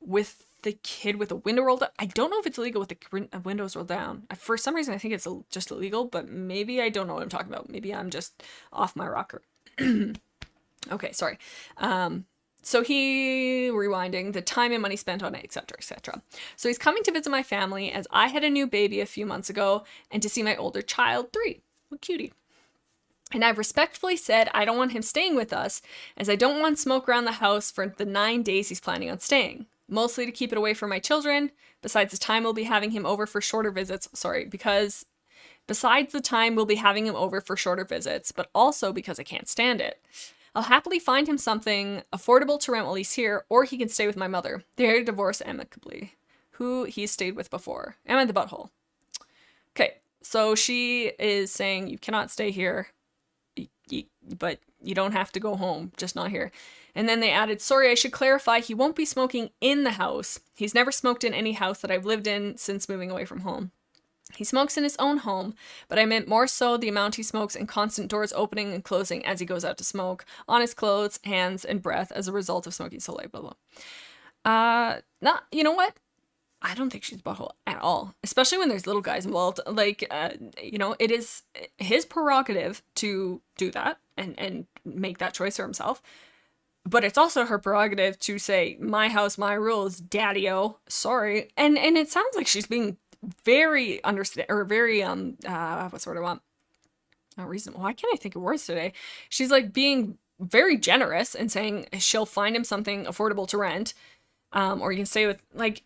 with the kid with the window rolled up. I don't know if it's illegal with the windows rolled down. For some reason, I think it's just illegal, but maybe I don't know what I'm talking about. Maybe I'm just off my rocker. Okay, sorry. So he, rewinding, the time and money spent on it, etc., etc. So he's coming to visit my family as I had a new baby a few months ago and to see my older child, 3. What cutie. And I've respectfully said I don't want him staying with us, as I don't want smoke around the house for the 9 days he's planning on staying. Mostly to keep it away from my children, besides the time we'll be having him over for shorter visits. Besides the time we'll be having him over for shorter visits, but also because I can't stand it. I'll happily find him something affordable to rent while he's here, or he can stay with my mother. They're divorced amicably, who he's stayed with before. Am I the butthole? Okay, so she is saying you cannot stay here. But you don't have to go home, just not here. And then they added, sorry, I should clarify, he won't be smoking in the house. He's never smoked in any house that I've lived in since moving away from home. He smokes in his own home, but I meant more so the amount he smokes and constant doors opening and closing as he goes out to smoke, on his clothes, hands, and breath as a result of smoking so late, blah, blah. Not, you know what? I don't think she's butthole at all, especially when there's little guys involved. Like, it is his prerogative to do that and make that choice for himself. But it's also her prerogative to say, my house, my rules, daddy-o, sorry. And it sounds like she's being very very, what's the word I want? Not reasonable. Why can't I think of words today? She's like being very generous and saying she'll find him something affordable to rent. Or you can stay with, like,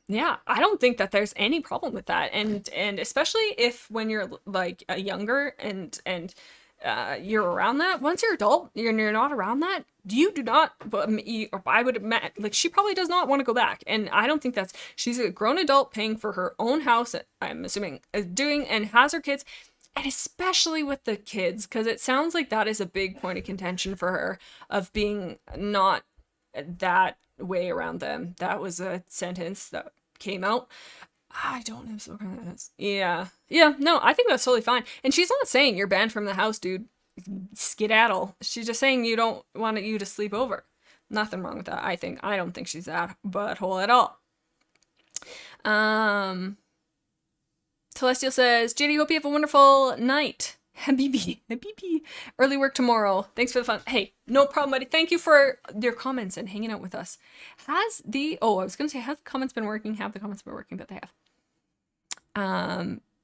yeah, I don't think that there's any problem with that. And especially if when you're like younger and you're around that, once you're adult, you're not around that, you do not, or I would imagine, like, she probably does not want to go back. And I don't think she's a grown adult paying for her own house, I'm assuming, doing, and has her kids, and especially with the kids, because it sounds like that is a big point of contention for her, of being not that way around them. That was a sentence that came out. I don't have so kind of this. Yeah. No, I think that's totally fine. And she's not saying you're banned from the house, dude. Skedaddle. She's just saying you don't want you to sleep over. Nothing wrong with that. I don't think she's that butthole at all. Celestial says, JD, hope you have a wonderful night. Habibi. Early work tomorrow. Thanks for the fun. Hey, no problem, buddy. Thank you for your comments and hanging out with us. Has the comments been working? Have the comments been working? But they have.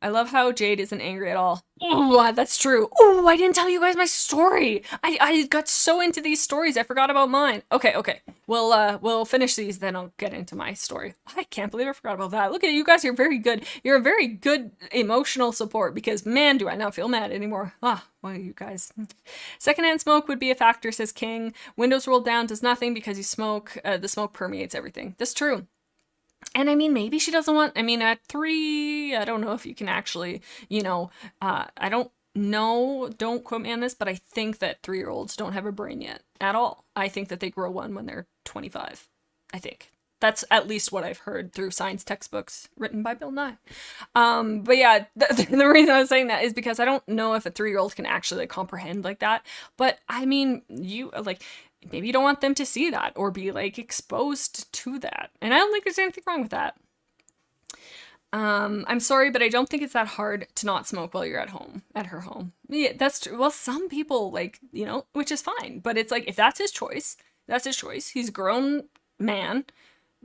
I love how Jade isn't angry at all. Oh, that's true. Oh, I didn't tell you guys my story. I got so into these stories, I forgot about mine. Okay. We'll finish these, then I'll get into my story. I can't believe I forgot about that. Look at you guys, you're very good. You're a very good emotional support, because man, do I not feel mad anymore. Well, you guys. Secondhand smoke would be a factor, says King. Windows rolled down does nothing because you smoke. The smoke permeates everything. That's true. And I mean, maybe she doesn't want, at 3, I don't know if you can actually, I don't know, don't quote me on this, but I think that 3-year-olds don't have a brain yet at all. I think that they grow one when they're 25. I think. That's at least what I've heard through science textbooks written by Bill Nye. But yeah, the reason I was saying that is because I don't know if a 3-year-old can actually comprehend like that. But I mean, maybe you don't want them to see that or be like exposed to that. And I don't think there's anything wrong with that. I'm sorry, but I don't think it's that hard to not smoke while you're at her home. Yeah, that's true. Well, some people which is fine, but it's like, if that's his choice, that's his choice. He's a grown man,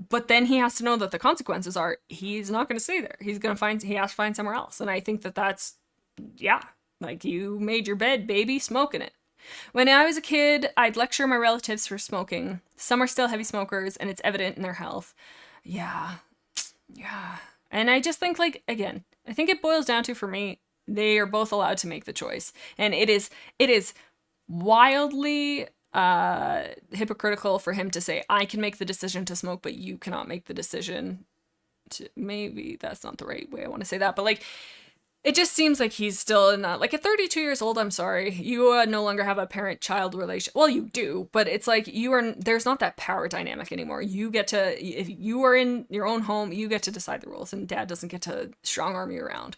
but then he has to know that the consequences are he's not going to stay there. He has to find somewhere else. And I think that's, yeah, like, you made your bed, baby, smoking it. When I was a kid, I'd lecture my relatives for smoking. Some are still heavy smokers, and it's evident in their health. Yeah. And I just think, like, again, I think it boils down to, for me, they are both allowed to make the choice. And it is wildly hypocritical for him to say, I can make the decision to smoke, but you cannot make the decision to, maybe that's not the right way I want to say that, but like, it just seems like he's still in that, like, at 32 years old, I'm sorry, you no longer have a parent-child relation. Well, you do, but it's like, there's not that power dynamic anymore. You get to, if you are in your own home, you get to decide the rules, and dad doesn't get to strong-arm you around.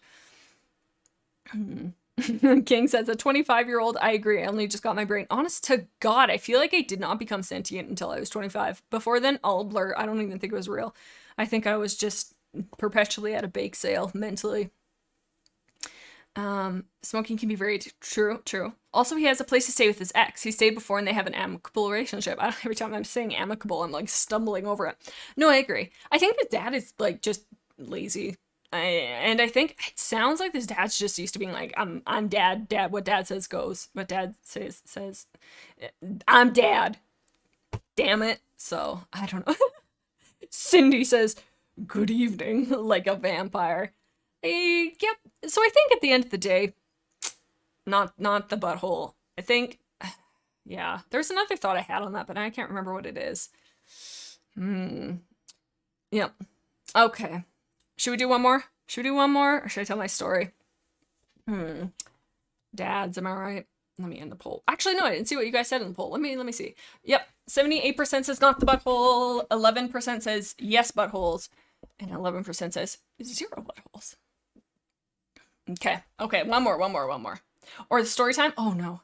King says, a 25-year-old, I agree, I only just got my brain. Honest to God, I feel like I did not become sentient until I was 25. Before then, all blur. I don't even think it was real. I think I was just perpetually at a bake sale, mentally. Smoking can be very true. Also, he has a place to stay with his ex. He stayed before and they have an amicable relationship. Every time I'm saying amicable, I'm like stumbling over it. No, I agree. I think his dad is like just lazy. And I think it sounds like this dad's just used to being like, I'm dad, what dad says goes. What dad says, I'm dad. Damn it. So, I don't know. Cindy says, good evening, like a vampire. Yep. So I think at the end of the day, not the butthole. I think, yeah, there's another thought I had on that, but I can't remember what it is. Yep. Okay. Should we do one more? Or should I tell my story? Dads, am I right? Let me end the poll. Actually, no, I didn't see what you guys said in the poll. Let me see. Yep. 78% says not the butthole. 11% says yes buttholes. And 11% says 0 buttholes. Okay. Okay. One more. Or the story time? Oh no.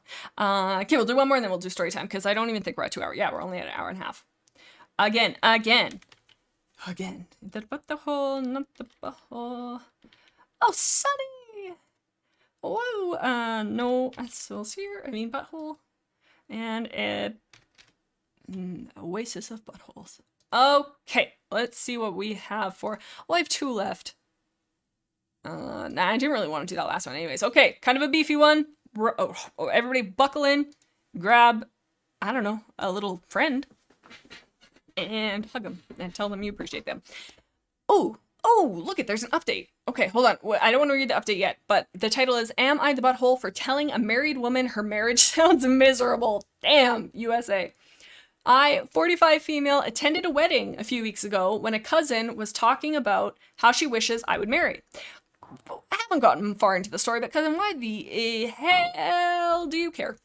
Okay, we'll do one more and then we'll do story time because I don't even think we're at 2 hours. Yeah, we're only at an hour and a half. Again. The butthole, not the butthole. Oh, Sunny! Whoa, no assholes here. I mean butthole. And oasis of buttholes. Okay, let's see what we have for. Well, I have 2 left. Nah, I didn't really want to do that last one anyways. Okay, kind of a beefy one. Everybody buckle in, grab, I don't know, a little friend, and hug them, and tell them you appreciate them. Oh, look it, there's an update. Okay, hold on. I don't want to read the update yet, but the title is, Am I the Butthole for Telling a Married Woman Her Marriage Sounds Miserable? Damn, USA. I, 45 female, attended a wedding a few weeks ago when a cousin was talking about how she wishes I would marry. I haven't gotten far into the story, but cousin, why the hell do you care?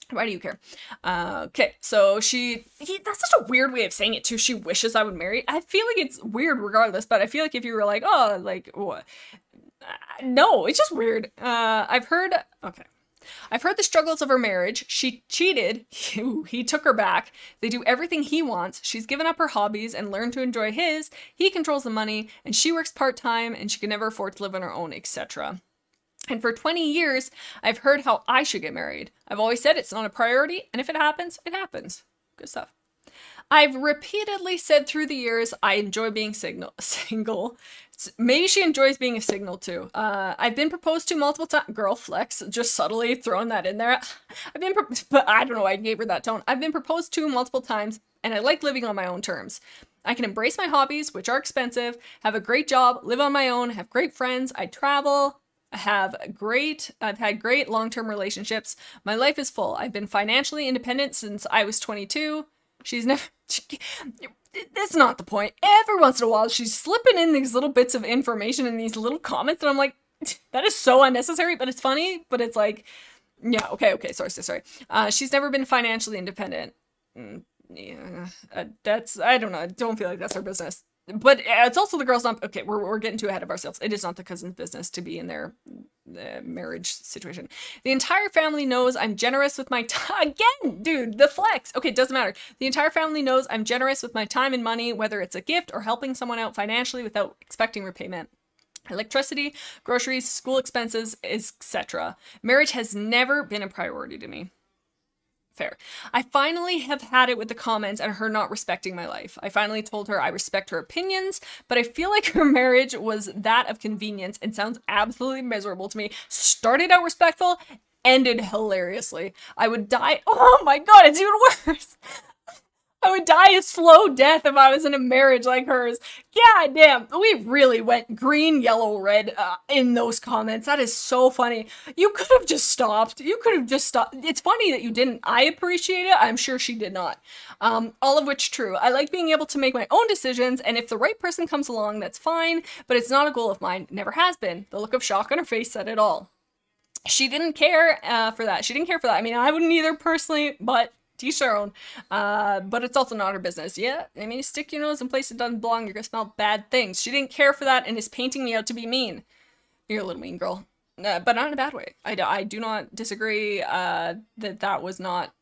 Why do you care? Okay, so that's such a weird way of saying it too. She wishes I would marry. I feel like it's weird regardless, but I feel like if you were like, oh, like, what? No, it's just weird. I've heard the struggles of her marriage. She cheated. He took her back. They do everything he wants. She's given up her hobbies and learned to enjoy his. He controls the money, and she works part-time, and she can never afford to live on her own, etc. And for 20 years, I've heard how I should get married. I've always said it's not a priority, and if it happens, it happens. Good stuff. I've repeatedly said through the years I enjoy being single. Maybe she enjoys being a signal too. I've been proposed to multiple times. Girl flex, just subtly throwing that in there. But I don't know why I gave her that tone. I've been proposed to multiple times, and I like living on my own terms. I can embrace my hobbies, which are expensive, have a great job, live on my own, have great friends, I travel, I've had great long-term relationships. My life is full. I've been financially independent since I was 22. That's not the point. Every once in a while, she's slipping in these little bits of information in these little comments, and I'm like, that is so unnecessary, but it's funny, but it's like, yeah, okay, sorry. She's never been financially independent. Yeah, I don't know, I don't feel like that's her business. But it's also the girl's not, okay, we're getting too ahead of ourselves. It is not the cousin's business to be in their marriage situation. The entire family knows I'm generous with my time. Again, dude, the flex. Okay, it doesn't matter. The entire family knows I'm generous with my time and money, whether it's a gift or helping someone out financially without expecting repayment. Electricity, groceries, school expenses, etc. Marriage has never been a priority to me. Fair. I finally have had it with the comments and her not respecting my life. I finally told her I respect her opinions, but I feel like her marriage was that of convenience and sounds absolutely miserable to me. Started out respectful, ended hilariously. I would die. Oh my god, it's even worse. I would die a slow death if I was in a marriage like hers. God damn, we really went green, yellow, red in those comments. That is so funny. You could have just stopped. It's funny that you didn't. I appreciate it. I'm sure she did not. All of which true. I like being able to make my own decisions, and if the right person comes along, that's fine, but it's not a goal of mine. Never has been. The look of shock on her face said it all. She didn't care for that. I mean, I wouldn't either personally, but teach their own. But it's also not her business. Yeah, I mean, you stick your nose in places it doesn't belong, you're gonna smell bad things. She didn't care for that and is painting me out to be mean. You're a little mean, girl. But not in a bad way. I do not disagree that was not,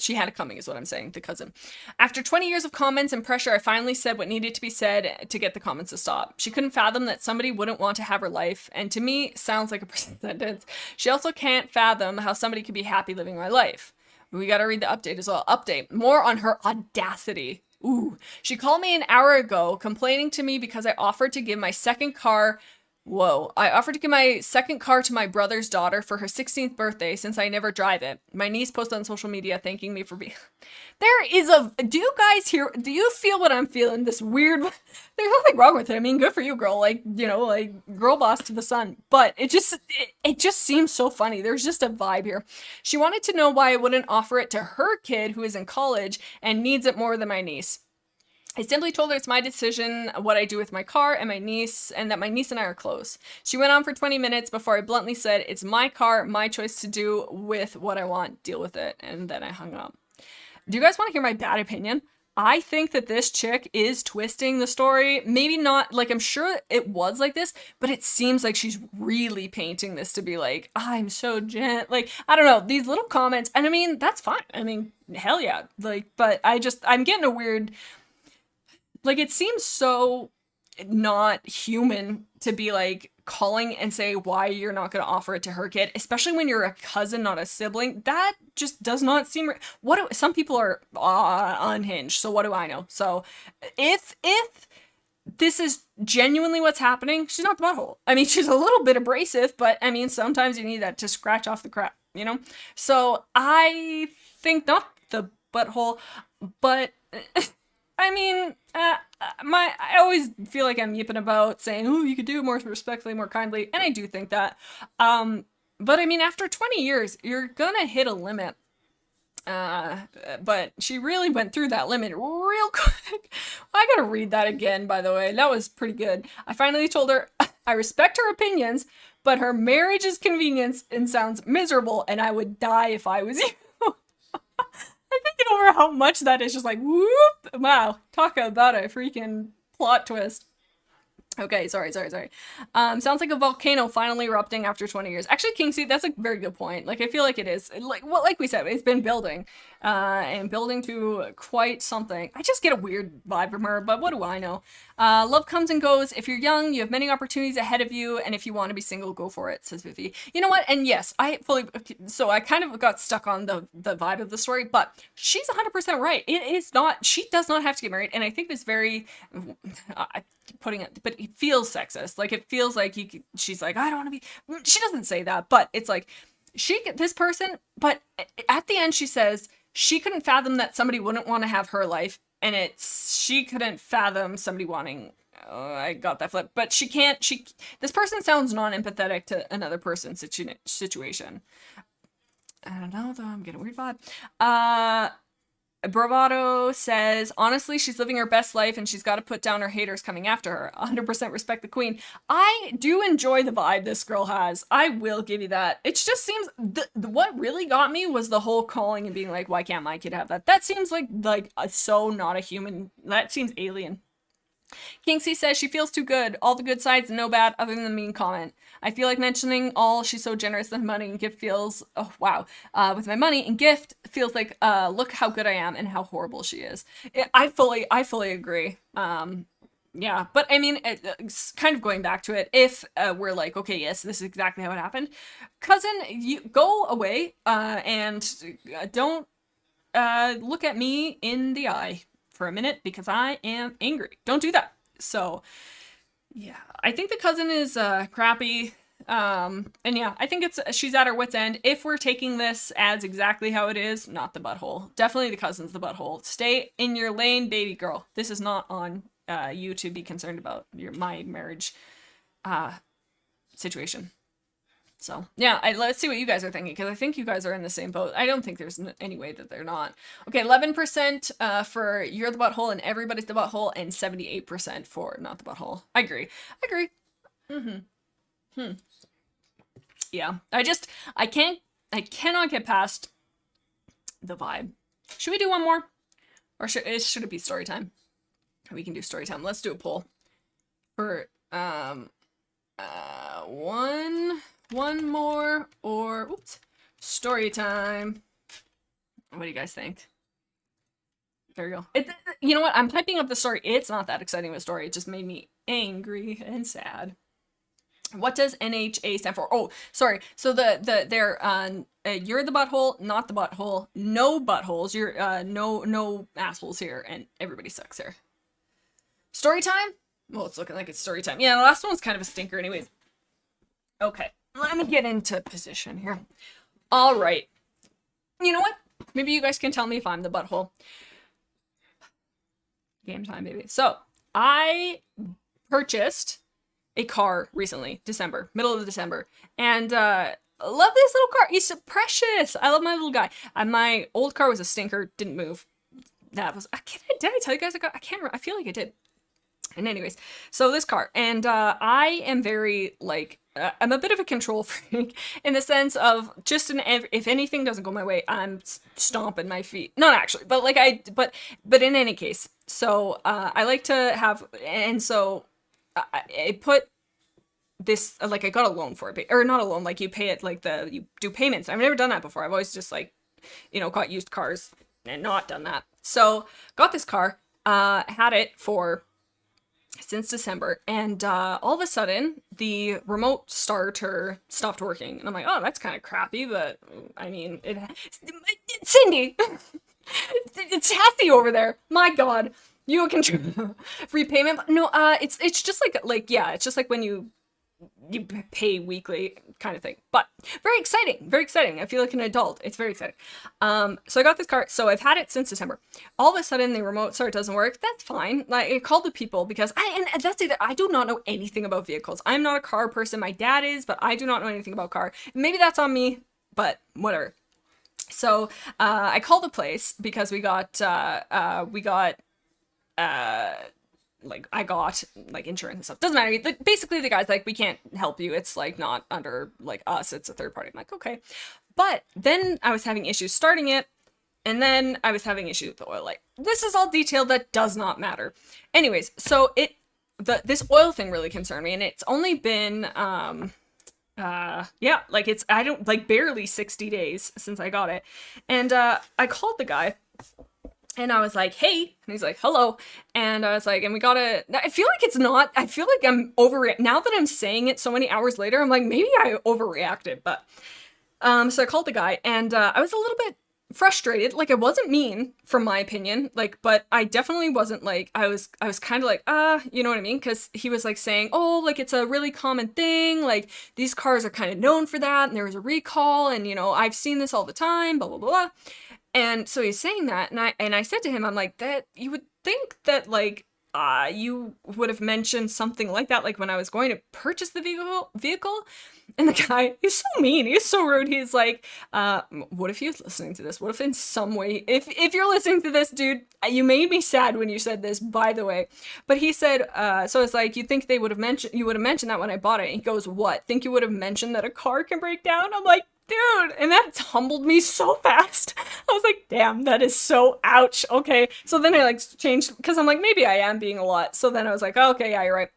she had it coming is what I'm saying, the cousin. After 20 years of comments and pressure, I finally said what needed to be said to get the comments to stop. She couldn't fathom that somebody wouldn't want to have her life, and to me, sounds like a sentence. She also can't fathom how somebody could be happy living my life. We gotta read the update as well. Update. More on her audacity. Ooh. She called me an hour ago complaining to me because I offered to give my second car I offered to give my second car to my brother's daughter for her 16th birthday since I never drive it. My niece posted on social media thanking me for being... Do you feel what I'm feeling? This weird... There's nothing wrong with it. I mean, good for you, girl. Like, girl boss to the sun. But it just seems so funny. There's just a vibe here. She wanted to know why I wouldn't offer it to her kid who is in college and needs it more than my niece. I simply told her it's my decision what I do with my car and my niece, and that my niece and I are close. She went on for 20 minutes before I bluntly said, it's my car, my choice to do with what I want, deal with it, and then I hung up. Do you guys want to hear my bad opinion? I think that this chick is twisting the story. Maybe not, like, I'm sure it was like this, but it seems like she's really painting this to be like, I'm so like, I don't know, these little comments, and I mean, that's fine. I mean, hell yeah. Like, but I'm getting a weird, like, it seems so not human to be like calling and say why you're not going to offer it to her kid, especially when you're a cousin, not a sibling. That just does not seem some people are unhinged, so what do I know? So if this is genuinely what's happening, she's not the butthole. I mean, she's a little bit abrasive, but I mean, sometimes you need that to scratch off the crap, you know? So I think not the butthole, but I mean, I always feel like I'm yipping about saying, oh, you could do it more respectfully, more kindly, and I do think that. But I mean, after 20 years, you're gonna hit a limit. But she really went through that limit real quick. I gotta read that again, by the way. That was pretty good. I finally told her, I respect her opinions, but her marriage is convenience and sounds miserable, and I would die if I was you. I'm thinking over how much that is, just like, whoop! Wow, talk about a freaking plot twist. Okay, sorry. Sounds like a volcano finally erupting after 20 years. Actually, Kingsley, that's a very good point. Like, I feel like it is. Like we said, it's been building. And building to quite something. I just get a weird vibe from her, but what do I know? Love comes and goes. If you're young, you have many opportunities ahead of you, and if you want to be single, go for it, says Vivi. You know what? And yes, so I kind of got stuck on the vibe of the story, but she's 100% right. It is not, she does not have to get married, and I think it's very, putting it, but it feels sexist. Like, it feels like she's like, I don't want to be, she doesn't say that, but it's like, this person, but at the end she says she couldn't fathom that somebody wouldn't want to have her life, and she couldn't fathom somebody wanting, I got that flip, but this person sounds non-empathetic to another person's situation. I don't know, though, I'm getting a weird vibe. Bravado says, honestly, she's living her best life and she's got to put down her haters coming after her. 100% respect the queen. I do enjoy the vibe this girl has. I will give you that. It just seems, what really got me was the whole calling and being like, why can't my kid have that? That seems like so not a human. That seems alien. Kingsley says she feels too good. All the good sides, no bad, other than the mean comment. I feel like mentioning all she's so generous with money and gift feels, oh wow, with my money and gift feels like, look how good I am and how horrible she is. I fully agree. Yeah, but I mean, it's kind of going back to it, if we're like, okay, yes, this is exactly how it happened. Cousin, you go away, and don't look at me in the eye for a minute, because I am angry. Don't do that. So yeah, I think the cousin is crappy. And yeah, I think she's at her wit's end. If we're taking this as exactly how it is, not the butthole. Definitely the cousin's the butthole. Stay in your lane, baby girl. This is not on you to be concerned about my marriage situation. So yeah, let's see what you guys are thinking, because I think you guys are in the same boat. I don't think there's any way that they're not. Okay, 11% for you're the butthole and everybody's the butthole, and 78% for not the butthole. I agree. Yeah, I cannot get past the vibe. Should we do one more? Or should it be story time? We can do story time. Let's do a poll for one more, or oops, story time. What do you guys think? There you go. You know what? I'm typing up the story. It's not that exciting of a story. It just made me angry and sad. What does NHA stand for? Oh, sorry. So they're you're the butthole, not the butthole, no buttholes. You're no assholes here, and everybody sucks here. Story time? Well, it's looking like it's story time. Yeah, the last one's kind of a stinker anyways. Okay, let me get into position here. All right. You know what? Maybe you guys can tell me if I'm the butthole. Game time, baby. So, I purchased a car recently, middle of December, and love this little car. He's so precious. I love my little guy. My old car was a stinker, didn't move. Did I tell you guys I can't remember. I feel like I did. And anyways, so this car, and I am very, like, I'm a bit of a control freak in the sense of just if anything doesn't go my way, I'm stomping my feet. Not actually, but like but in any case. So I like to have, and so I put this like I got a loan for it, or not a loan, like you pay it like you do payments. I've never done that before. I've always just like, got used cars and not done that. So got this car, had it for since December, and all of a sudden the remote starter stopped working, and I'm like, oh, that's kind of crappy, but I mean, Cindy, it's Hathy over there. My God, you can repayment? No, it's just like yeah, it's just like when you pay weekly kind of thing. But very exciting, very exciting. I feel like an adult. It's very exciting. So I got this car. So I've had it since December. All of a sudden the remote start doesn't work. That's fine. Like, I called the people because and that's it. I do not know anything about vehicles. I'm not a car person. My dad is, but I do not know anything about car. Maybe that's on me, but whatever. So I called the place because we got like I got like insurance and stuff. Doesn't matter. Like, basically the guy's like, we can't help you. It's like not under like us. It's a third party. I'm like, okay. But then I was having issues starting it, and then I was having issues with the oil light. This is all detail that does not matter. Anyways, so this oil thing really concerned me, and it's only been yeah, like I don't like barely 60 days since I got it. And I called the guy. And I was like, hey, and he's like, hello. And I was like, and we gotta, I feel like I'm overreacting. Now that I'm saying it so many hours later, I'm like, maybe I overreacted. But, so I called the guy, and I was a little bit frustrated. Like, I wasn't mean, from my opinion, like, but I definitely wasn't like, I was kind of like, you know what I mean? Because he was like saying, oh, like, it's a really common thing. Like, these cars are kind of known for that. And there was a recall, and, I've seen this all the time, blah, blah, blah, blah. And so he's saying that, and I said to him, I'm like, that you would think that like you would have mentioned something like that, like when I was going to purchase the vehicle. And the guy, he's so mean, he's so rude. He's like, what if he was listening to this? What if in some way, if you're listening to this, dude, you made me sad when you said this, by the way. But he said, so it's like, you think you would have mentioned that when I bought it. And he goes, what? Think you would have mentioned that a car can break down? I'm like, dude, and that humbled me so fast. I was like, damn, that is so ouch. Okay. So then I like changed, because I'm like, maybe I am being a lot. So then I was like, oh, okay, yeah, you're right.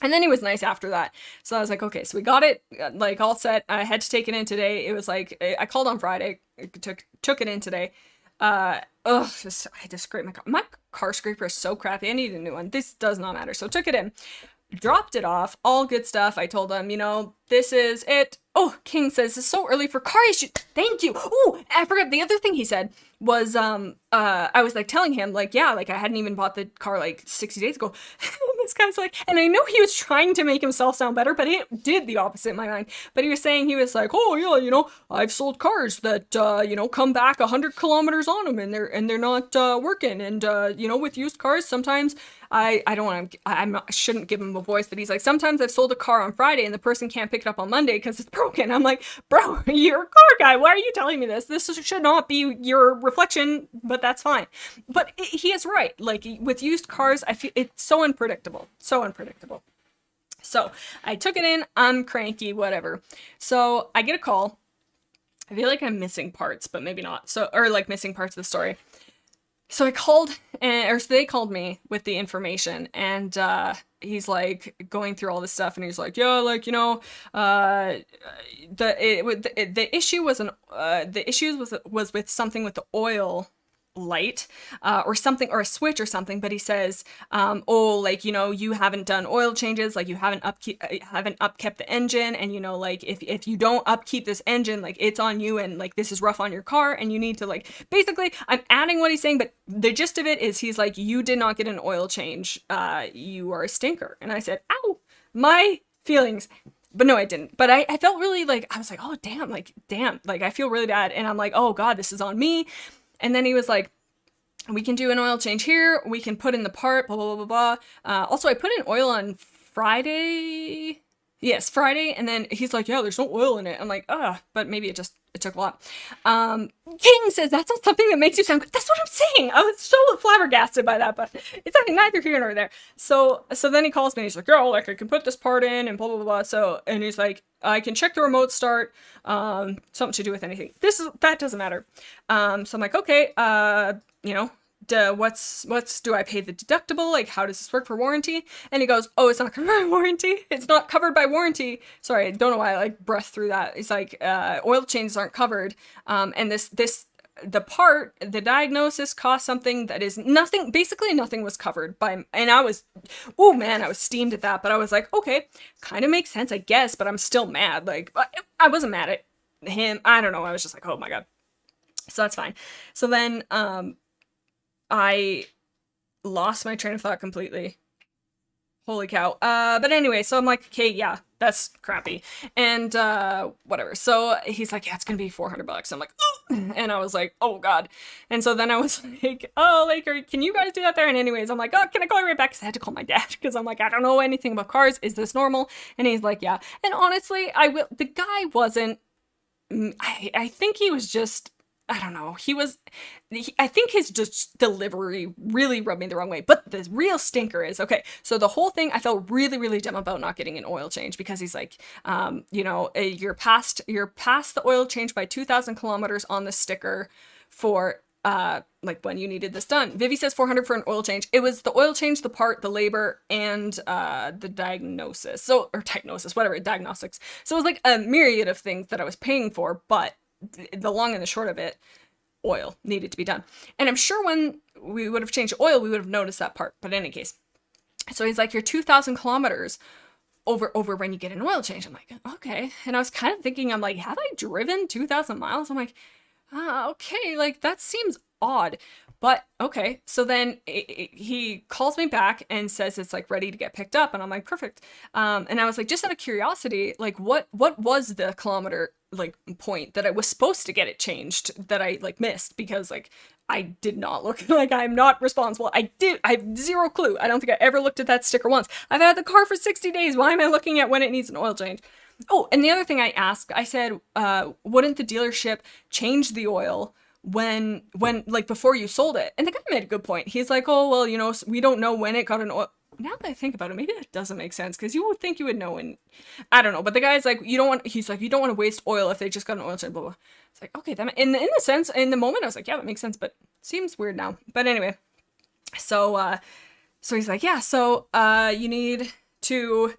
And then he was nice after that. So I was like, okay, so we got it like all set. I had to take it in today. It was like, I called on Friday, took it in today. I had to scrape my car. My car scraper is so crappy. I need a new one. This does not matter. So took it in, dropped it off, all good stuff. I told him, this is it. Oh, King says, it's so early for car issues. Thank you. Oh, I forgot. The other thing he said was, I was like telling him like, yeah, like I hadn't even bought the car like 60 days ago. This guy's like, and I know he was trying to make himself sound better, but it did the opposite in my mind. But he was saying, he was like, oh yeah, I've sold cars that, come back 100 kilometers on them, and they're not, working. And, with used cars, sometimes I shouldn't give him a voice, but he's like, sometimes I've sold a car on Friday and the person can't pick it up on Monday because it's broken. I'm like, bro, you're a car guy. Why are you telling me this? This should not be your reflection, but that's fine. But he is right. Like with used cars, I feel it's so unpredictable. So unpredictable. So I took it in. I'm cranky, whatever. So I get a call. I feel like I'm missing parts, but maybe not. Or like missing parts of the story. So I called, so they called me with the information, and he's like going through all this stuff, and he's like, yeah, like the issue was with something with the oil light or something, or a switch or something. But he says, oh, like you haven't done oil changes, like you haven't upkept the engine, and like if you don't upkeep this engine, like it's on you, and like this is rough on your car, and you need to like, basically I'm adding what he's saying, but the gist of it is he's like, you did not get an oil change, you are a stinker. And I said, ow, my feelings. But no, I didn't. But I felt really like, I was like, oh damn, like I feel really bad, and I'm like, oh god, this is on me. And then he was like, we can do an oil change here. We can put in the part, blah, blah, blah, blah, blah. Also, I put in oil on Friday. Yes, Friday, and then he's like, yeah, there's no oil in it. I'm like, but maybe it took a lot. King says that's not something that makes you sound good. That's what I'm saying. I was so flabbergasted by that, but it's neither here nor there. So then he calls me and he's like, yo, like I can put this part in and blah blah blah. So and he's like, I can check the remote start, something to do with anything. That doesn't matter. So I'm like, okay, you know, what's do I pay the deductible? Like, how does this work for warranty? And he goes, oh, it's not covered by warranty. It's not covered by warranty. Sorry, I don't know why I like breathed through that. It's like oil changes aren't covered. And the diagnosis cost something that is nothing. Basically, nothing was covered by. And I was steamed at that. But I was like, okay, kind of makes sense, I guess. But I'm still mad. Like, I wasn't mad at him. I don't know. I was just like, oh my god. So that's fine. So then, I lost my train of thought completely. Holy cow. But anyway, so I'm like, okay, yeah, that's crappy. And, whatever. So he's like, yeah, it's gonna be $400. I'm like, oh! And I was like, oh god. And so then I was like, oh, like, can you guys do that there? And anyways, I'm like, oh, can I call you right back? Cause I had to call my dad. Cause I'm like, I don't know anything about cars. Is this normal? And he's like, yeah. And honestly, the guy wasn't, I think he was just, I don't know. I think his just delivery really rubbed me the wrong way. But the real stinker is, okay, so the whole thing, I felt really, really dumb about not getting an oil change because he's like, you're past the oil change by 2,000 kilometers on the sticker for, like when you needed this done. Vivi says 400 for an oil change. It was the oil change, the part, the labor, and the diagnosis. Diagnostics. So it was like a myriad of things that I was paying for, but the long and the short of it, oil needed to be done. And I'm sure when we would have changed oil, we would have noticed that part. But in any case, so he's like, you're 2,000 kilometers over when you get an oil change. I'm like, okay. And I was kind of thinking, I'm like, have I driven 2,000 miles? I'm like, okay, like that seems odd. But okay, so then he calls me back and says it's like ready to get picked up, and I'm like, perfect. And I was like, just out of curiosity, like what was the kilometer like point that I was supposed to get it changed that I like missed, because like I did not look like, I'm not responsible. I have zero clue. I don't think I ever looked at that sticker once. I've had the car for 60 days. Why am I looking at when it needs an oil change? Oh, and the other thing I asked, I said, wouldn't the dealership change the oil when like before you sold it? And the guy made a good point. He's like, oh, well, you know, we don't know when it got an oil. Now that I think about it, maybe that doesn't make sense, because you would think you would know when, I don't know. But the guy's like, you don't want to waste oil if they just got an oil change, blah, blah. It's like, okay, that in the sense, in the moment, I was like, yeah, that makes sense, but seems weird now. But anyway, so he's like, yeah, so you need to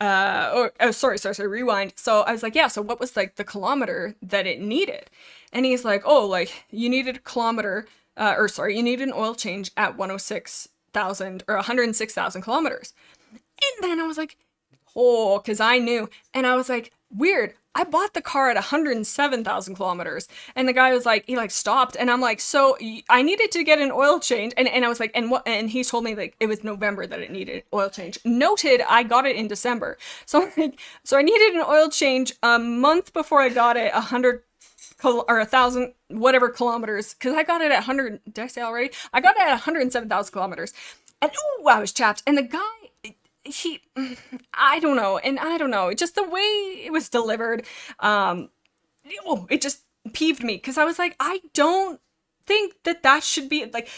sorry, rewind. So I was like, yeah, so what was like the kilometer that it needed? And he's like, oh, like you needed a kilometer, you needed an oil change at 106,000 or 106,000 kilometers. And then I was like, oh, because I knew. And I was like, weird. I bought the car at 107,000 kilometers. And the guy was like, he like stopped. And I'm like, so I needed to get an oil change. And I was like, and he told me like it was November that it needed oil change. Noted, I got it in December. So like, so I needed an oil change a month before I got it, 1,000 whatever kilometers, because I got it at 100. Did I say already? I got it at 107,000 kilometers. And oh, I was chapped. And the guy, I don't know, just the way it was delivered, it just peeved me, because I was like, I don't think that should be, like,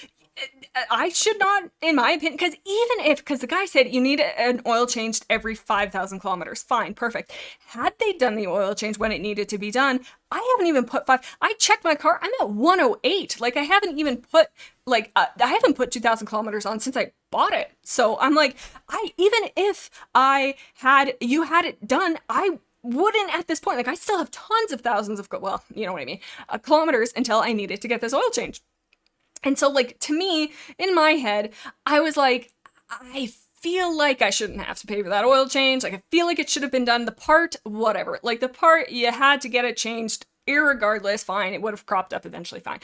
I should not, in my opinion, because the guy said you need an oil changed every 5,000 kilometers. Fine, perfect. Had they done the oil change when it needed to be done, I haven't even put I checked my car, I'm at 108. Like, I haven't even put, I haven't put 2,000 kilometers on since I bought it. So I'm like, even if you had it done, I wouldn't at this point, like, I still have tons of thousands of, well, you know what I mean, kilometers until I needed to get this oil change. And so, like, to me, in my head, I was like, I feel like I shouldn't have to pay for that oil change. Like, I feel like it should have been done. The part, whatever. Like, the part, you had to get it changed, irregardless, fine. It would have cropped up eventually, fine.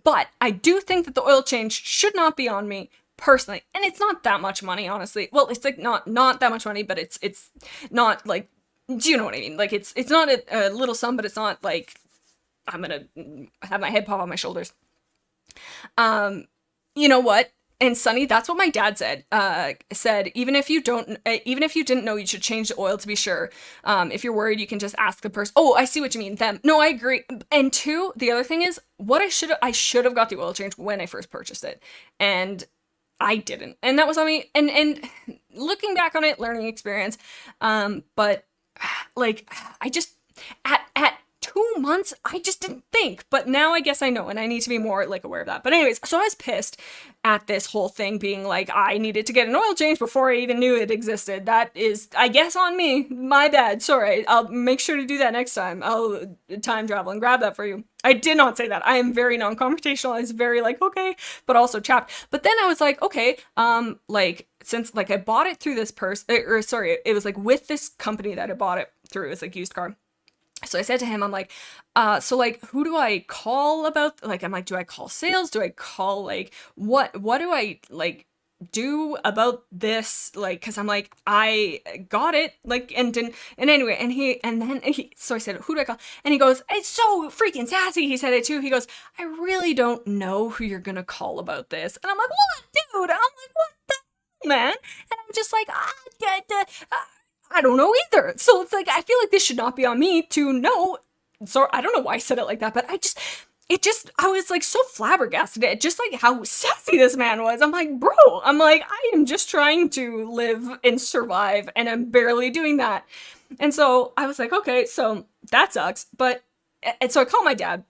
But I do think that the oil change should not be on me, personally. And it's not that much money, honestly. Well, it's, like, not that much money, but it's not, like, do you know what I mean? Like, it's not a little sum, but it's not, like, I'm gonna have my head pop on my shoulders. You know what? And Sunny, that's what my dad said. Said even if you didn't know, you should change the oil to be sure. If you're worried, you can just ask the person. Oh, I see what you mean. Them. No, I agree. And two, the other thing is, what I should have got the oil change when I first purchased it, and I didn't, and that was on me. And looking back on it, learning experience. But like I just at 2 months, I just didn't think. But now I guess I know, and I need to be more like aware of that. But anyways, so I was pissed at this whole thing being like I needed to get an oil change before I even knew it existed. That is, I guess, on me. My bad. Sorry. I'll make sure to do that next time. I'll time travel and grab that for you. I did not say that. I am very non-confrontational. I was very like, okay, but also chapped. But then I was like, okay, like, since like I bought it through this person, or sorry, it was like with this company that I bought it through. It was like used car. So I said to him, I'm like, so like, who do I call about? Like, I'm like, do I call sales? Do I call like, what do I like do about this? Like, cause I'm like, I got it, like, and anyway, so I said, who do I call? And he goes, it's so freaking sassy. He said it too. He goes, I really don't know who you're gonna call about this. And I'm like, what, dude? I'm like, what the hell, man? And I'm just like, I don't know either. So it's like, I feel like this should not be on me to know. So I don't know why I said it like that, but I was like so flabbergasted at just like how sassy this man was. I'm like, bro, I am just trying to live and survive, and I'm barely doing that. And so I was like, okay, so that sucks. And so I called my dad.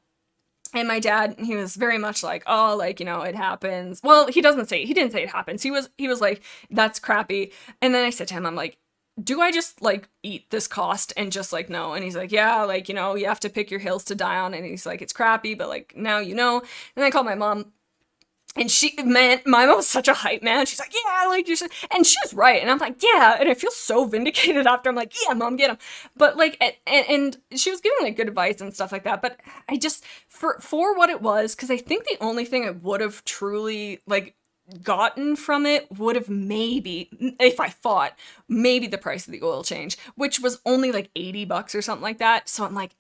And my dad, he was very much like, oh, like, it happens. Well, he didn't say it happens. He was like, that's crappy. And then I said to him, I'm like, do I just like eat this cost and just like no? And he's like, yeah, like, you have to pick your hills to die on. And he's like, it's crappy, but like now And I called my mom, and my mom was such a hype man. She's like, yeah, like you should, and she was right. And I'm like, yeah, and I feel so vindicated after. I'm like, yeah, mom, get him. But like, and she was giving like good advice and stuff like that. But I just for what it was, because I think the only thing I would have truly like gotten from it would have maybe, if I fought, maybe the price of the oil change, which was only like $80 or something like that. So I'm like,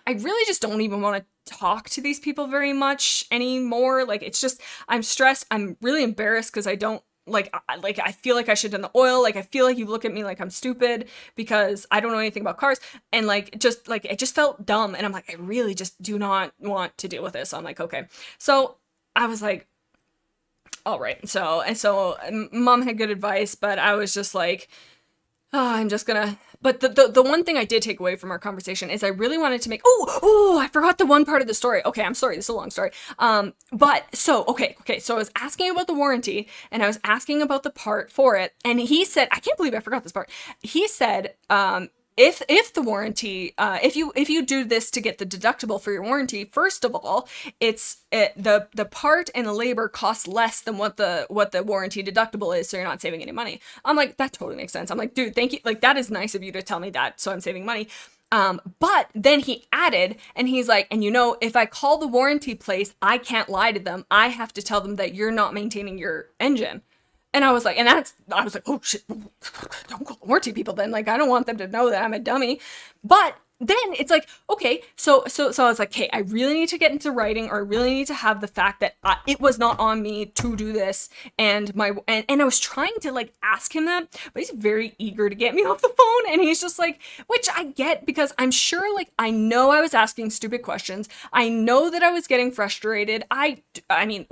I really just don't even want to talk to these people very much anymore. Like, it's just, I'm stressed. I'm really embarrassed because I don't I feel like I should have done the oil. Like, I feel like you look at me like I'm stupid because I don't know anything about cars. And like, just like, it just felt dumb. And I'm like, I really just do not want to deal with this. So I'm like, okay. So I was like, all right. So mom had good advice, but I was just like, oh, I'm just gonna. But the one thing I did take away from our conversation is I really wanted to make. Oh, I forgot the one part of the story. Okay, I'm sorry. This is a long story. But so okay. So I was asking about the warranty, and I was asking about the part for it, and he said, I can't believe I forgot this part. He said, if the warranty, if you do this to get the deductible for your warranty, first of all, the part and the labor costs less than what the warranty deductible is, so you're not saving any money. I'm like, that totally makes sense. I'm like, dude, thank you. Like, that is nice of you to tell me that, so I'm saving money. But then he added, and he's like, and if I call the warranty place, I can't lie to them. I have to tell them that you're not maintaining your engine. And I was like, oh shit, don't call warranty people then. Like, I don't want them to know that I'm a dummy. But then it's like, okay, so I was like, hey, I really need to get into writing, or I really need to have the fact that it was not on me to do this. And I was trying to like ask him that, but he's very eager to get me off the phone. And he's just like, which I get, because I'm sure, like, I know I was asking stupid questions. I know that I was getting frustrated. I mean,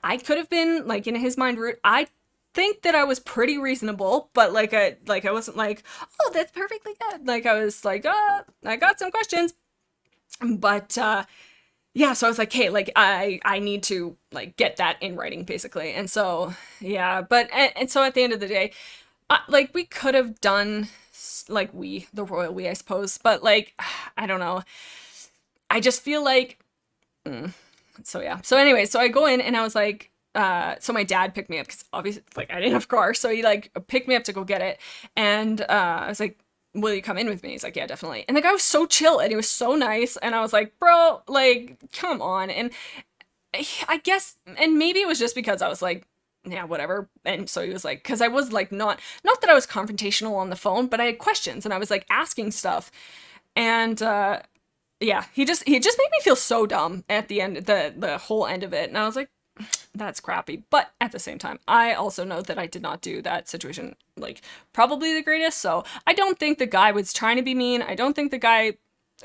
I could have been like, in his mind, rude. I think that I was pretty reasonable, but like I wasn't like, oh, that's perfectly good. Like, I was like, I got some questions, but yeah, so I was like, hey, like, I need to like get that in writing, basically. And so yeah, but and so at the end of the day, like, we could have done like the royal we, I suppose, but like, I don't know, I just feel like so yeah. So anyway, so I go in, and I was like, so my dad picked me up because obviously, like, I didn't have a car, so he like picked me up to go get it. And I was like, will you come in with me? He's like, yeah, definitely. And the guy was so chill, and he was so nice, and I was like, bro, like, come on. And I guess, and maybe it was just because I was like, yeah, whatever. And so he was like, because I was like, not that I was confrontational on the phone, but I had questions, and I was like asking stuff. And yeah, he just made me feel so dumb at the end, the whole end of it. And I was like, that's crappy. But at the same time, I also know that I did not do that situation like probably the greatest. So I don't think the guy was trying to be mean. I don't think the guy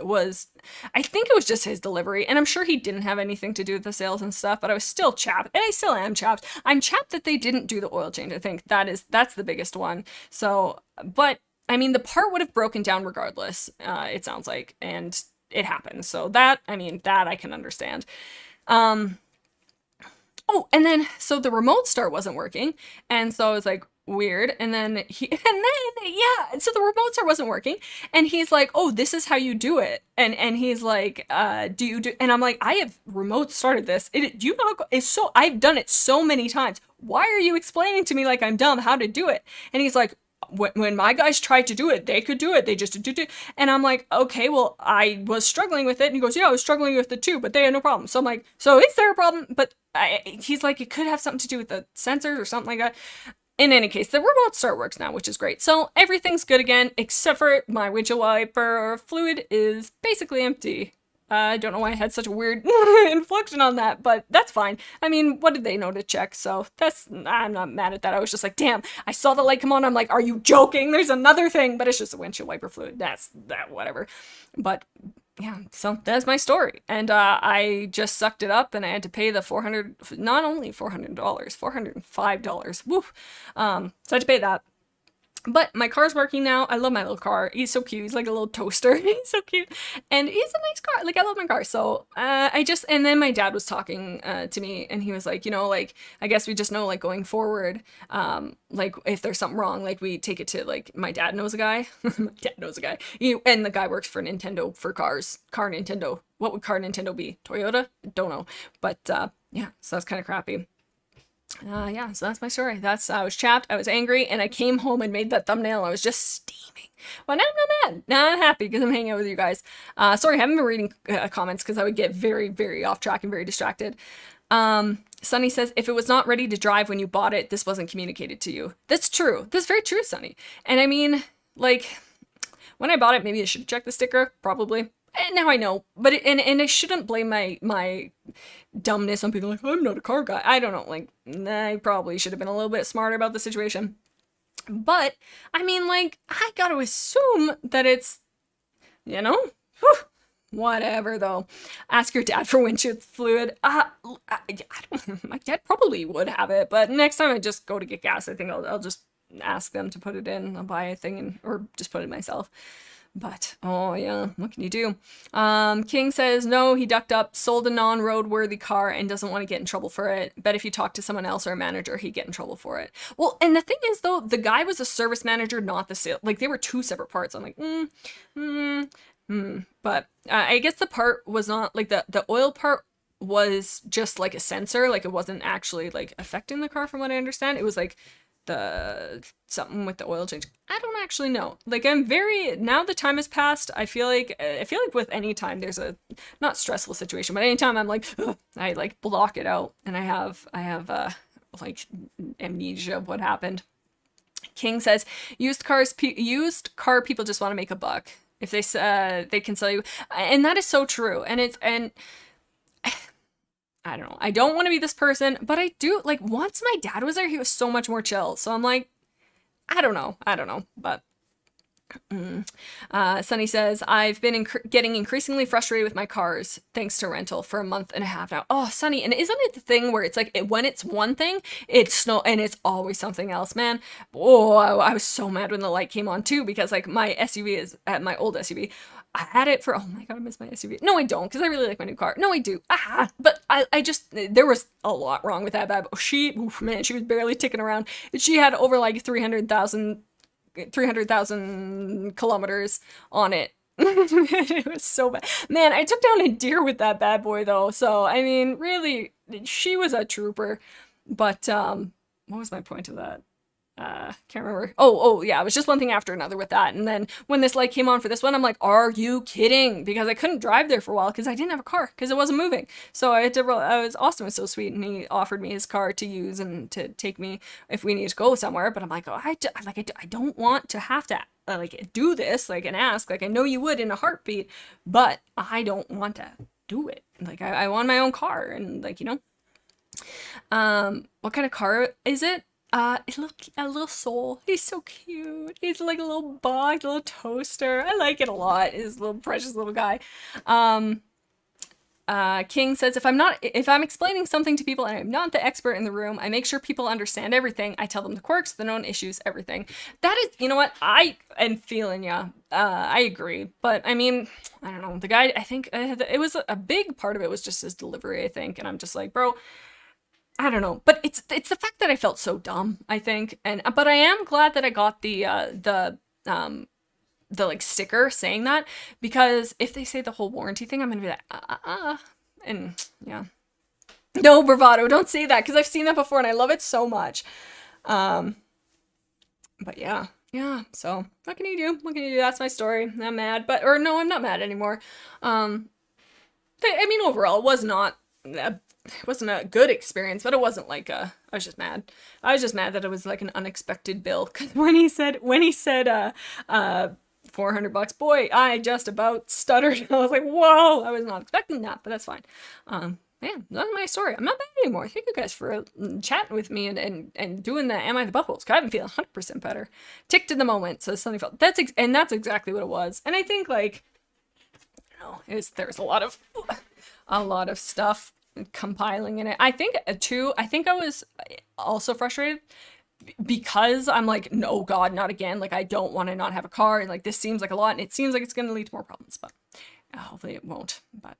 was, I think it was just his delivery, and I'm sure he didn't have anything to do with the sales and stuff, but I was still chapped, and I still am chapped. I'm chapped that they didn't do the oil change. I think that's the biggest one. So, but I mean, the part would have broken down regardless, it sounds like, and it happened. So that, I mean, that I can understand. Oh, and then so the remote start wasn't working, and so I was like, weird. And then yeah, so the remote start wasn't working, and he's like, oh, this is how you do it. And he's like, do you do? And I'm like, I have remote started this. Do you not? It's so I've done it so many times. Why are you explaining to me like I'm dumb how to do it? And he's like, when my guys tried to do it, they could do it. They just do it. And I'm like, okay, well, I was struggling with it. And he goes, yeah, I was struggling with it too, but they had no problem. So I'm like, so is there a problem? But he's like, it could have something to do with the sensors or something like that. In any case, the remote start works now, which is great. So everything's good again, except for my windshield wiper fluid is basically empty. I don't know why I had such a weird inflection on that, but that's fine. I mean, what did they know to check? So I'm not mad at that. I was just like, damn, I saw the light come on. I'm like, are you joking? There's another thing, but it's just a windshield wiper fluid. That's that, whatever. But yeah, so that's my story. And I just sucked it up, and I had to pay the not only $400, $405. Woo. So I had to pay that. But my car's working now. I love my little car. He's so cute. He's like a little toaster. He's so cute. And he's a nice car. Like, I love my car. So and then my dad was talking to me, and he was like, you know, like, I guess we just know, like, going forward, like, if there's something wrong, like, we take it to, like, my dad knows a guy. My dad knows a guy. And the guy works for Nintendo for cars. Car Nintendo. What would Car Nintendo be? Toyota? Don't know. But, yeah, so that's kind of crappy. Yeah, so that's my story. I was chapped, I was angry, and I came home and made that thumbnail. I was just steaming. Well, now I'm not mad. Now I'm happy because I'm hanging out with you guys. Sorry, I haven't been reading comments because I would get very, very off track and very distracted. Sunny says, if it was not ready to drive when you bought it, this wasn't communicated to you. That's true. That's very true, Sunny. And I mean, like, when I bought it, maybe I should have checked the sticker, probably. And now I know, but and I shouldn't blame my dumbness on people like, I'm not a car guy. I don't know, like, I probably should have been a little bit smarter about the situation. But, I mean, like, I gotta assume that it's, you know, whatever, though. Ask your dad for windshield fluid. I don't, my dad probably would have it, but next time I just go to get gas, I think I'll just ask them to put it in. I'll buy a thing or just put it myself. But, oh yeah, what can you do? King says, no, he ducked up, sold a non-roadworthy car, and doesn't want to get in trouble for it. Bet if you talk to someone else or a manager, he'd get in trouble for it. Well, and the thing is, though, the guy was a service manager, not the sale. Like, they were two separate parts. I'm like, But I guess the part was not, like, the oil part was just, like, a sensor. Like, it wasn't actually, like, affecting the car, from what I understand. It was, like, something with the oil change. I don't actually know. Like, now the time has passed. I feel like with any time there's a not stressful situation, but anytime I'm like, ugh, I like block it out, and I have like amnesia of what happened. King says, used car people just want to make a buck. If they can sell you, and that is so true. And I don't know. I don't want to be this person, but I do, like, once my dad was there, he was so much more chill. So I'm like, I don't know, but Sunny says, I've been getting increasingly frustrated with my cars thanks to rental for a month and a half now. Oh, Sunny, and isn't it the thing where it's like, when it's one thing, it's always something else, man. Oh, I was so mad when the light came on too, because like my SUV is at my old SUV. I had it for, oh my god, I miss my SUV. No, I don't, because I really like my new car. No, I do. But I just, there was a lot wrong with that bad. She was barely ticking around. She had over like 300,000 kilometers on it. It was so bad. Man, I took down a deer with that bad boy though. So, I mean, really, she was a trooper. But, what was my point of that? Can't remember. Oh, yeah, it was just one thing after another with that. And then when this light came on for this one, I'm like, are you kidding? Because I couldn't drive there for a while because I didn't have a car because it wasn't moving. So Austin was so sweet, and he offered me his car to use and to take me if we need to go somewhere. But I'm like, oh, I don't want to have to like do this, like, and ask, like, I know you would in a heartbeat, but I don't want to do it. Like, I want my own car, and like, you know. What kind of car is it? A little soul. He's so cute. He's like a little bug, a little toaster. I like it a lot. He's a little precious little guy. King says, if I'm explaining something to people and I'm not the expert in the room, I make sure people understand everything. I tell them the quirks, the known issues, everything. That is, you know what? I am feeling ya. I agree. But I mean, I don't know. The guy, I think it was a big part of it was just his delivery, I think. And I'm just like, bro, I don't know. But it's the fact that I felt so dumb, I think. But I am glad that I got the like sticker saying that, because if they say the whole warranty thing, I'm gonna be like and yeah, no, bravado, don't say that, because I've seen that before and I love it so much. But yeah, so what can you do? That's my story. I'm mad, or no, I'm not mad anymore. I mean, overall, it wasn't a good experience, but it wasn't like I was just mad. I was just mad that it was like an unexpected bill, because when he said $400, boy, I just about stuttered. I was like, whoa, I was not expecting that, but that's fine. Man, that's my story. I'm not bad anymore. Thank you guys for chatting with me and doing the Am I the Buttholes? Because I've been feeling 100% better. Ticked in the moment, so something felt, that's exactly what it was. And I think, like, you know, there's a lot of stuff compiling in it. I think I was also frustrated because I'm like, no, God, not again. Like, I don't want to not have a car, and like, this seems like a lot, and it seems like it's going to lead to more problems, but hopefully it won't. But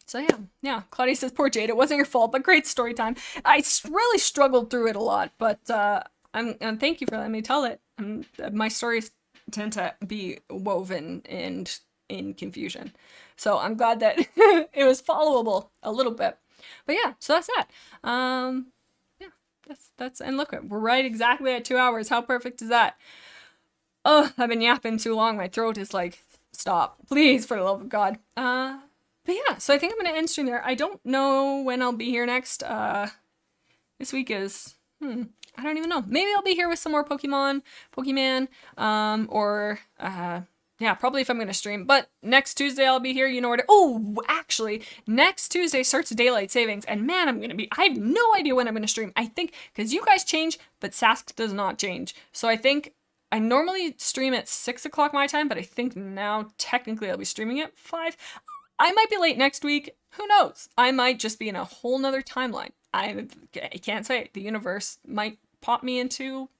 so yeah. Claudia says, poor Jade, it wasn't your fault, but great story time. I really struggled through it a lot, but and thank you for letting me tell it. My stories tend to be woven and in confusion, so I'm glad that it was followable a little bit. But yeah, so that's that. That's and look, we're right exactly at 2 hours. How perfect is that? Oh, I've been yapping too long. My throat is like, stop, please, for the love of God. But yeah, so I think I'm gonna end stream there. I don't know when I'll be here next. This week is I don't even know. Maybe I'll be here with some more Pokemon, or yeah, probably if I'm going to stream. But next Tuesday I'll be here. You know where to... Oh, actually, next Tuesday starts daylight savings. And man, I have no idea when I'm going to stream. I think, because you guys change, but Sask does not change. So I think I normally stream at 6 o'clock my time, but I think now technically I'll be streaming at 5. I might be late next week. Who knows? I might just be in a whole nother timeline. I can't say. The universe might pop me into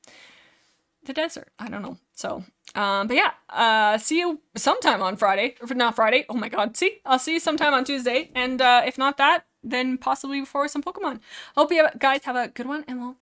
the desert. I don't know. So, but yeah, see you sometime on Friday. Or not Friday. Oh my God. I'll see you sometime on Tuesday. And if not that, then possibly before some Pokemon. Hope you guys have a good one, and we'll